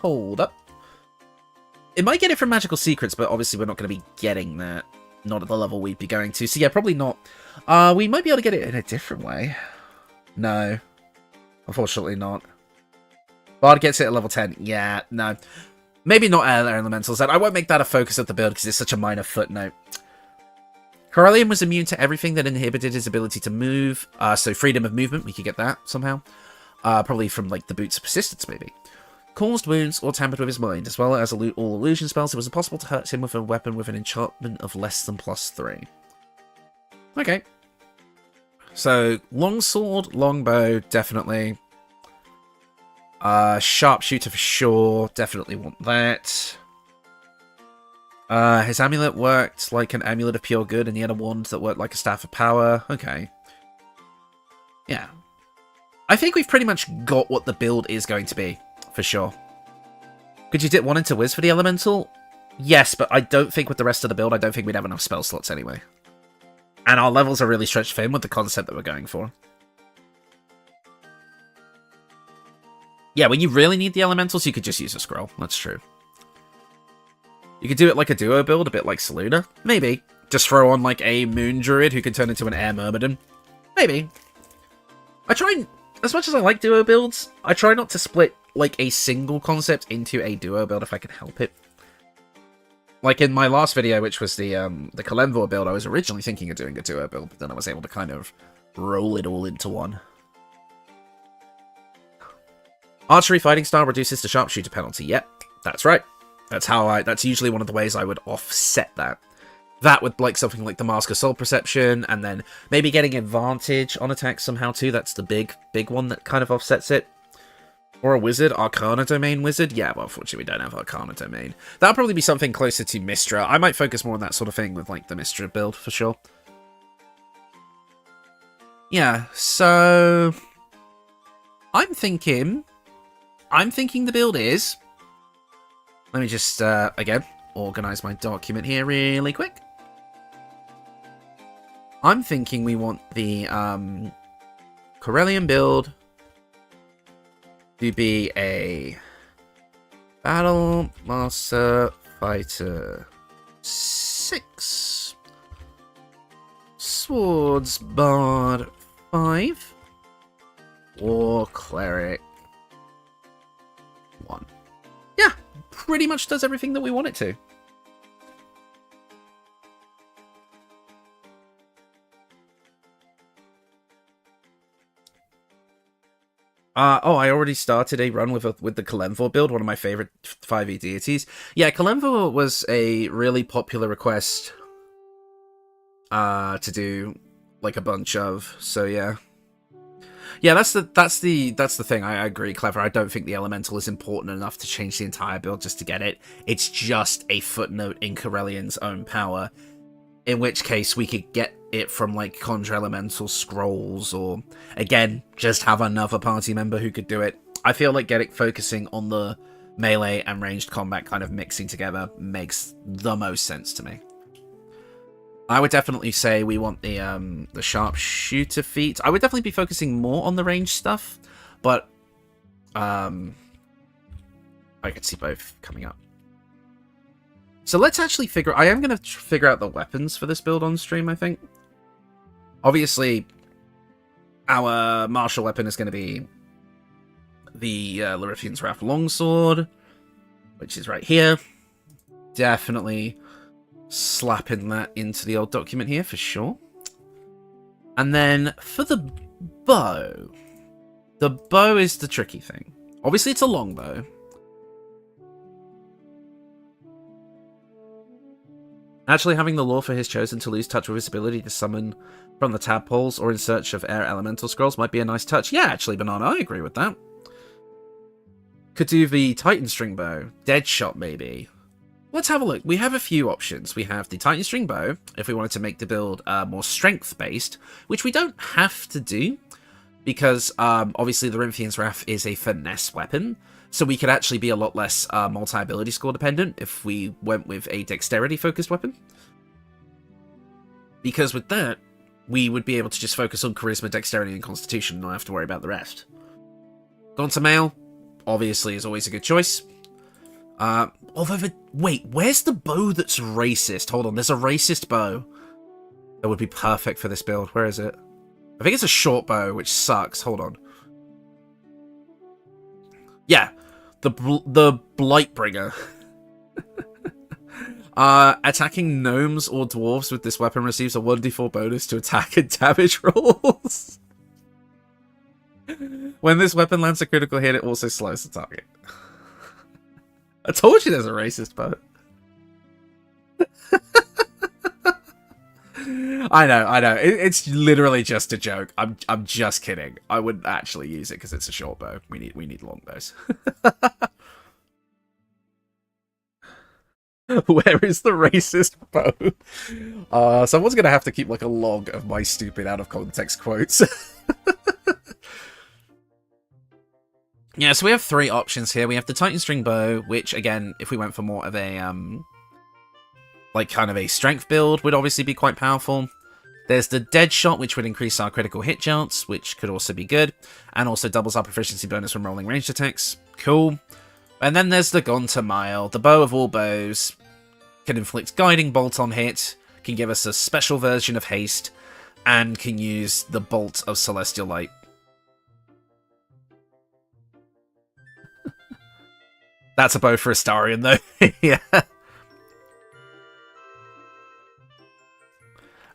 Hold up. It might get it from magical secrets, but obviously we're not going to be getting that. Not at the level we'd be going to. So yeah, probably not. We might be able to get it in a different way. No. Unfortunately not. Bard gets it at level 10. Yeah, no. Maybe not air elementals. I won't make that a focus of the build because it's such a minor footnote. Corellian was immune to everything that inhibited his ability to move. So freedom of movement, we could get that somehow. Probably from like the Boots of Persistence, maybe. Caused wounds or tampered with his mind, as well as all illusion spells. It was impossible to hurt him with a weapon with an enchantment of less than +3. Okay. So, longsword, longbow, definitely. Sharpshooter for sure, definitely want that. His amulet worked like an amulet of pure good, and he had a wand that worked like a staff of power. Okay. Yeah. I think we've pretty much got what the build is going to be, for sure. Could you dip 1 into Wiz for the elemental? Yes, but I don't think with the rest of the build, I don't think we'd have enough spell slots anyway. And our levels are really stretched thin with the concept that we're going for. Yeah, when you really need the elementals, you could just use a scroll. That's true. You could do it like a duo build, a bit like Selune. Maybe. Just throw on like a moon druid who can turn into an air myrmidon. Maybe. I try, as much as I like duo builds, I try not to split like a single concept into a duo build if I can help it. Like in my last video, which was the Kelemvor build, I was originally thinking of doing a duo build, but then I was able to kind of roll it all into one. Archery fighting style reduces the sharpshooter penalty. Yep, that's right. That's usually one of the ways I would offset that. That with like something like the Mask of Soul Perception, and then maybe getting advantage on attacks somehow too. That's the big one that kind of offsets it. Or a wizard, Arcana Domain wizard. Yeah, well, unfortunately we don't have Arcana Domain. That'll probably be something closer to Mystra. I might focus more on that sort of thing with like the Mystra build for sure. Yeah, so I'm thinking the build is, let me just again organize my document here really quick. I'm thinking we want the Corellian build to be a Battle Master Fighter 6, Swords Bard 5, War Cleric 1. Yeah, pretty much does everything that we want it to. Oh, I already started a run with the Kelemvor build, one of my favorite 5e deities. Yeah, Kelemvor was a really popular request to do like a bunch of. So yeah. Yeah, that's the thing. I agree, Clever. I don't think the elemental is important enough to change the entire build just to get it. It's just a footnote in Corellian's own power. In which case, we could get it from, like, Conjure Elemental Scrolls, or, again, just have another party member who could do it. I feel like focusing on the melee and ranged combat kind of mixing together makes the most sense to me. I would definitely say we want the Sharpshooter feat. I would definitely be focusing more on the ranged stuff, but I could see both coming up. So let's actually I am going to figure out the weapons for this build on stream, I think. Obviously, our martial weapon is going to be the Lyrithian's Wrath Longsword, which is right here. Definitely slapping that into the old document here for sure. And then for the bow is the tricky thing. Obviously, it's a longbow. Actually, having the lore for his chosen to lose touch with his ability to summon from the tadpoles or in search of air elemental scrolls might be a nice touch. Yeah, actually, Banana, I agree with that. Could do the Titan String Bow. Dead Shot, maybe. Let's have a look. We have a few options. We have the Titan String Bow, if we wanted to make the build more strength-based, which we don't have to do, because obviously the Rinthian's Wrath is a finesse weapon, so we could actually be a lot less multi-ability score dependent if we went with a dexterity-focused weapon. Because with that, we would be able to just focus on charisma, dexterity, and constitution and not have to worry about the rest. Gaunter Mail, obviously, is always a good choice. Although, wait, where's the bow that's racist? Hold on, there's a racist bow that would be perfect for this build. Where is it? I think it's a short bow, which sucks. Hold on. Yeah, the Blightbringer. Attacking gnomes or dwarves with this weapon receives a 1d4 bonus to attack and damage rolls. When this weapon lands a critical hit, it also slows the target. I told you there's a racist bow. I know. It's literally just a joke. I'm just kidding. I wouldn't actually use it because it's a short bow. We need long bows. Where is the racist bow? Someone's gonna have to keep like a log of my stupid out of context quotes. Yeah, so we have three options here. We have the Titan String Bow, which again, if we went for more of a like kind of a strength build, would obviously be quite powerful. There's the Dead Shot, which would increase our critical hit chance, which could also be good, and also doubles our proficiency bonus when rolling ranged attacks. Cool. And then there's the Gaunter Mail, the bow of all bows, can inflict guiding bolt on hit, can give us a special version of haste, and can use the bolt of celestial light. That's a bow for Astarion, though. Yeah.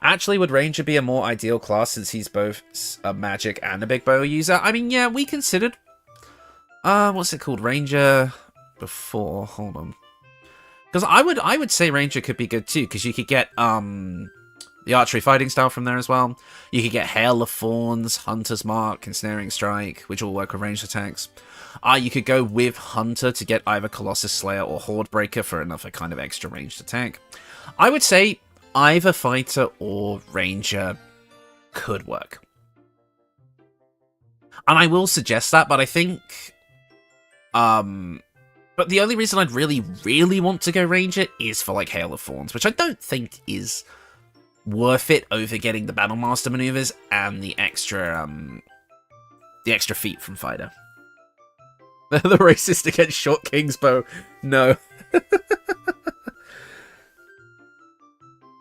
Actually, would Ranger be a more ideal class since he's both a magic and a big bow user? I mean, yeah, we considered... what's it called? Ranger before. Hold on. Because I would say Ranger could be good too, because you could get the archery fighting style from there as well. You could get Hail of Thorns, Hunter's Mark, Ensnaring Strike, which all work with ranged attacks. You could go with Hunter to get either Colossus Slayer or Horde Breaker for another kind of extra ranged attack. I would say either Fighter or Ranger could work. And I will suggest that, but I think... but the only reason I'd really want to go Ranger is for, like, Hail of Thorns, which I don't think is worth it over getting the Battlemaster maneuvers and the extra feat from Fighter. The racist against Short King's Bow. No.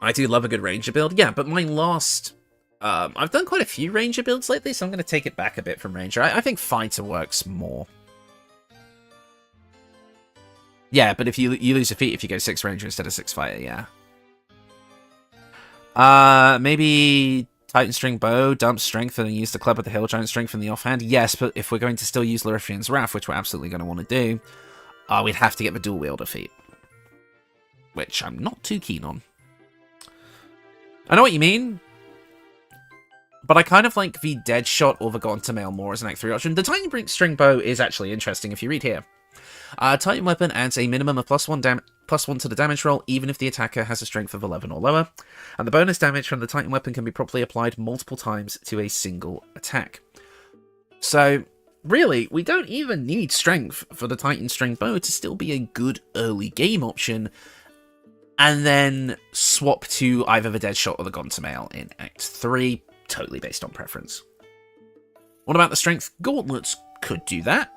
I do love a good Ranger build. Yeah, but my last... I've done quite a few Ranger builds lately, so I'm going to take it back a bit from Ranger. I think Fighter works more. Yeah, but if you lose a feat if you go 6 Ranger instead of 6 Fighter, yeah. Maybe Titan String Bow, dump Strength, and then use the Club with the Hill Giant Strength from the offhand. Yes, but if we're going to still use Lorithrian's Wrath, which we're absolutely going to want to do, we'd have to get the Dual Wielder feat. Which I'm not too keen on. I know what you mean, but I kind of like the Dead Shot or the Gaunter Mail more as an Act 3 option. The Titan String Bow is actually interesting if you read here. Titan Weapon adds a minimum of +1 to the damage roll, even if the attacker has a strength of 11 or lower, and the bonus damage from the Titan Weapon can be properly applied multiple times to a single attack. So, really, we don't even need strength for the Titan String Bow to still be a good early game option, and then swap to either the Dead Shot or the Gaunter Mail in Act 3, totally based on preference. What about the Strength Gauntlets? Could do that.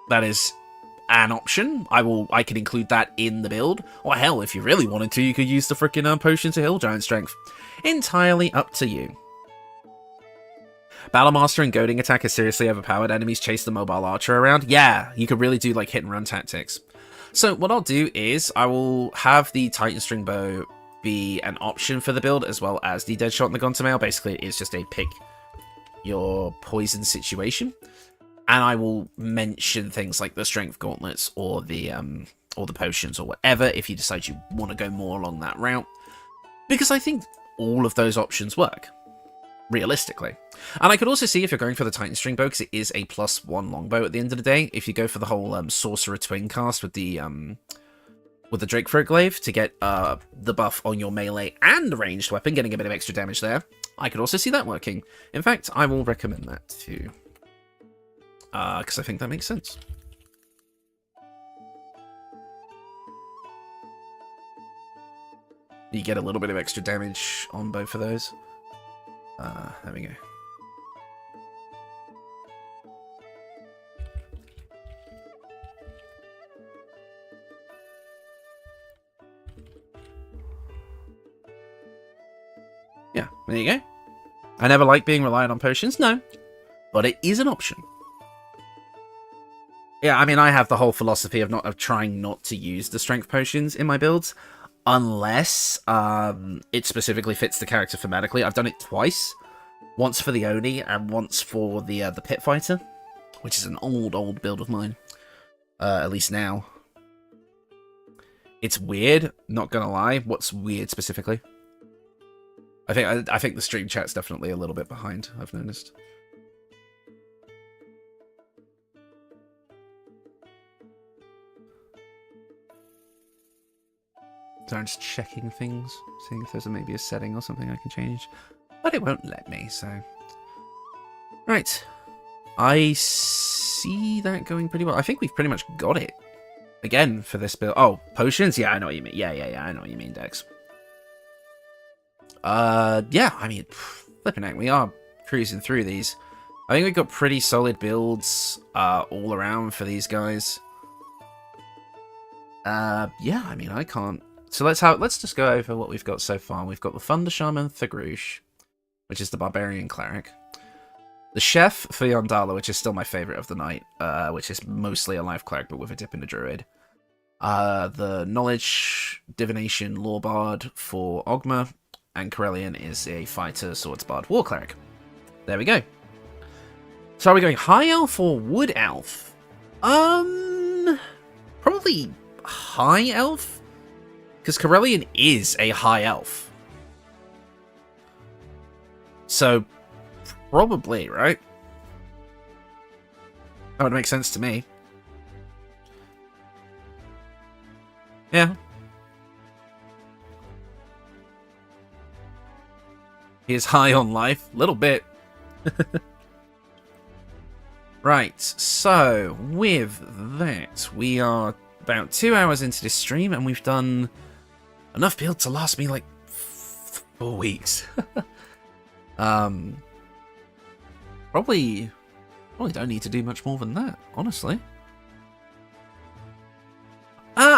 That is an option. I could include that in the build. Or hell, if you really wanted to, you could use the frickin' Potion to Hill Giant Strength. Entirely up to you. Battlemaster and Goading Attack are seriously overpowered. Enemies chase the mobile archer around. Yeah, you could really do like hit and run tactics. So what I'll do is I will have the Titan String Bow be an option for the build, as well as the Dead Shot and the Gaunter Mail. Basically, it's just a pick your poison situation. and I will mention things like the strength gauntlets or the potions or whatever if you decide you want to go more along that route, because I think all of those options work realistically. And I could also see if you're going for the Titan string bow, because it is a +1 longbow at the end of the day. If you go for the whole sorcerer twin cast with the Drakethroat glaive to get the buff on your melee and ranged weapon, getting a bit of extra damage there, I could also see that working. In fact, I will recommend that too, because I think that makes sense. You get a little bit of extra damage on both of those. There we go. Yeah, there you go. I never like being reliant on potions, no. But it is an option. Yeah, I mean, I have the whole philosophy of trying not to use the strength potions in my builds, unless it specifically fits the character thematically. I've done it twice. Once for the Oni, and once for the Pit Fighter, which is an old build of mine. At least now. It's weird, not gonna lie. What's weird specifically? I think the stream chat's definitely a little bit behind, I've noticed. So I'm just checking things, seeing if there's maybe a setting or something I can change. But it won't let me, so... Right. I see that going pretty well. I think we've pretty much got it. Again, for this build. Oh, potions? Yeah, I know what you mean. Yeah, I know what you mean, Dex. Yeah, I mean, flipping out. We are cruising through these. I think we've got pretty solid builds all around for these guys. Yeah, I mean, I can't... So let's just go over what we've got so far. We've got the Thunder Shaman Thagrush, which is the Barbarian Cleric. The Chef for Yondala, which is still my favourite of the night, which is mostly a life cleric, but with a dip in the druid. The Knowledge, Divination, Law Bard for Ogma, and Corellian is a Fighter, Swords Bard, War Cleric. There we go. So are we going High Elf or Wood Elf? Probably High Elf, because Corellian is a High Elf. So, probably, right? That would make sense to me. Yeah. He is high on life. Little bit. Right, so, with that, we are about 2 hours into this stream, and we've done enough build to last me, like, 4 weeks. Probably don't need to do much more than that, honestly.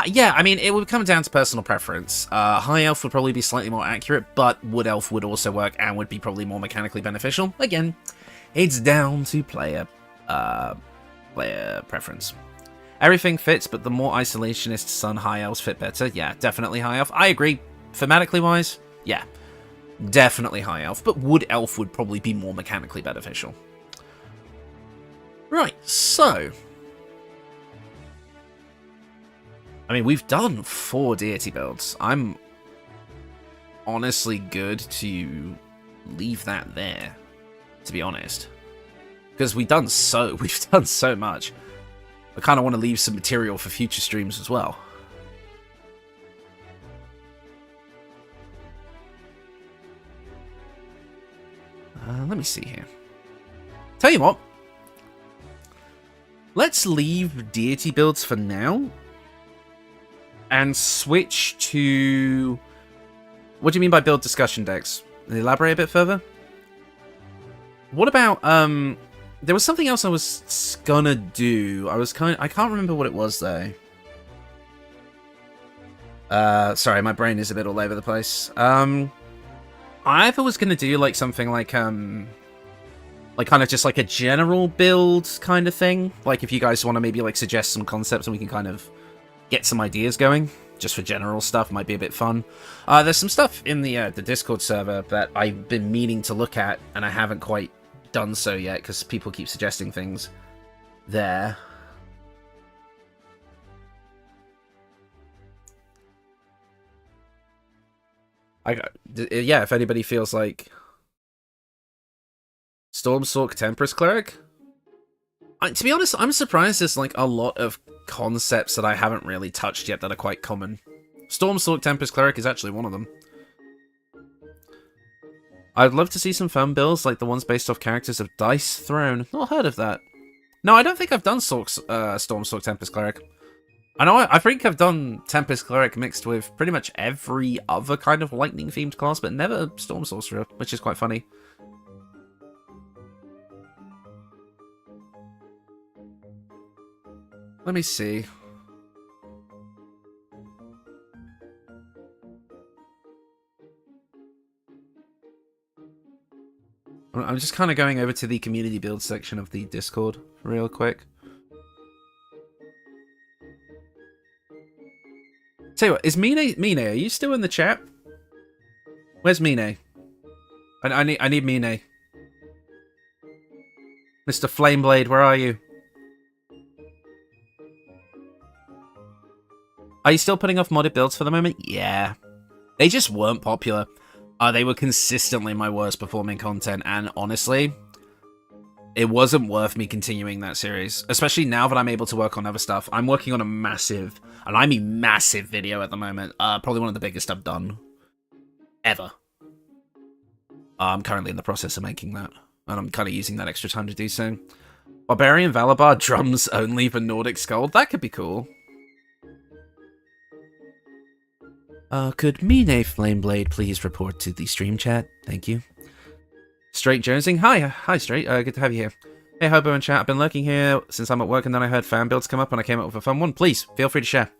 Yeah, I mean, it would come down to personal preference. High Elf would probably be slightly more accurate, but Wood Elf would also work and would be probably more mechanically beneficial. Again, it's down to player preference. Everything fits, but the more isolationist Sun High Elves fit better. Yeah, definitely High Elf. I agree. Thematically wise, yeah. Definitely High Elf, but Wood Elf would probably be more mechanically beneficial. Right, so... I mean, we've done 4 deity builds. I'm honestly good to leave that there, to be honest. Because we've done so much. I kind of want to leave some material for future streams as well. Let me see here. Tell you what. Let's leave deity builds for now. And switch to... What do you mean by build discussion, Dex? Elaborate a bit further? What about, there was something else I was gonna do. I can't remember what it was, though. Sorry, my brain is a bit all over the place. I either was gonna do, like, something like kind of just, like, a general build kind of thing. Like, if you guys want to maybe, like, suggest some concepts and we can kind of get some ideas going, just for general stuff, might be a bit fun. There's some stuff in the Discord server that I've been meaning to look at, and I haven't quite done so yet, because people keep suggesting things. there. Yeah, if anybody feels like Stormstalk Tempest Cleric. To be honest, I'm surprised there's like a lot of concepts that I haven't really touched yet that are quite common. Stormstalk Tempest Cleric is actually one of them. I'd love to see some fun builds like the ones based off characters of Dice Throne. Not heard of that. No, I don't think I've done Stormstalk Tempest Cleric. I think I've done Tempest Cleric mixed with pretty much every other kind of lightning-themed class, but never Storm Sorcerer, which is quite funny. Let me see. I'm just kind of going over to the community build section of the Discord real quick. Tell you what, is Mine, are you still in the chat? Where's Mine? I need Mine. Mr. Flameblade, where are you? Are you still putting off modded builds for the moment? Yeah. They just weren't popular. They were consistently my worst performing content, and honestly, it wasn't worth me continuing that series. Especially now that I'm able to work on other stuff. I'm working on a massive, and I mean massive video at the moment. Probably one of the biggest I've done ever. I'm currently in the process of making that, and I'm kind of using that extra time to do so. Barbarian Valabar drums only for Nordic Skull? That could be cool. Could Mine Flameblade please report to the stream chat? Thank you. Straight Jonesing. Hi Straight. Good to have you here. Hey Hobo and chat. I've been lurking here since I'm at work and then I heard fan builds come up and I came up with a fun one. Please, feel free to share.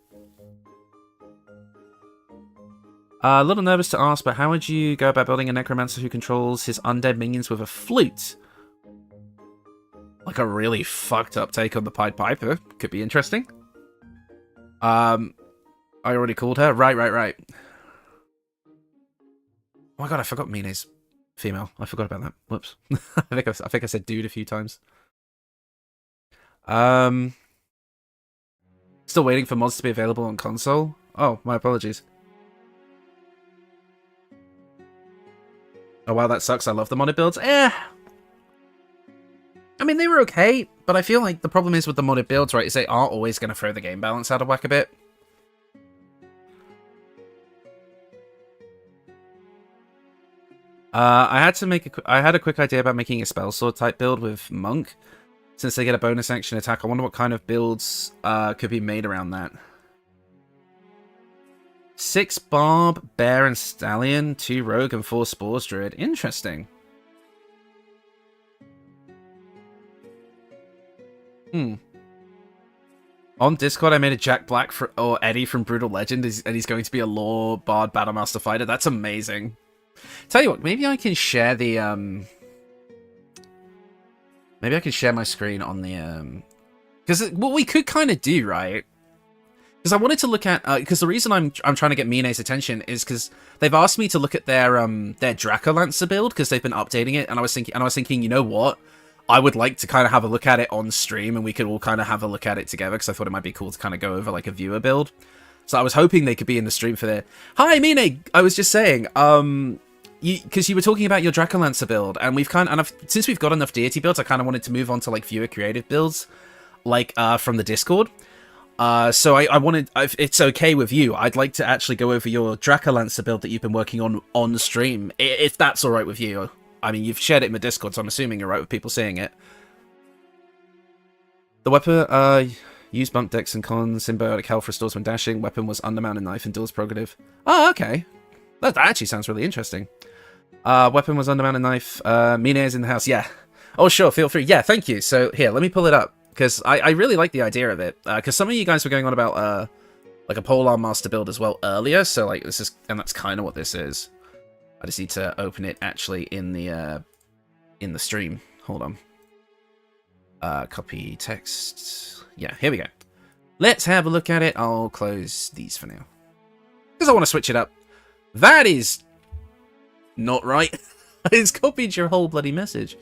A little nervous to ask, but how would you go about building a necromancer who controls his undead minions with a flute? Like a really fucked up take on the Pied Piper. Could be interesting. I already called her? Right. Oh my god, I forgot Mine's female. I forgot about that. Whoops. I think I said dude a few times. Still waiting for mods to be available on console? Oh, my apologies. Oh wow, that sucks. I love the modded builds. I mean, they were okay, but I feel like the problem is with the modded builds, right, is they are always going to throw the game balance out of whack a bit. I had a quick idea about making a spell sword type build with Monk. Since they get a bonus action attack, I wonder what kind of builds could be made around that. 6 Barb, Bear, and Stallion, 2 Rogue, and 4 Spores Druid. Interesting. On Discord, I made a Jack Black or Eddie from Brutal Legend, and he's going to be a Lore Bard Battlemaster Fighter. That's amazing. Tell you what, maybe I can share the maybe I can share my screen on the because what we could kind of do, right? Because I wanted to look at because the reason I'm trying to get Mine's attention is because they've asked me to look at their Dracolancer build because they've been updating it, and I was thinking, you know what? I would like to kind of have a look at it on stream, and we could all kind of have a look at it together because I thought it might be cool to kind of go over like a viewer build. So I was hoping they could be in the stream for that. Hi, Mine. I was just saying, because you were talking about your Dracolancer build, and since we've got enough deity builds, I kind of wanted to move on to like viewer creative builds, like from the Discord. So I wanted, if it's okay with you, I'd like to actually go over your Dracolancer build that you've been working on stream, if that's all right with you. I mean, you've shared it in the Discord, so I'm assuming you're right with people seeing it. The weapon, use bump decks and cons, symbiotic health restores when dashing. Weapon was Undermounted Knife and duels prerogative. Oh, okay. That actually sounds really interesting. Weapon was Undermounted Knife. Mine is in the house. Yeah. Oh, sure. Feel free. Yeah, thank you. So, here, let me pull it up. Because I really like the idea of it. Because some of you guys were going on about, like, a Polearm Master build as well earlier. So, like, this is... And that's kind of what this is. I just need to open it, actually, in the stream. Hold on. Copy text. Yeah, here we go. Let's have a look at it. I'll close these for now. Because I want to switch it up. That is... not right. It's copied your whole bloody message.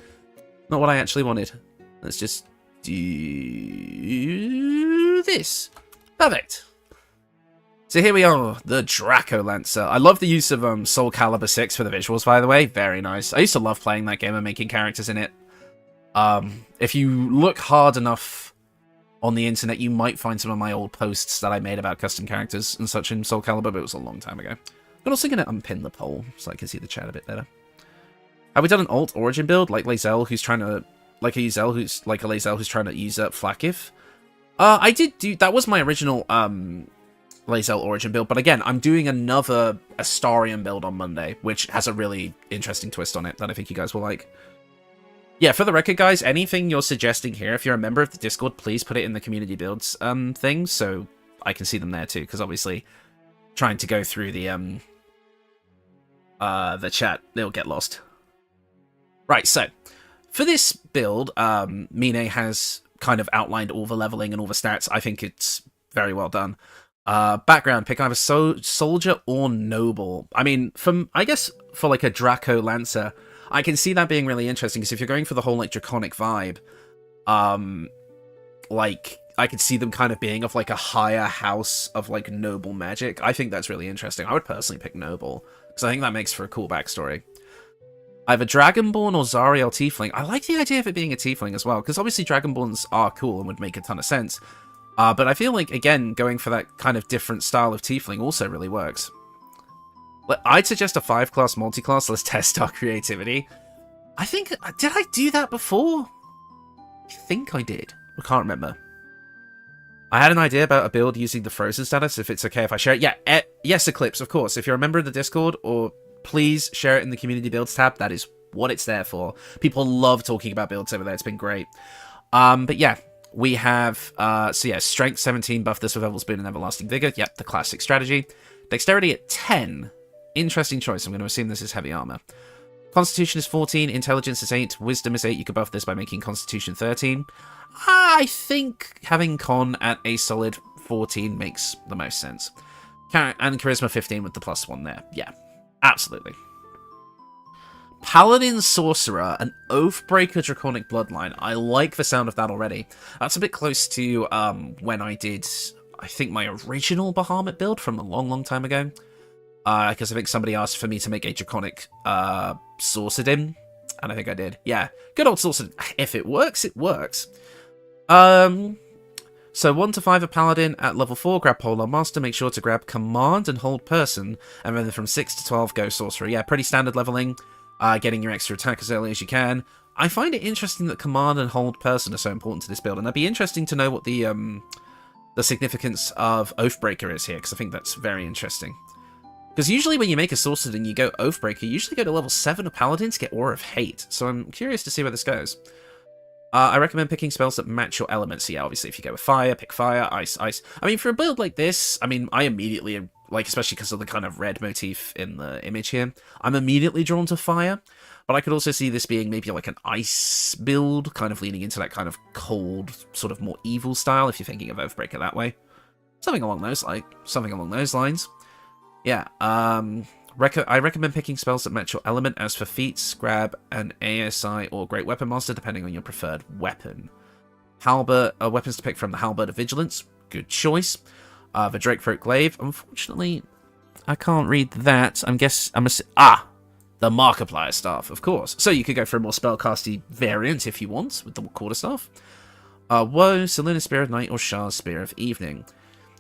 Not what I actually wanted. Let's just do this. Perfect. So here we are, the Draco Lancer. I love the use of Soul Calibur 6 for the visuals, by the way. Very nice. I used to love playing that game and making characters in it. If you look hard enough on the internet, you might find some of my old posts that I made about custom characters and such in Soul Calibur, but it was a long time ago. I'm also going to unpin the poll so I can see the chat a bit better. Have we done an alt origin build like Lae'zel, who's trying to a Lae'zel who's trying to usurp Vlaakith? I did do that. Was my original Lae'zel origin build, but again, I'm doing another Astarion build on Monday, which has a really interesting twist on it that I think you guys will like. Yeah, for the record, guys, anything you're suggesting here, if you're a member of the Discord, please put it in the community builds thing, so I can see them there too, because obviously trying to go through the chat, they'll get lost. Right, so for this build, Mine has kind of outlined all the leveling and all the stats. I think it's very well done. Background, pick either soldier or noble. I mean, I guess for like a Draco Lancer, I can see that being really interesting, because if you're going for the whole like draconic vibe, like I could see them kind of being of like a higher house of like noble magic. I think that's really interesting. I would personally pick noble, because I think that makes for a cool backstory. Either Dragonborn or Zariel Tiefling. I like the idea of it being a Tiefling as well, because obviously Dragonborns are cool and would make a ton of sense. But I feel like, again, going for that kind of different style of Tiefling also really works. I'd suggest a 5-class multi-class. Let's test our creativity. I think... Did I do that before? I think I did. I can't remember. I had an idea about a build using the Frozen status, if it's okay if I share it. Yeah, yes, Eclipse, of course. If you're a member of the Discord, or please share it in the Community Builds tab. That is what it's there for. People love talking about builds over there. It's been great. But yeah, we have... so yeah, Strength 17, buff this with Evil's Boon and Everlasting Vigor. Yep, the classic strategy. Dexterity at 10. Interesting choice. I'm going to assume this is heavy armor. Constitution is 14, Intelligence is 8, Wisdom is 8. You could buff this by making Constitution 13. I think having Con at a solid 14 makes the most sense. And Charisma 15 with the +1 there. Yeah, absolutely. Paladin Sorcerer, an Oathbreaker Draconic Bloodline. I like the sound of that already. That's a bit close to when I did, I think, my original Bahamut build from a long, long time ago. Because I think somebody asked for me to make a Draconic Sorcerer, and I think I did. Yeah, good old Sorcerer. If it works, it works. So 1 to 5 a Paladin at level 4, grab Polar Master, make sure to grab Command and hold Person, and then from 6 to 12 go Sorcerer. Yeah, pretty standard leveling, getting your extra attack as early as you can. I find it interesting that Command and hold Person are so important to this build, and it'd be interesting to know what the significance of Oathbreaker is here, because I think that's very interesting. Because usually when you make a Sorcerer and you go Oathbreaker, you usually go to level 7 of Paladin to get Aura of Hate, so I'm curious to see where this goes. I recommend picking spells that match your elements. So yeah, obviously if you go with fire, pick fire, ice, ice. I mean, for a build like this, I mean, I immediately, like, especially because of the kind of red motif in the image here, I'm immediately drawn to fire. But I could also see this being maybe like an ice build, kind of leaning into that kind of cold, sort of more evil style, if you're thinking of Oathbreaker that way. Something along those lines. Yeah, I recommend picking spells that match your element. As for feats, grab an ASI or Great Weapon Master, depending on your preferred weapon. Halberd, weapons to pick from the Halberd of Vigilance, good choice. The Drakethroat Glaive, unfortunately, I can't read that. The Markiplier Staff, of course. So you could go for a more spellcasty variant if you want, with the Quarterstaff. Woe, Selune Spear of Night, or Shah's Spear of Evening.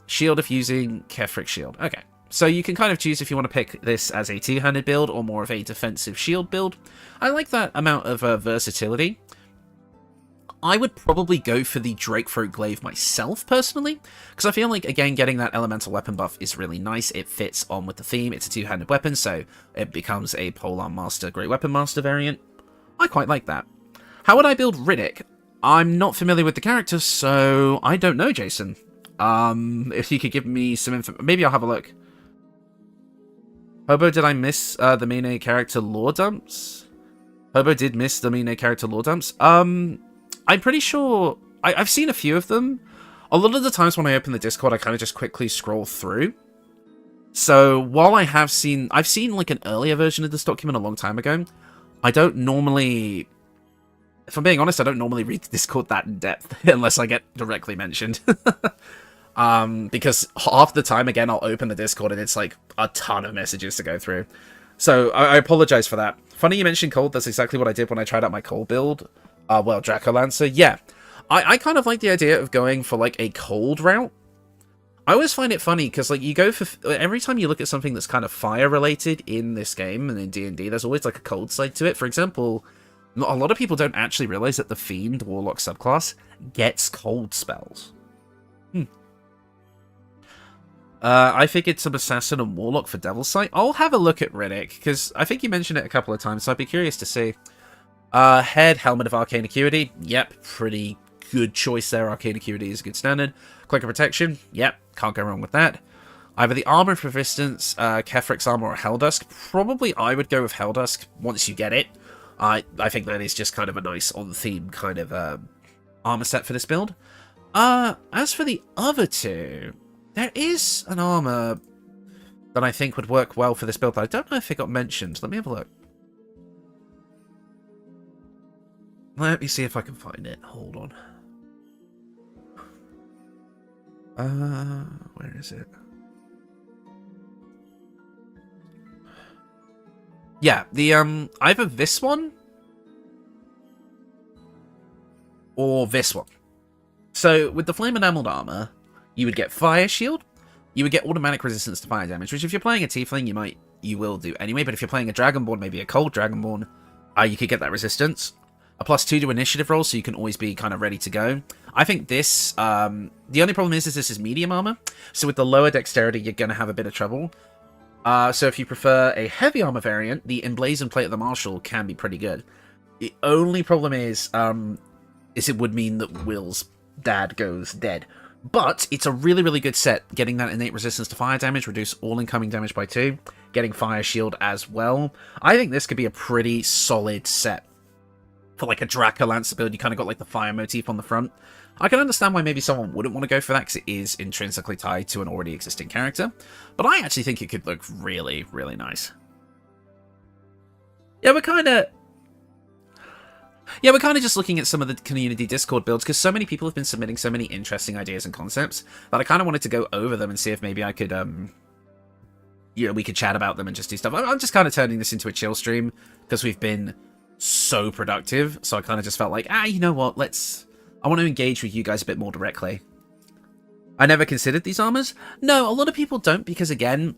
Shield if using Kefric Shield. Okay. So you can kind of choose if you want to pick this as a two-handed build or more of a defensive shield build. I like that amount of versatility. I would probably go for the Drakethroat Glaive myself, personally, because I feel like, again, getting that elemental weapon buff is really nice. It fits on with the theme. It's a two-handed weapon, so it becomes a Polearm Master, Great Weapon Master variant. I quite like that. How would I build Riddick? I'm not familiar with the character, so I don't know, Jason. If you could give me some info, maybe I'll have a look. Hobo, did I miss the main character lore dumps? Hobo did miss the main character lore dumps. I'm pretty sure... I've seen a few of them. A lot of the times when I open the Discord, I kind of just quickly scroll through. So, while I've seen like an earlier version of this document a long time ago, I don't normally if I'm being honest, I don't normally read the Discord that in depth unless I get directly mentioned. Because half the time, again, I'll open the Discord and it's like a ton of messages to go through. So I apologize for that. Funny you mentioned cold. That's exactly what I did when I tried out my cold build. Well, Dracolancer. Yeah, I kind of like the idea of going for like a cold route. I always find it funny because like you go for every time you look at something that's kind of fire related in this game and in D&D, there's always like a cold side to it. For example, a lot of people don't actually realize that the Fiend Warlock subclass gets cold spells. I figured some Assassin and Warlock for Devil's Sight. I'll have a look at Riddick, because I think you mentioned it a couple of times, so I'd be curious to see. Head, Helmet of Arcane Acuity. Yep, pretty good choice there. Arcane Acuity is a good standard. Clicker Protection. Yep, can't go wrong with that. Either the Armor of Resistance, Kefric's Armor, or Helldusk. Probably I would go with Helldusk once you get it. I think that is just kind of a nice on-theme kind of armor set for this build. As for the other two, there is an armor that I think would work well for this build, but I don't know if it got mentioned. Let me have a look. Let me see if I can find it. Hold on. Where is it? Yeah, the, either this one or this one. So, with the Flame Enameled Armor, you would get Fire Shield, you would get automatic resistance to fire damage, which if you're playing a Tiefling, you will do anyway, but if you're playing a Dragonborn, maybe a Cold Dragonborn, you could get that resistance. A +2 to initiative rolls, so you can always be kind of ready to go. I think this, the only problem is this is medium armor, so with the lower dexterity, you're going to have a bit of trouble. So if you prefer a heavy armor variant, the Emblazoned Plate of the Marshal can be pretty good. The only problem is it would mean that Will's dad goes dead. But it's a really, really good set, getting that innate resistance to fire damage, reduce all incoming damage by 2, getting Fire Shield as well. I think this could be a pretty solid set. For like a Dracolancer build, you kind of got like the fire motif on the front. I can understand why maybe someone wouldn't want to go for that, because it is intrinsically tied to an already existing character. But I actually think it could look really, really nice. Yeah, we're kind of just looking at some of the community Discord builds, because so many people have been submitting so many interesting ideas and concepts that I kind of wanted to go over them and see if maybe I could, we could chat about them and just do stuff. I'm just kind of turning this into a chill stream, because we've been so productive, so I kind of just felt like, you know what, I want to engage with you guys a bit more directly. I never considered these armors. No, a lot of people don't, because again,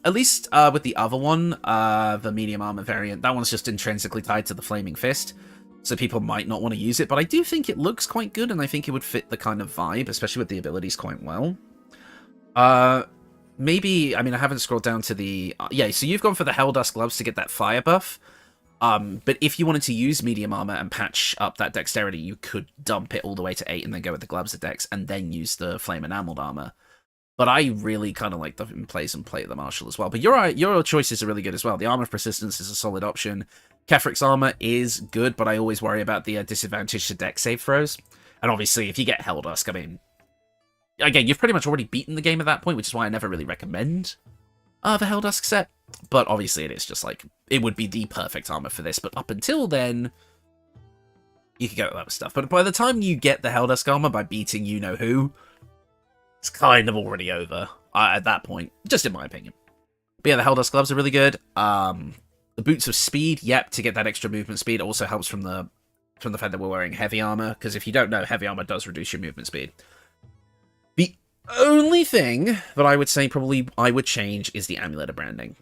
at least with the other one, the medium armor variant, that one's just intrinsically tied to the Flaming Fist, so people might not want to use it, but I do think it looks quite good, and I think it would fit the kind of vibe, especially with the abilities, quite well. Maybe, I mean, I haven't scrolled down to the... yeah, so you've gone for the Helldusk gloves to get that fire buff. But if you wanted to use medium armor and patch up that dexterity, you could dump it all the way to 8 and then go with the gloves of dex and then use the flame enameled armor. But I really kind of like the Emblazoned Plate of the Marshal as well. But your choices are really good as well. The Armor of Persistence is a solid option. Kefric's armor is good, but I always worry about the disadvantage to dex save throws. And obviously, if you get Helldusk, I mean, again, you've pretty much already beaten the game at that point, which is why I never really recommend the Helldusk set. But obviously it is just like, it would be the perfect armor for this, but up until then, you could go with other stuff. But by the time you get the Helldusk armor by beating you-know-who, it's kind of already over at that point, just in my opinion. But yeah, the Helldusk gloves are really good. The Boots of Speed, yep, to get that extra movement speed. It also helps from the fact that we're wearing heavy armor, because if you don't know, heavy armor does reduce your movement speed. The only thing that I would say probably I would change is the Amulet of Branding.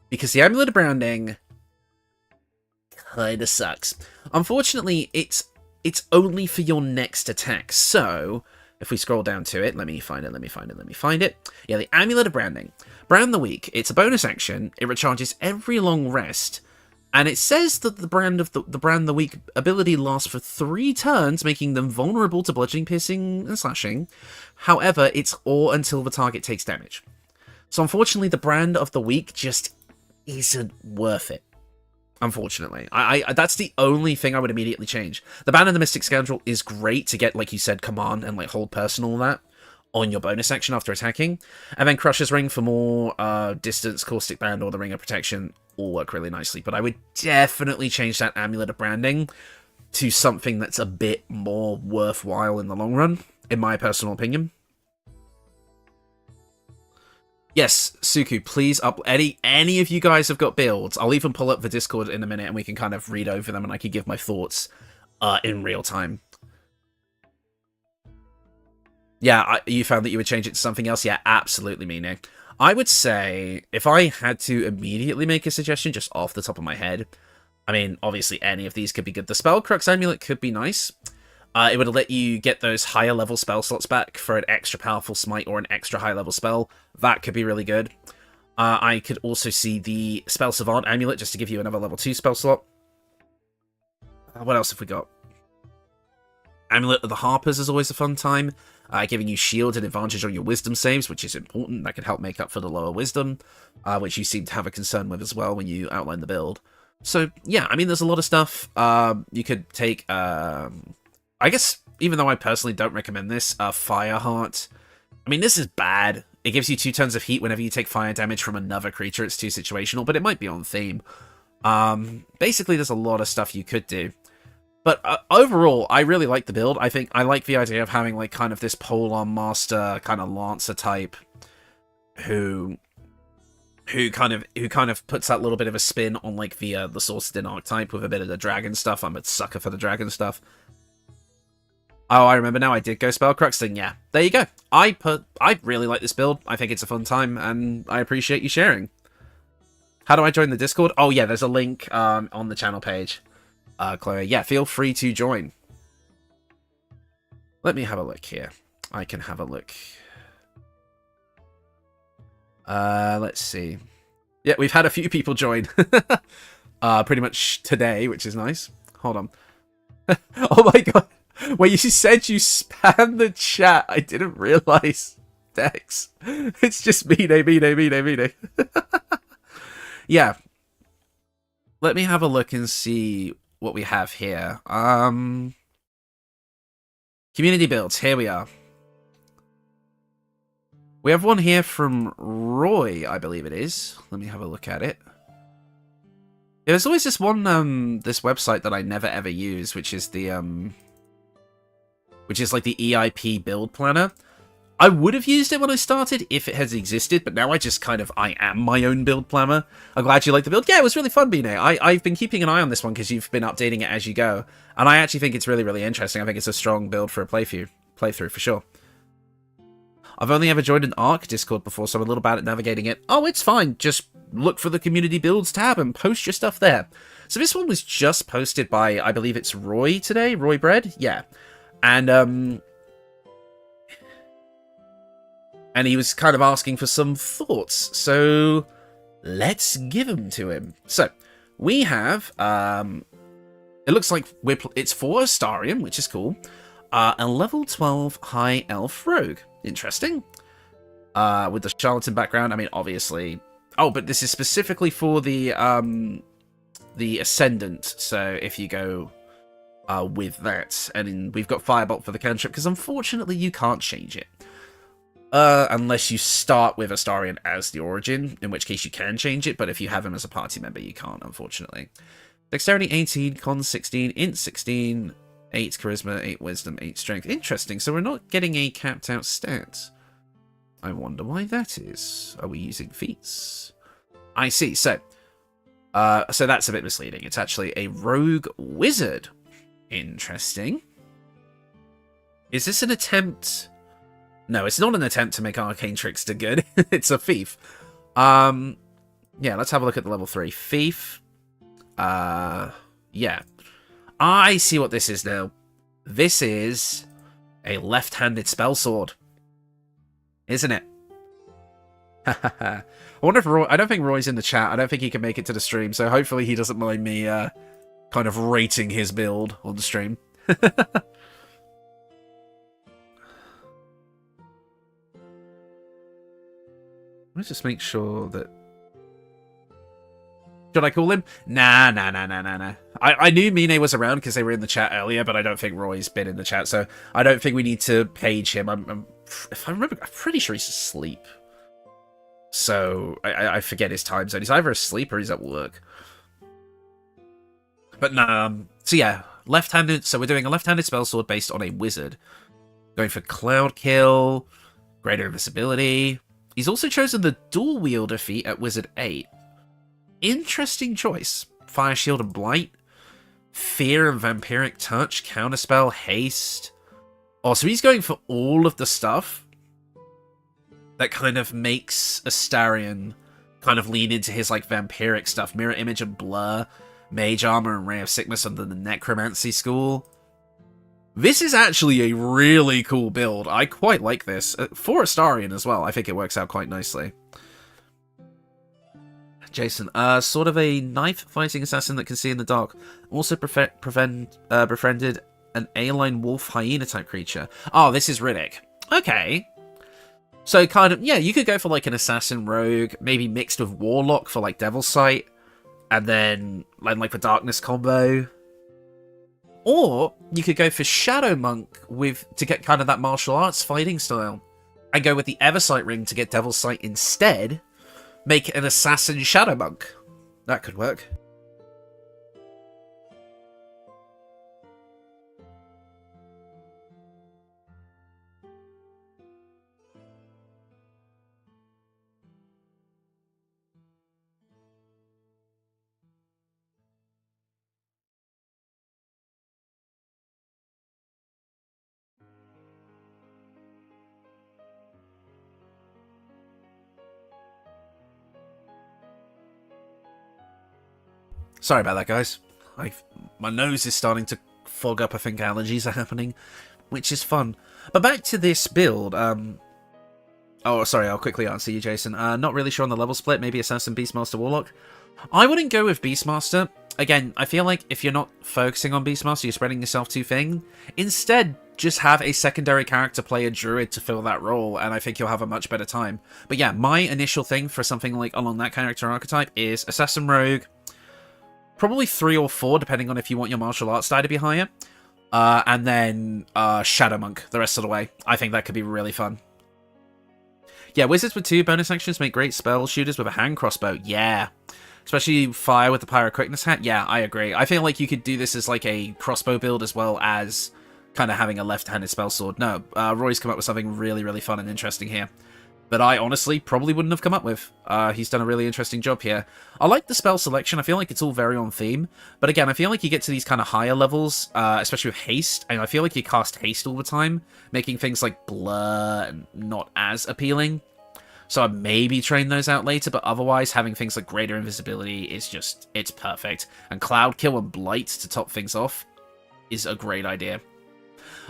Because the Amulet of Branding kind of sucks. Unfortunately, it's only for your next attack. So, if we scroll down to it, let me find it. Yeah, the Amulet of Branding. Brand the Weak. It's a bonus action. It recharges every long rest. And it says that the Brand the Weak ability lasts for 3 turns, making them vulnerable to bludgeoning, piercing, and slashing. However, it's or until the target takes damage. So unfortunately, the Brand of the Weak just isn't worth it. Unfortunately. I that's the only thing I would immediately change. The Ban of the Mystic Scoundrel is great to get, like you said, command and like hold person, all that on your bonus action after attacking. And then Crusher's Ring for more distance, Caustic Band, or the Ring of Protection all work really nicely. But I would definitely change that Amulet of Branding to something that's a bit more worthwhile in the long run, in my personal opinion. Yes, Suku, please up any of you guys have got builds. I'll even pull up the Discord in a minute and we can kind of read over them and I can give my thoughts in real time. Yeah, you found that you would change it to something else? Yeah, absolutely, Mine. I would say, if I had to immediately make a suggestion just off the top of my head, I mean, obviously any of these could be good. The Spellcrux Amulet could be nice. It would let you get those higher level spell slots back for an extra powerful smite or an extra high level spell. That could be really good. I could also see the Spell Savant Amulet just to give you another level 2 spell slot. What else have we got? Amulet of the Harpers is always a fun time. Giving you shield and advantage on your wisdom saves, which is important. That can help make up for the lower wisdom, which you seem to have a concern with as well when you outline the build. So, yeah, I mean, there's a lot of stuff. You could take... I guess, even though I personally don't recommend this, Fireheart. I mean, this is bad. It gives you 2 turns of heat whenever you take fire damage from another creature. It's too situational, but it might be on theme. Basically, there's a lot of stuff you could do. But overall, I really like the build. I think I like the idea of having, like, kind of this polearm master, kind of Lancer type, who kind of puts that little bit of a spin on, like, the Sorcered archetype with a bit of the dragon stuff. I'm a sucker for the dragon stuff. Oh, I remember now. I did go Spellcrux thing. Yeah, there you go. I really like this build. I think it's a fun time, and I appreciate you sharing. How do I join the Discord? Oh, yeah, there's a link on the channel page. Chloe, yeah, feel free to join. Let me have a look here. I can have a look. Let's see. Yeah, we've had a few people join. Pretty much today, which is nice. Hold on. Oh my god. Well, you said you spammed the chat. I didn't realize. Dex. It's just Mine. Yeah. Let me have a look and see what we have here. Community builds. Here we are. We have one here from Roy, I believe it is. Let me have a look at it. There's always this one, this website that I never ever use, which is the, which is like the EIP build planner. I would have used it when I started if it has existed, but now I just kind of, I am my own build planner. I'm glad you liked the build. Yeah, it was really fun, Bine. I've been keeping an eye on this one because you've been updating it as you go. And I actually think it's really, really interesting. I think it's a strong build for a playthrough for sure. I've only ever joined an ARC Discord before, so I'm a little bad at navigating it. Oh, it's fine. Just look for the community builds tab and post your stuff there. So this one was just posted by, I believe it's Roy today. Roy Bread? Yeah. And he was kind of asking for some thoughts. So let's give them to him. So we have, it looks like it's for Astarion, which is cool. A level 12 High Elf Rogue. Interesting. With the Charlatan background, I mean, obviously... Oh, but this is specifically for the Ascendant, so if you go with that, and we've got Firebolt for the cantrip, because unfortunately you can't change it. Unless you start with Astarion as the origin, in which case you can change it, but if you have him as a party member, you can't, unfortunately. Dexterity 18, Con 16, Int 16... 8 charisma, 8 wisdom, 8 strength. Interesting, so we're not getting a capped out stat. I wonder why that is. Are we using feats? I see, so that's a bit misleading. It's actually a rogue wizard. Interesting. Is this an attempt? No, it's not an attempt to make arcane trickster good. It's a thief. Yeah, let's have a look at the level 3. Thief. Yeah. I see what this is now. This is a left-handed spell sword. Isn't it? I wonder if Roy... I don't think Roy's in the chat. I don't think he can make it to the stream, so hopefully he doesn't mind me kind of rating his build on the stream. Let me just make sure that... Should I call him? Nah. I knew Mine was around because they were in the chat earlier, but I don't think Roy's been in the chat, so I don't think we need to page him. If I remember, I'm pretty sure he's asleep. So, I forget his time zone. He's either asleep or he's at work. But, so yeah, Left-handed, so we're doing a left-handed spell sword based on a wizard. Going for Cloud Kill, greater invisibility. He's also chosen the dual wielder feat at Wizard 8. Interesting choice. Fire Shield and Blight. Fear and Vampiric Touch, Counterspell, Haste. Oh, so he's going for all of the stuff that kind of makes Astarion kind of lean into his, like, vampiric stuff. Mirror Image and Blur, Mage Armor and Ray of Sickness under the Necromancy school. This is actually a really cool build. I quite like this. For Astarion as well, I think it works out quite nicely. Jason, sort of a knife-fighting assassin that can see in the dark. Also befriended an A-line wolf hyena type creature. Oh, this is Riddick. Okay. So kind of, yeah, you could go for like an assassin rogue, maybe mixed with warlock for like Devil's Sight, and then like the darkness combo. Or you could go for Shadow Monk to get kind of that martial arts fighting style, and go with the Eversight ring to get Devil's Sight instead. Make an assassin Shadow Monk. That could work. Sorry about that, guys. My nose is starting to fog up. I think allergies are happening, which is fun. But back to this build. Oh, sorry, I'll quickly answer you, Jason. Not really sure on the level split. Maybe Assassin, Beastmaster, Warlock. I wouldn't go with Beastmaster. Again, I feel like if you're not focusing on Beastmaster, you're spreading yourself too thin. Instead, just have a secondary character play a druid to fill that role, and I think you'll have a much better time. But yeah, my initial thing for something like along that character archetype is Assassin Rogue. Probably 3 or 4, depending on if you want your martial arts die to be higher. And then Shadow Monk the rest of the way. I think that could be really fun. Yeah, wizards with 2 bonus actions make great spell shooters with a hand crossbow. Yeah. Especially fire with the Pyro Quickness hat. Yeah, I agree. I feel like you could do this as like a crossbow build as well as kind of having a left-handed spell sword. No, Roy's come up with something really, really fun and interesting here that I honestly probably wouldn't have come up with. He's done a really interesting job here. I like the spell selection. I feel like it's all very on theme. But again, I feel like you get to these kind of higher levels, especially with Haste, and I feel like you cast Haste all the time, making things like Blur not as appealing. So I'd maybe train those out later, but otherwise having things like Greater Invisibility is just, it's perfect. And Cloud Kill and Blight to top things off is a great idea.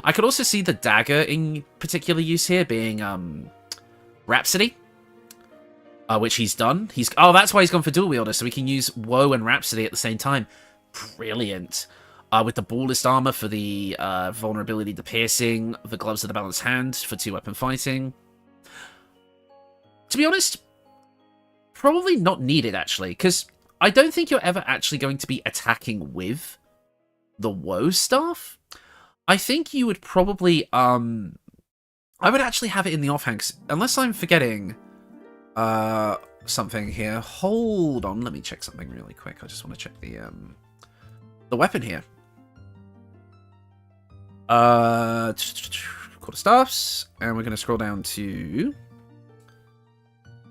I could also see the dagger in particular use here being Rhapsody, which he's done. Oh, that's why he's gone for dual wielder, so we can use Woe and Rhapsody at the same time. Brilliant. With the Ballist armor for the vulnerability to piercing, the gloves of the balanced hand for 2-weapon fighting. To be honest, probably not needed actually, because I don't think you're ever actually going to be attacking with the Woe staff. I think you would probably I would actually have it in the offhand, unless I'm forgetting something here. Hold on, let me check something really quick. I just want to check the weapon here. Quarterstaffs, and we're going to scroll down to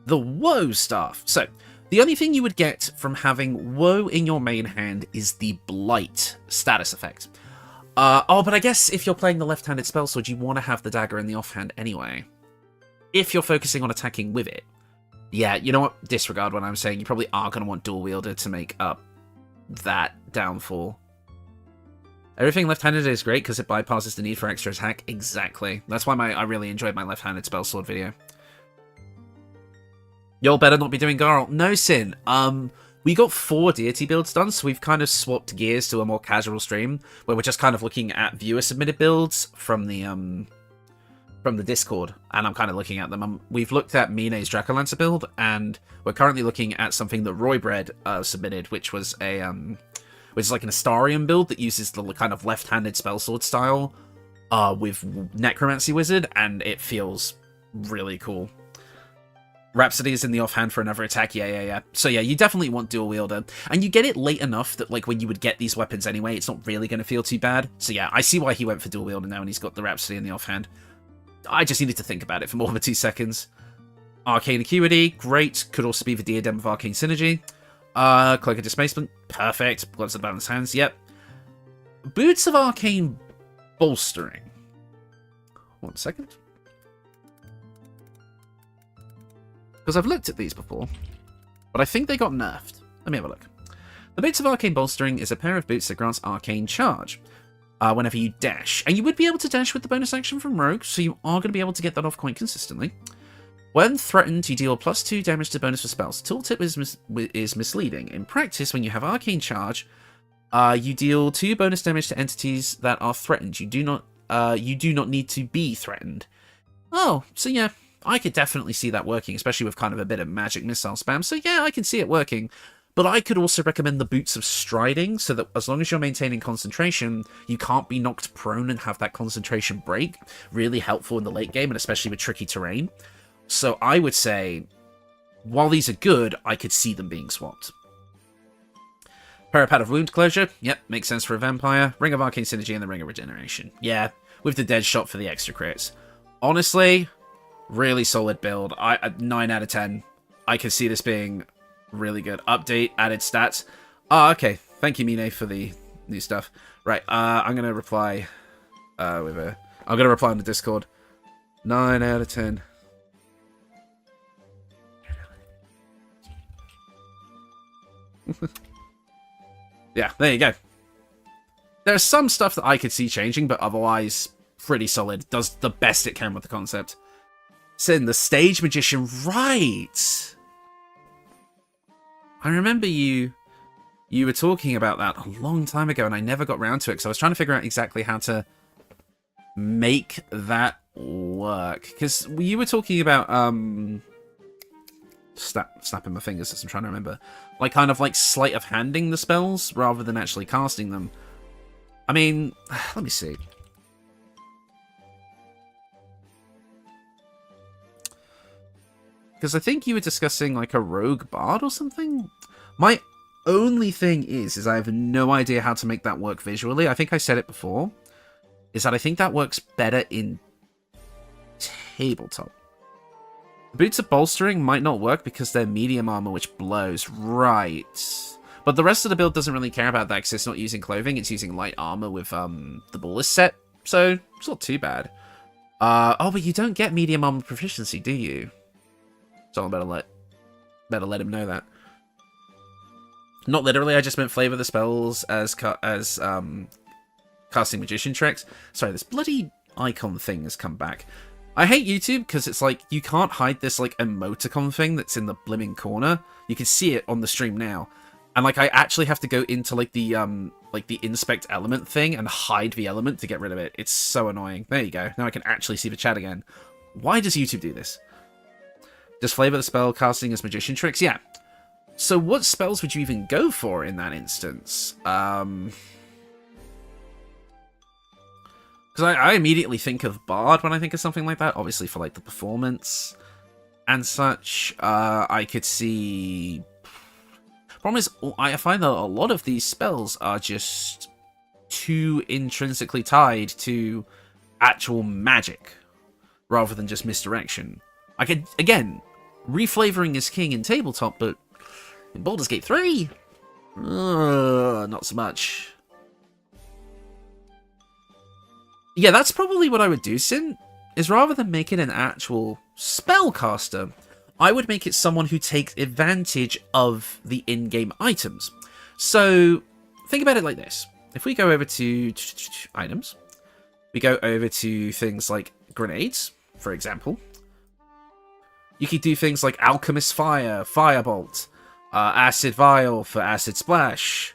the Woe staff. So, the only thing you would get from having Woe in your main hand is the Blight status effect. Oh, but I guess if you're playing the left-handed spellsword, you want to have the dagger in the offhand anyway. If you're focusing on attacking with it. Yeah, you know what? Disregard what I'm saying. You probably are going to want dual wielder to make up that downfall. Everything left-handed is great because it bypasses the need for extra attack. Exactly. That's why I really enjoyed my left-handed spellsword video. You'll better not be doing Garl. No, Sin. We got 4 deity builds done, so we've kind of swapped gears to a more casual stream, where we're just kind of looking at viewer-submitted builds from the Discord, and I'm kind of looking at them. We've looked at Mine's Dracolancer build, and we're currently looking at something that Roybread submitted, which was which is like an Astarion build that uses the kind of left-handed spellsword style with Necromancy Wizard, and it feels really cool. Rhapsody is in the offhand for another attack. Yeah. So yeah, you definitely want dual wielder. And you get it late enough that like when you would get these weapons anyway, it's not really going to feel too bad. So yeah, I see why he went for dual wielder now and he's got the Rhapsody in the offhand. I just needed to think about it for more than 2 seconds. Arcane Acuity, great. Could also be the Diadem of Arcane Synergy. Cloak of Displacement, perfect. Gloves of Balanced Hands, yep. Boots of Arcane Bolstering. 1 second. Because I've looked at these before, but I think they got nerfed. Let me have a look. The Boots of Arcane Bolstering is a pair of boots that grants Arcane Charge whenever you dash. And you would be able to dash with the bonus action from Rogue, so you are going to be able to get that off quite consistently. When threatened, you deal +2 damage to bonus for spells. Tooltip is misleading. In practice, when you have Arcane Charge, you deal 2 bonus damage to entities that are threatened. You do not need to be threatened. Oh, so yeah. I could definitely see that working, especially with kind of a bit of magic missile spam. So yeah, I can see it working. But I could also recommend the Boots of Striding, so that as long as you're maintaining concentration, you can't be knocked prone and have that concentration break. Really helpful in the late game, and especially with tricky terrain. So I would say, while these are good, I could see them being swapped. Parapet of Wound Closure, yep, makes sense for a vampire. Ring of Arcane Synergy and the Ring of Regeneration. Yeah, with the Dead Shot for the extra crits. Honestly, really solid build. 9 out of 10. I can see this being really good. Update, added stats. Oh, okay. Thank you, Mine, for the new stuff. Right, I'm going to reply I'm going to reply on the Discord. 9 out of 10. Yeah, there you go. There's some stuff that I could see changing, but otherwise, pretty solid. Does the best it can with the concept. Sin, the Stage Magician, right! I remember you were talking about that a long time ago, and I never got round to it, because I was trying to figure out exactly how to make that work. Because you were talking about, snapping my fingers as I'm trying to remember. Like, kind of like sleight of handing the spells, rather than actually casting them. I mean, let me see. Because I think you were discussing, like, a rogue bard or something? My only thing is I have no idea how to make that work visually. I think I said it before. Is that I think that works better in tabletop. Boots of Bolstering might not work because they're medium armor, which blows. Right. But the rest of the build doesn't really care about that because it's not using clothing. It's using light armor with the ballist set. So, it's not too bad. Oh, but you don't get medium armor proficiency, do you? So I better let him know that. Not literally, I just meant flavor the spells as casting magician tricks. Sorry, this bloody icon thing has come back. I hate YouTube because it's like you can't hide this like emoticon thing that's in the blimming corner. You can see it on the stream now. And like I actually have to go into like the inspect element thing and hide the element to get rid of it. It's so annoying. There you go. Now I can actually see the chat again. Why does YouTube do this? Just flavor the spell casting as magician tricks? Yeah. So what spells would you even go for in that instance? Because I immediately think of Bard when I think of something like that. Obviously for like the performance and such. I could see... Problem is, I find that a lot of these spells are just too intrinsically tied to actual magic rather than just misdirection. I could, again, reflavoring is king in tabletop, but in Baldur's Gate 3, not so much. Yeah, that's probably what I would do, Sin, is rather than make it an actual spellcaster, I would make it someone who takes advantage of the in-game items. So, think about it like this. If we go over to items, we go over to things like grenades, for example. You could do things like Alchemist Fire, Firebolt, Acid Vial for Acid Splash,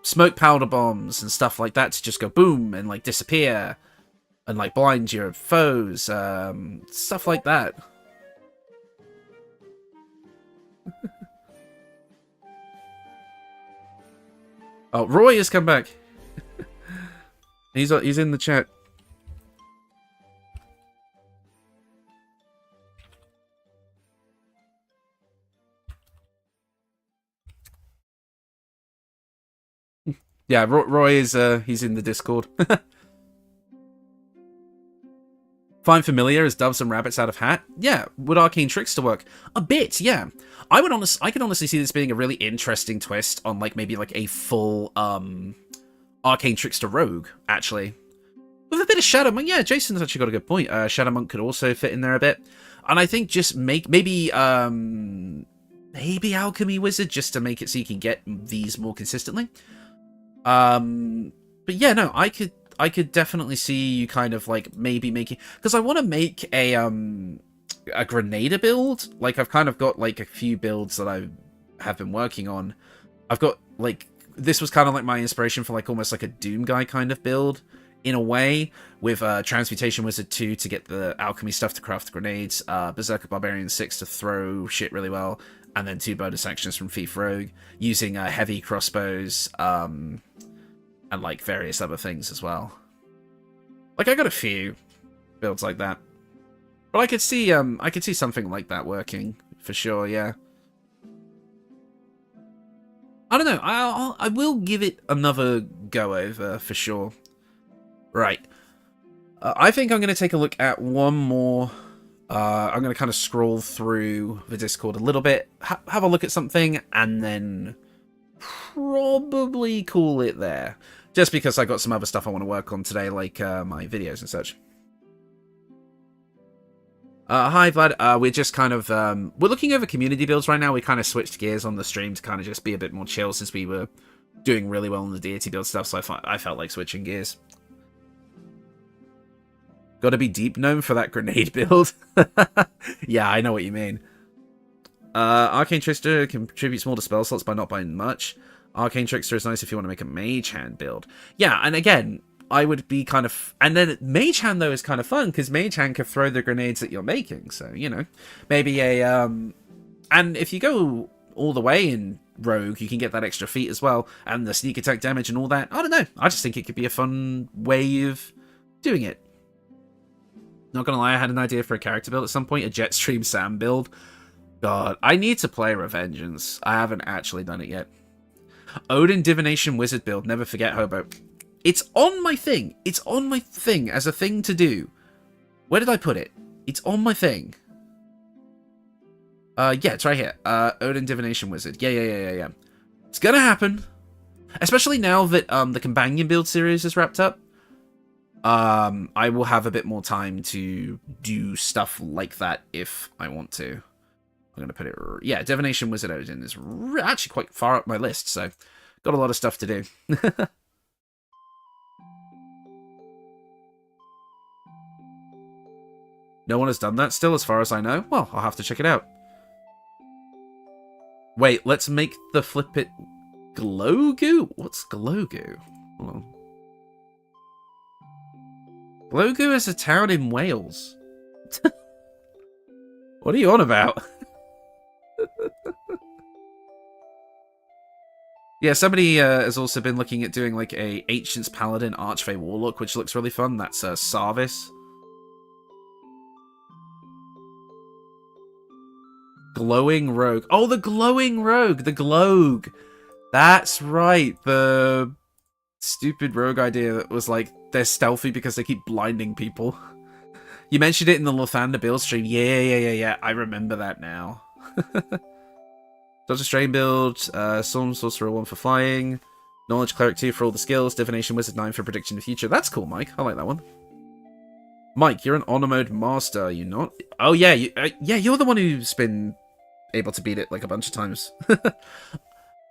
Smoke Powder Bombs and stuff like that to just go boom and like disappear and like blind your foes, stuff like that. Oh, Roy has come back. He's in the chat. Yeah, Roy is, he's in the Discord. Find familiar as doves and rabbits out of hat? Yeah. Would Arcane Trickster work? A bit, yeah. I could honestly see this being a really interesting twist on, like, maybe, like, a full, Arcane Trickster Rogue, actually. With a bit of Shadow Monk. Yeah, Jason's actually got a good point. Shadow Monk could also fit in there a bit. And I think just maybe Alchemy Wizard, just to make it so you can get these more consistently. But yeah, no, I could definitely see you kind of like maybe making, because I want to make a Grenadier build. Like, I've kind of got like a few builds that I have been working on. I've got like, this was kind of like my inspiration for like almost like a Doom Guy kind of build in a way, with Transmutation Wizard 2 to get the alchemy stuff to craft grenades, Berserker Barbarian 6 to throw shit really well, and then 2 bonus actions from Thief Rogue, using heavy crossbows, and like various other things as well. Like, I got a few builds like that, but I could see something like that working for sure. Yeah, I don't know. I will give it another go over for sure. Right. I think I'm going to take a look at one more. I'm going to kind of scroll through the Discord a little bit, have a look at something, and then probably call it there. Just because I got some other stuff I want to work on today, like my videos and such. Hi, Vlad. We're just kind of... we're looking over community builds right now. We kind of switched gears on the stream to kind of just be a bit more chill, since we were doing really well on the Deity Build stuff, so I felt like switching gears. Gotta be deep gnome for that grenade build. Yeah, I know what you mean. Arcane Trickster contributes more to spell slots by not by much. Arcane Trickster is nice if you want to make a Mage Hand build. Yeah, and again, I would be kind of... And then Mage Hand, though, is kind of fun, because Mage Hand can throw the grenades that you're making. So, you know, maybe a... And if you go all the way in Rogue, you can get that extra feat as well, and the sneak attack damage and all that. I don't know. I just think it could be a fun way of doing it. Not gonna lie, I had an idea for a character build at some point, a Jetstream Sam build. God, I need to play Revengeance. I haven't actually done it yet. Odin Divination Wizard build, never forget Hobo. It's on my thing. It's on my thing as a thing to do. Where did I put it? It's on my thing. Yeah, it's right here. Odin Divination Wizard. Yeah. It's gonna happen. Especially now that the Companion build series is wrapped up. I will have a bit more time to do stuff like that if I want to. I'm going to put it... Yeah, Divination Wizard Odin is actually quite far up my list, so got a lot of stuff to do. No one has done that still, as far as I know? Well, I'll have to check it out. Wait, let's make the flip it... Glow goo? What's glow goo? Hold on. Laduguer is a town in Wales. What are you on about? Yeah, somebody has also been looking at doing like a Ancients Paladin Archfey Warlock, which looks really fun. That's Sarvis. Glowing Rogue. Oh, the Glowing Rogue! The Glogue! That's right, the stupid rogue idea that was like, they're stealthy because they keep blinding people. You mentioned it in the Lathandar build stream. Yeah. I remember that now. Dr. Strain build, Storm Sorcerer 1 for flying, Knowledge Cleric 2 for all the skills, Divination Wizard 9 for predicting the future. That's cool, Mike. I like that one. Mike, you're an honor mode master, are you not? Oh yeah, you're the one who's been able to beat it like a bunch of times.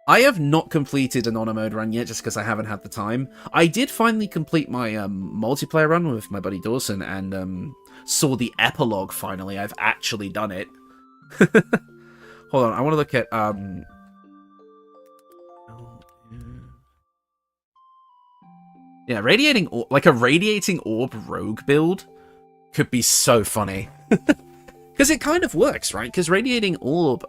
I have not completed an honor mode run yet, just because I haven't had the time. I did finally complete my multiplayer run with my buddy Dawson, and saw the epilogue finally. I've actually done it. Hold on, I want to look at... Yeah, radiating orb, like a radiating orb rogue build could be so funny. Because it kind of works, right? Because radiating orb,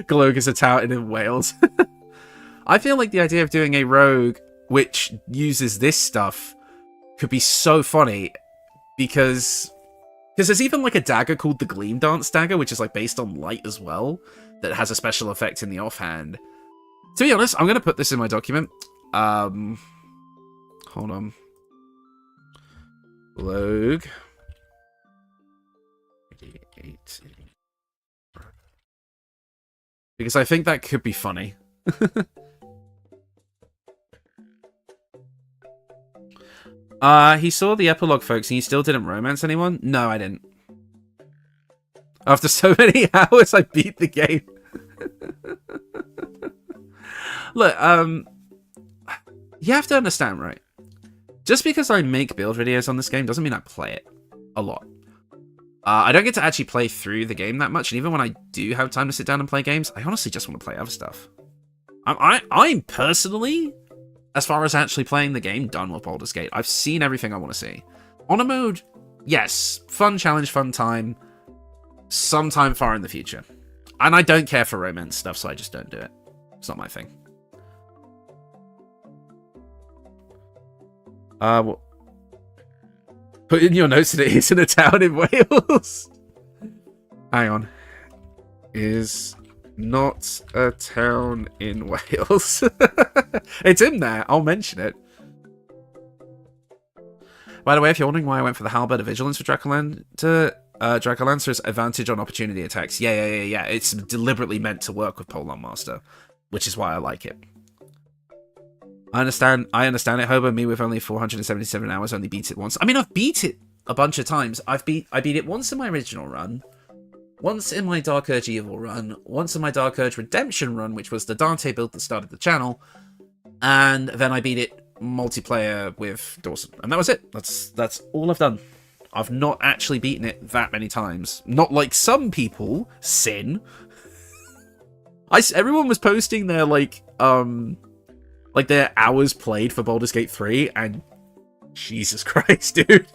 Glogue is a town in Wales. I feel like the idea of doing a rogue which uses this stuff could be so funny, because Because there's even like a dagger called the Gleam Dance Dagger, which is like based on light as well, that has a special effect in the offhand. To be honest, I'm going to put this in my document. Hold on. Log. Because I think that could be funny. He saw the epilogue, folks, and he still didn't romance anyone? No, I didn't. After so many hours, I beat the game. Look, you have to understand, right? Just because I make build videos on this game doesn't mean I play it a lot. I don't get to actually play through the game that much, and even when I do have time to sit down and play games, I honestly just want to play other stuff. I'm personally, as far as actually playing the game, done with Baldur's Gate. I've seen everything I want to see. Honor mode, yes, fun challenge, fun time, sometime far in the future. And I don't care for romance stuff, so I just don't do it. It's not my thing. Put in your notes that it is in a town in Wales. Hang on. Is not a town in Wales. It's in there. I'll mention it. By the way, if you're wondering why I went for the Halberd of Vigilance for Dracolancer's advantage on opportunity attacks. Yeah. It's deliberately meant to work with Polearm Master, which is why I like it. I understand it, Hobo. Me with only 477 hours only beat it once. I mean, I've beat it a bunch of times. I beat it once in my original run, once in my Dark Urge Evil run, once in my Dark Urge Redemption run, which was the Dante build that started the channel, and then I beat it multiplayer with Dawson. And that was it. That's all I've done. I've not actually beaten it that many times. Not like some people, Sin. Everyone was posting their, like their hours played for Baldur's Gate 3, and Jesus Christ, dude.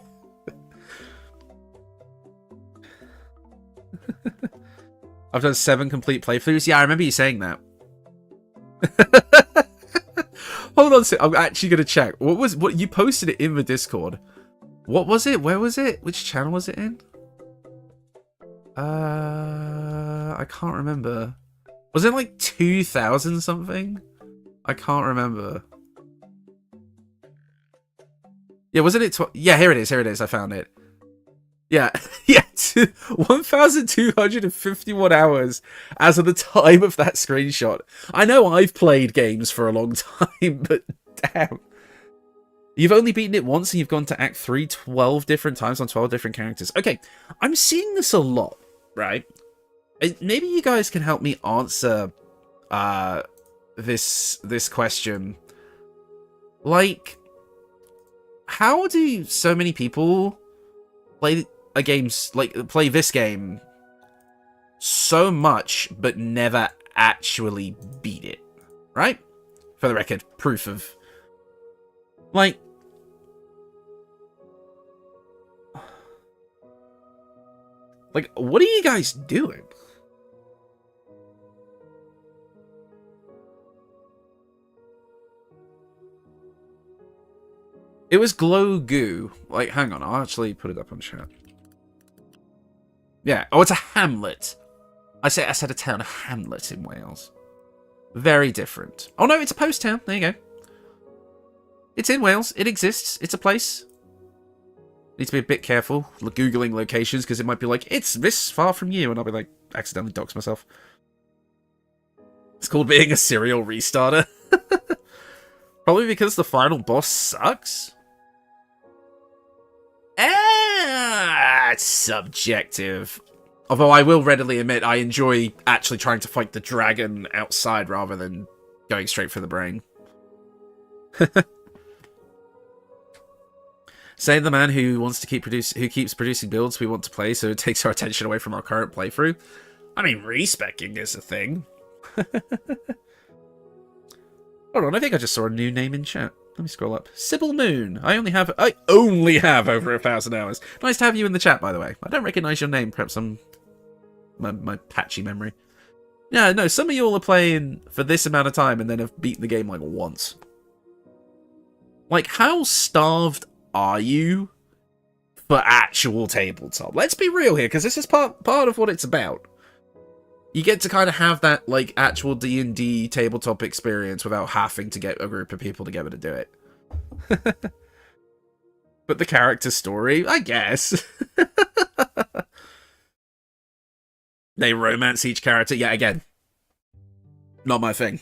I've done 7 complete playthroughs. Yeah, I remember you saying that. Hold on, I'm actually gonna check. What you posted it in the Discord? What was it? Where was it? Which channel was it in? I can't remember. Was it like 2000 something? I can't remember. Yeah, wasn't it? Yeah, here it is. Here it is. I found it. Yeah, yeah, 1,251 hours as of the time of that screenshot. I know I've played games for a long time, but damn. You've only beaten it once and you've gone to Act 3 12 different times on 12 different characters. Okay, I'm seeing this a lot, right? Maybe you guys can help me answer this question. Like, how do so many people play play this game so much but never actually beat it, right? For the record, proof of like what are you guys doing? It was Glow Goo. Like, hang on, I'll actually put it up on chat. Yeah. Oh, it's a hamlet. I said a town, a hamlet in Wales. Very different. Oh no, it's a post town. There you go. It's in Wales. It exists. It's a place. Need to be a bit careful Googling locations, because it might be like, it's this far from you, and I'll be like, accidentally dox myself. It's called being a serial restarter. Probably because the final boss sucks. It's subjective. Although I will readily admit I enjoy actually trying to fight the dragon outside rather than going straight for the brain. Say the man who wants to keeps producing builds we want to play, so it takes our attention away from our current playthrough. I mean, respecking is a thing. Hold on, I think I just saw a new name in chat. Let me scroll up. Sybil Moon. I only have over 1,000 hours. Nice to have you in the chat, by the way. I don't recognize your name. Perhaps my patchy memory. Yeah, no, some of you all are playing for this amount of time and then have beaten the game like once. Like, how starved are you for actual tabletop. Let's be real here, because this is part of what it's about. You get to kind of have that, like, actual D&D tabletop experience without having to get a group of people together to do it. But the character story, I guess. They romance each character. Yeah, again, not my thing.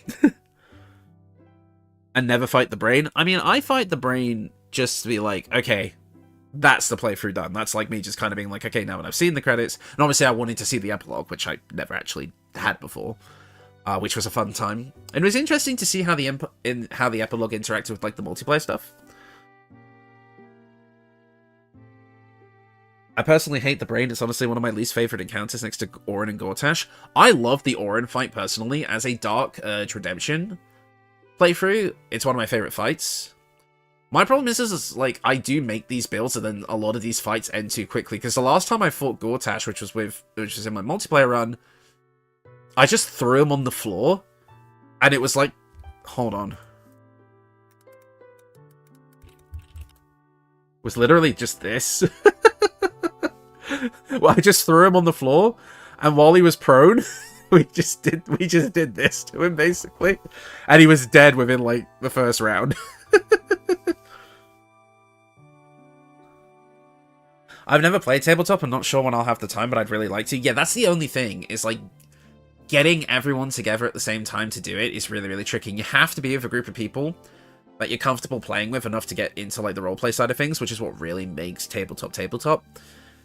And never fight the brain. I mean, I fight the brain just to be like, okay, that's the playthrough done. That's like me just kind of being like, okay, now that I've seen the credits, and obviously I wanted to see the epilogue, which I never actually had before, which was a fun time. And it was interesting to see how the epilogue interacted with like the multiplayer stuff. I personally hate the brain. It's honestly one of my least favorite encounters next to Orin and Gortash. I love the Orin fight personally as a Dark Urge Redemption playthrough. It's one of my favorite fights. My problem is like, I do make these builds and then a lot of these fights end too quickly. Because the last time I fought Gortash, which was in my multiplayer run, I just threw him on the floor. And it was like, hold on. It was literally just this. Well, I just threw him on the floor, and while he was prone, we just did this to him basically, and he was dead within like the first round. I've never played tabletop. I'm not sure when I'll have the time, but I'd really like to. Yeah, that's the only thing, is like getting everyone together at the same time to do it is really, really tricky. You have to be with a group of people that you're comfortable playing with enough to get into like the roleplay side of things, which is what really makes tabletop.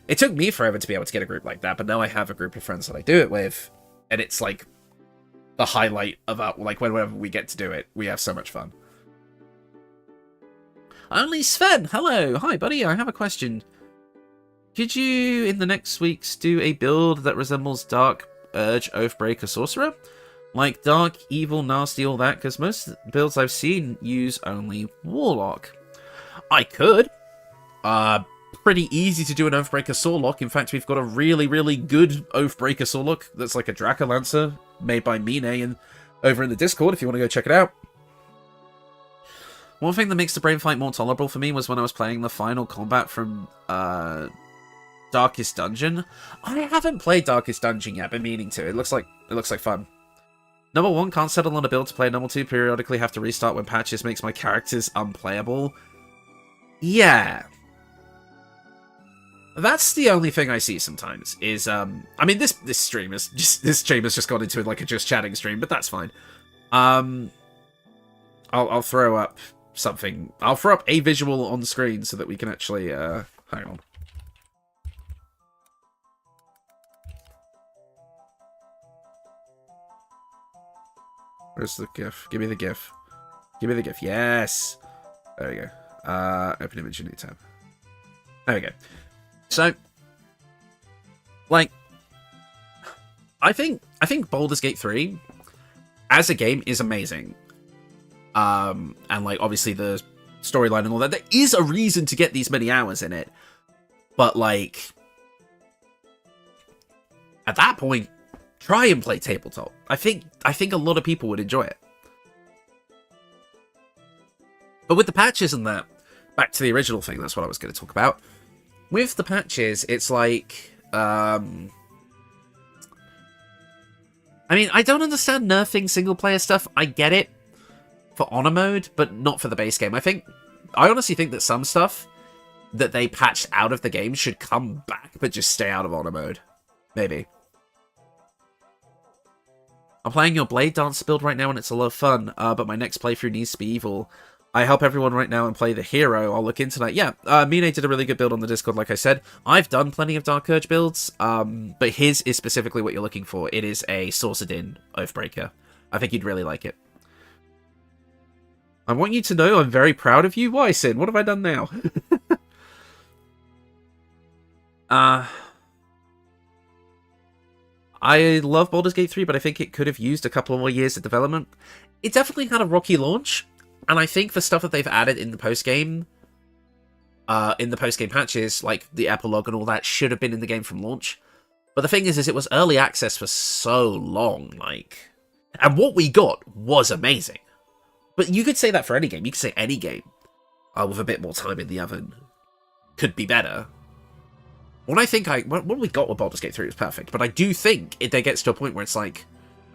It took me forever to be able to get a group like that, but now I have a group of friends that I do it with, and it's like the highlight of our, like, whenever we get to do it, we have so much fun. Only Sven, hello, hi buddy, I have a question. Could you, in the next weeks, do a build that resembles Dark Urge Oathbreaker Sorcerer? Like dark, evil, nasty, all that, because most builds I've seen use only Warlock. I could. Pretty easy to do an Oathbreaker Sorlock. In fact, we've got a really, really good Oathbreaker Sorlock that's like a Dracolancer made by Mine and over in the Discord if you want to go check it out. One thing that makes the brain fight more tolerable for me was when I was playing the final combat from Darkest Dungeon. I haven't played Darkest Dungeon yet, been meaning to. It looks like fun. Number 1, can't settle on a build to play. Number 2, periodically have to restart when patches makes my characters unplayable. Yeah. That's the only thing I see sometimes, is, I mean, this stream has just gone into like a just chatting stream, but that's fine. I'll throw up something. I'll throw up a visual on screen so that we can actually, hang on. Where's the GIF? Give me the GIF. Give me the GIF. Yes! There we go. Open image, new tab. There we go. So, like, I think Baldur's Gate 3, as a game, is amazing. And, like, obviously the storyline and all that, there is a reason to get these many hours in it. But, like, at that point, try and play tabletop. I think a lot of people would enjoy it. But with the patches and that, back to the original thing, that's what I was going to talk about. With the patches, it's like, I mean, I don't understand nerfing single-player stuff. I get it for honor mode, but not for the base game. I honestly think that some stuff that they patched out of the game should come back, but just stay out of honor mode. Maybe. I'm playing your Blade Dancer build right now, and it's a lot of fun, but my next playthrough needs to be evil. I help everyone right now and play the hero. I'll look into that. Yeah, Mine did a really good build on the Discord, like I said. I've done plenty of Dark Urge builds, but his is specifically what you're looking for. It is a Sorcerer Oathbreaker. I think you'd really like it. I want you to know I'm very proud of you. Why, Sin? What have I done now? I love Baldur's Gate 3, but I think it could have used a couple more years of development. It definitely had a rocky launch. And I think the stuff that they've added in the post-game patches, like the epilogue and all that, should have been in the game from launch. But the thing is it was early access for so long, like... And what we got was amazing. But you could say that for any game. You could say any game with a bit more time in the oven could be better. what we got with Baldur's Gate 3 was perfect, but I do think it then gets to a point where it's like,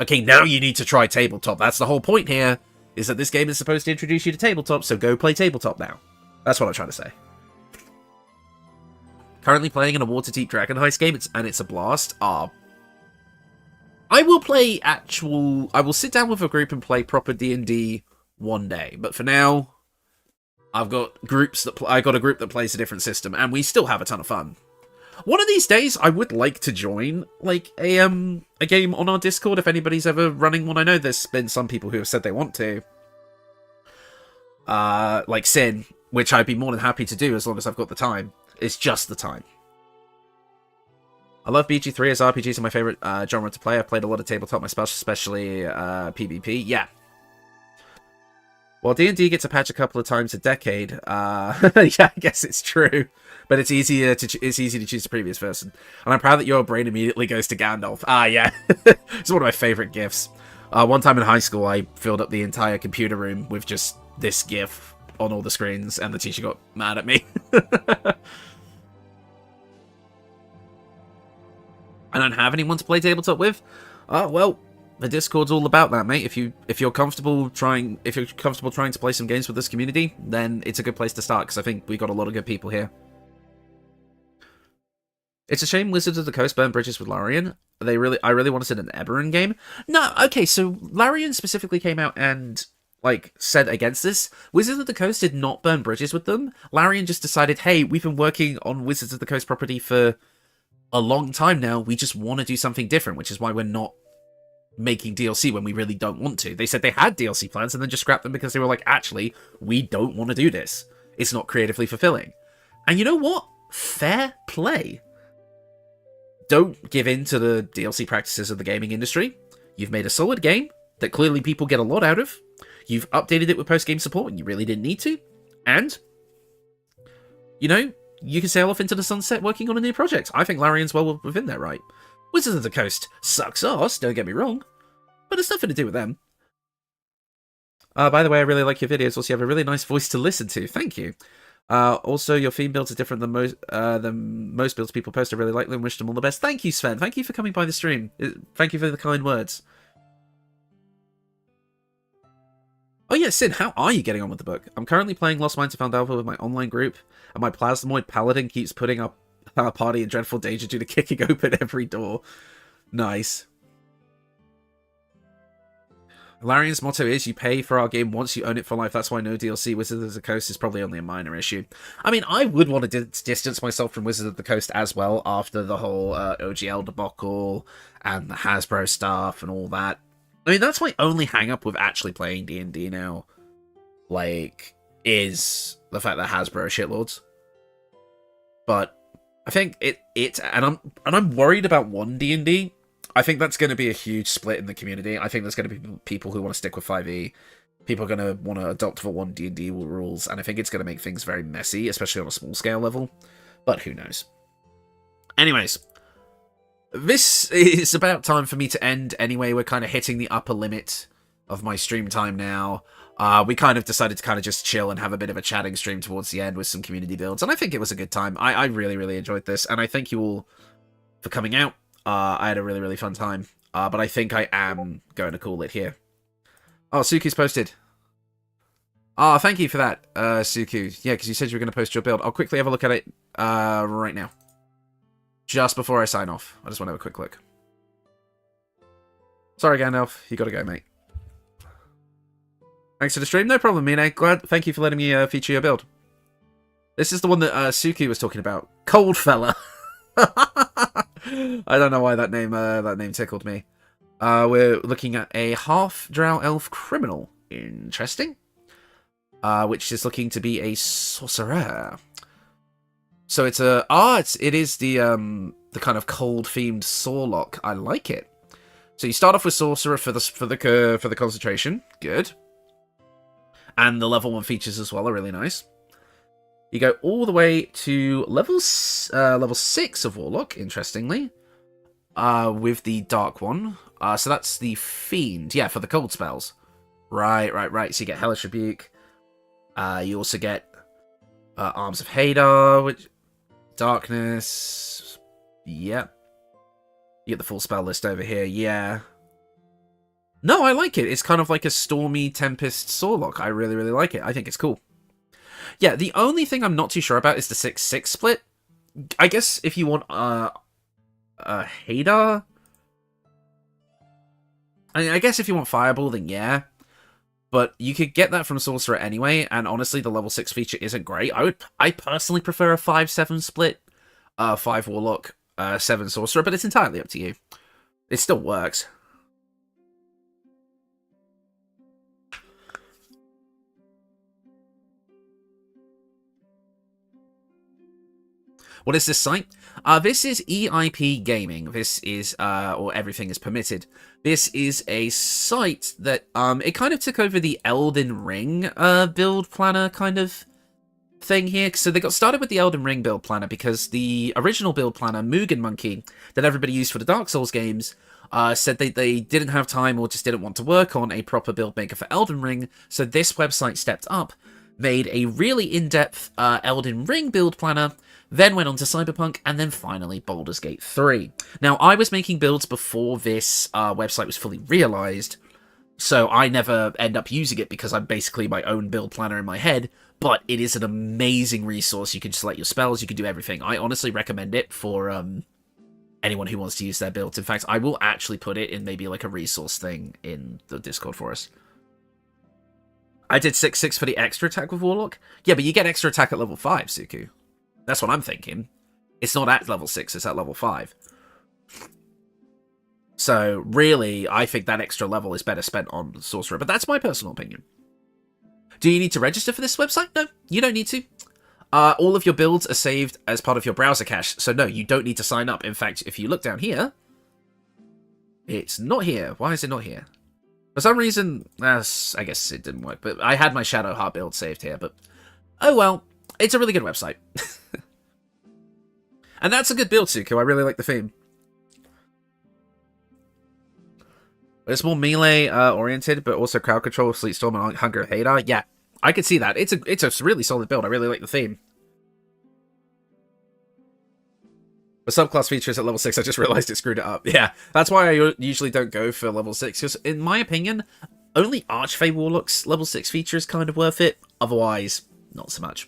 okay, now you need to try tabletop. That's the whole point here, is that this game is supposed to introduce you to tabletop, so go play tabletop now. That's what I'm trying to say. Currently playing in a Waterdeep Dragon Heist game, and it's a blast. I will sit down with a group and play proper D&D one day, but for now, I've got a group that plays a different system, and we still have a ton of fun. One of these days, I would like to join, like, a game on our Discord, if anybody's ever running one. I know there's been some people who have said they want to. Like Sin, which I'd be more than happy to do as long as I've got the time. It's just the time. I love BG3 as RPGs are my favorite genre to play. I've played a lot of tabletop myself, especially PvP. Yeah. Well, D&D gets a patch a couple of times a decade. Yeah, I guess it's true. But it's easy to choose the previous version. And I'm proud that your brain immediately goes to Gandalf. Ah, yeah. It's one of my favorite GIFs. One time in high school, I filled up the entire computer room with just this GIF on all the screens, and the teacher got mad at me. I don't have anyone to play tabletop with. Well, the Discord's all about that, mate. If you're comfortable trying to play some games with this community, then it's a good place to start, because I think we got a lot of good people here. It's a shame Wizards of the Coast burned bridges with Larian. I really wanted an Eberron game. No, okay, so Larian specifically came out and said against this. Wizards of the Coast did not burn bridges with them. Larian just decided, hey, we've been working on Wizards of the Coast property for a long time now. We just want to do something different, which is why we're not making DLC when we really don't want to. They said they had DLC plans and then just scrapped them because they were like, actually, we don't want to do this. It's not creatively fulfilling. And you know what? Fair play. Don't give in to the DLC practices of the gaming industry. You've made a solid game that clearly people get a lot out of. You've updated it with post-game support when you really didn't need to. And, you know, you can sail off into the sunset working on a new project. I think Larian's well within their right. Wizards of the Coast sucks ass, don't get me wrong. But it's nothing to do with them. By the way, I really like your videos. Also, you have a really nice voice to listen to. Thank you. Also, your theme builds are different than most builds people post. I really like them. Wish them all the best. Thank you, Sven. Thank you for coming by the stream. Thank you for the kind words. Oh yeah, Sin, how are you getting on with the book? I'm currently playing Lost Mines of Phandelver with my online group, and my Plasmoid Paladin keeps putting up our party in dreadful danger due to kicking open every door. Nice. Larian's motto is, you pay for our game once, you own it for life. That's why no DLC. Wizards of the Coast is probably only a minor issue. I mean, I would want to distance myself from Wizards of the Coast as well after the whole OGL debacle and the Hasbro stuff and all that. I mean, that's my only hang-up with actually playing D&D now, is the fact that Hasbro are shitlords. But I think and I'm worried about 1D&D. I think that's going to be a huge split in the community. I think there's going to be people who want to stick with 5e. People are going to want to adopt for 1D&D rules, and I think it's going to make things very messy, especially on a small-scale level. But who knows? Anyways, this is about time for me to end anyway. We're kind of hitting the upper limit of my stream time now. We kind of decided to kind of just chill and have a bit of a chatting stream towards the end with some community builds, and I think it was a good time. I really, really enjoyed this, and I thank you all for coming out. I had a really, really fun time, but I think I am going to call it here. Oh, Suku's posted. Oh, thank you for that, Suku. Yeah, because you said you were going to post your build. I'll quickly have a look at it right now. Just before I sign off. I just want to have a quick look. Sorry, Gandalf. You gotta go, mate. Thanks for the stream. No problem, Mine. Thank you for letting me feature your build. This is the one that Suki was talking about. Cold Fella. I don't know why that name tickled me. We're looking at a half-drow elf criminal. Interesting. Which is looking to be a sorcerer. So it's it is the kind of cold themed Sorlock. I like it. So you start off with sorcerer for the concentration. Good. And the level 1 features as well are really nice. You go all the way to level 6 of Warlock, interestingly, with the Dark one. So that's the Fiend, yeah, for the cold spells. Right. So you get Hellish Rebuke. You also get Arms of Hadar, which Darkness. Yep. You get the full spell list over here. Yeah. No, I like it. It's kind of like a Stormy Tempest Sorlock. I really, really like it. I think it's cool. Yeah, the only thing I'm not too sure about is the 6-6 split. I guess if you want Hadar. I guess if you want Fireball, then yeah. But you could get that from Sorcerer anyway, and honestly, the level 6 feature isn't great. I personally prefer a 5-7 split. 5 Warlock, 7 Sorcerer, but it's entirely up to you. It still works. What is this site? This is EIP Gaming. This is, or Everything is Permitted. This is a site that, it kind of took over the Elden Ring, build planner kind of thing here. So they got started with the Elden Ring build planner because the original build planner, Mugen Monkey, that everybody used for the Dark Souls games, said they didn't have time or just didn't want to work on a proper build maker for Elden Ring. So this website stepped up, made a really in-depth Elden Ring build planner, then went on to Cyberpunk, and then finally Baldur's Gate 3. Now, I was making builds before this website was fully realized, so I never end up using it because I'm basically my own build planner in my head, but it is an amazing resource. You can select your spells, you can do everything. I honestly recommend it for anyone who wants to use their builds. In fact, I will actually put it in maybe like a resource thing in the Discord for us. I did 6-6 for the extra attack with Warlock. Yeah, but you get extra attack at level 5, Suku. That's what I'm thinking. It's not at level 6, it's at level 5. So, really, I think that extra level is better spent on Sorcerer, but that's my personal opinion. Do you need to register for this website? No, you don't need to. All of your builds are saved as part of your browser cache, so no, you don't need to sign up. In fact, if you look down here, it's not here. Why is it not here? For some reason, I guess it didn't work, but I had my Shadowheart build saved here, but oh well, it's a really good website. And that's a good build, Suku. I really like the theme. It's more melee oriented, but also crowd control, Sleet Storm, and Hunger Hadar. Yeah, I could see that. It's a really solid build. I really like the theme. The subclass feature is at level 6. I just realized it screwed it up. Yeah, that's why I usually don't go for level 6. Because in my opinion, only Archfey Warlock's level 6 feature is kind of worth it. Otherwise, not so much.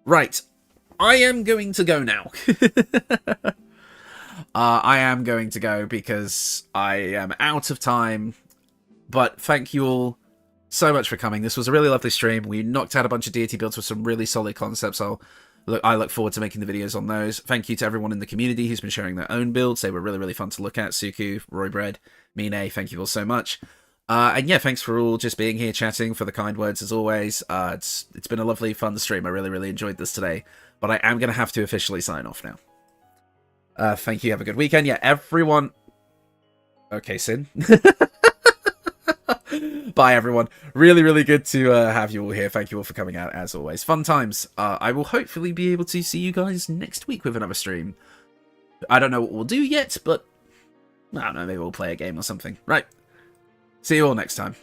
Right. I am going to go now. I am going to go because I am out of time. But thank you all so much for coming. This was a really lovely stream. We knocked out a bunch of deity builds with some really solid concepts. I look forward to making the videos on those. Thank you to everyone in the community who's been sharing their own builds. They were really, really fun to look at. Suku, Roybread, Mine, thank you all so much. And yeah, thanks for all just being here chatting, for the kind words as always. It's been a lovely, fun stream. I really, really enjoyed this today. But I am going to have to officially sign off now. Thank you. Have a good weekend. Yeah, everyone. Okay, Sin. Bye, everyone. Really, really good to have you all here. Thank you all for coming out, as always. Fun times. I will hopefully be able to see you guys next week with another stream. I don't know what we'll do yet, but I don't know. Maybe we'll play a game or something. Right. See you all next time.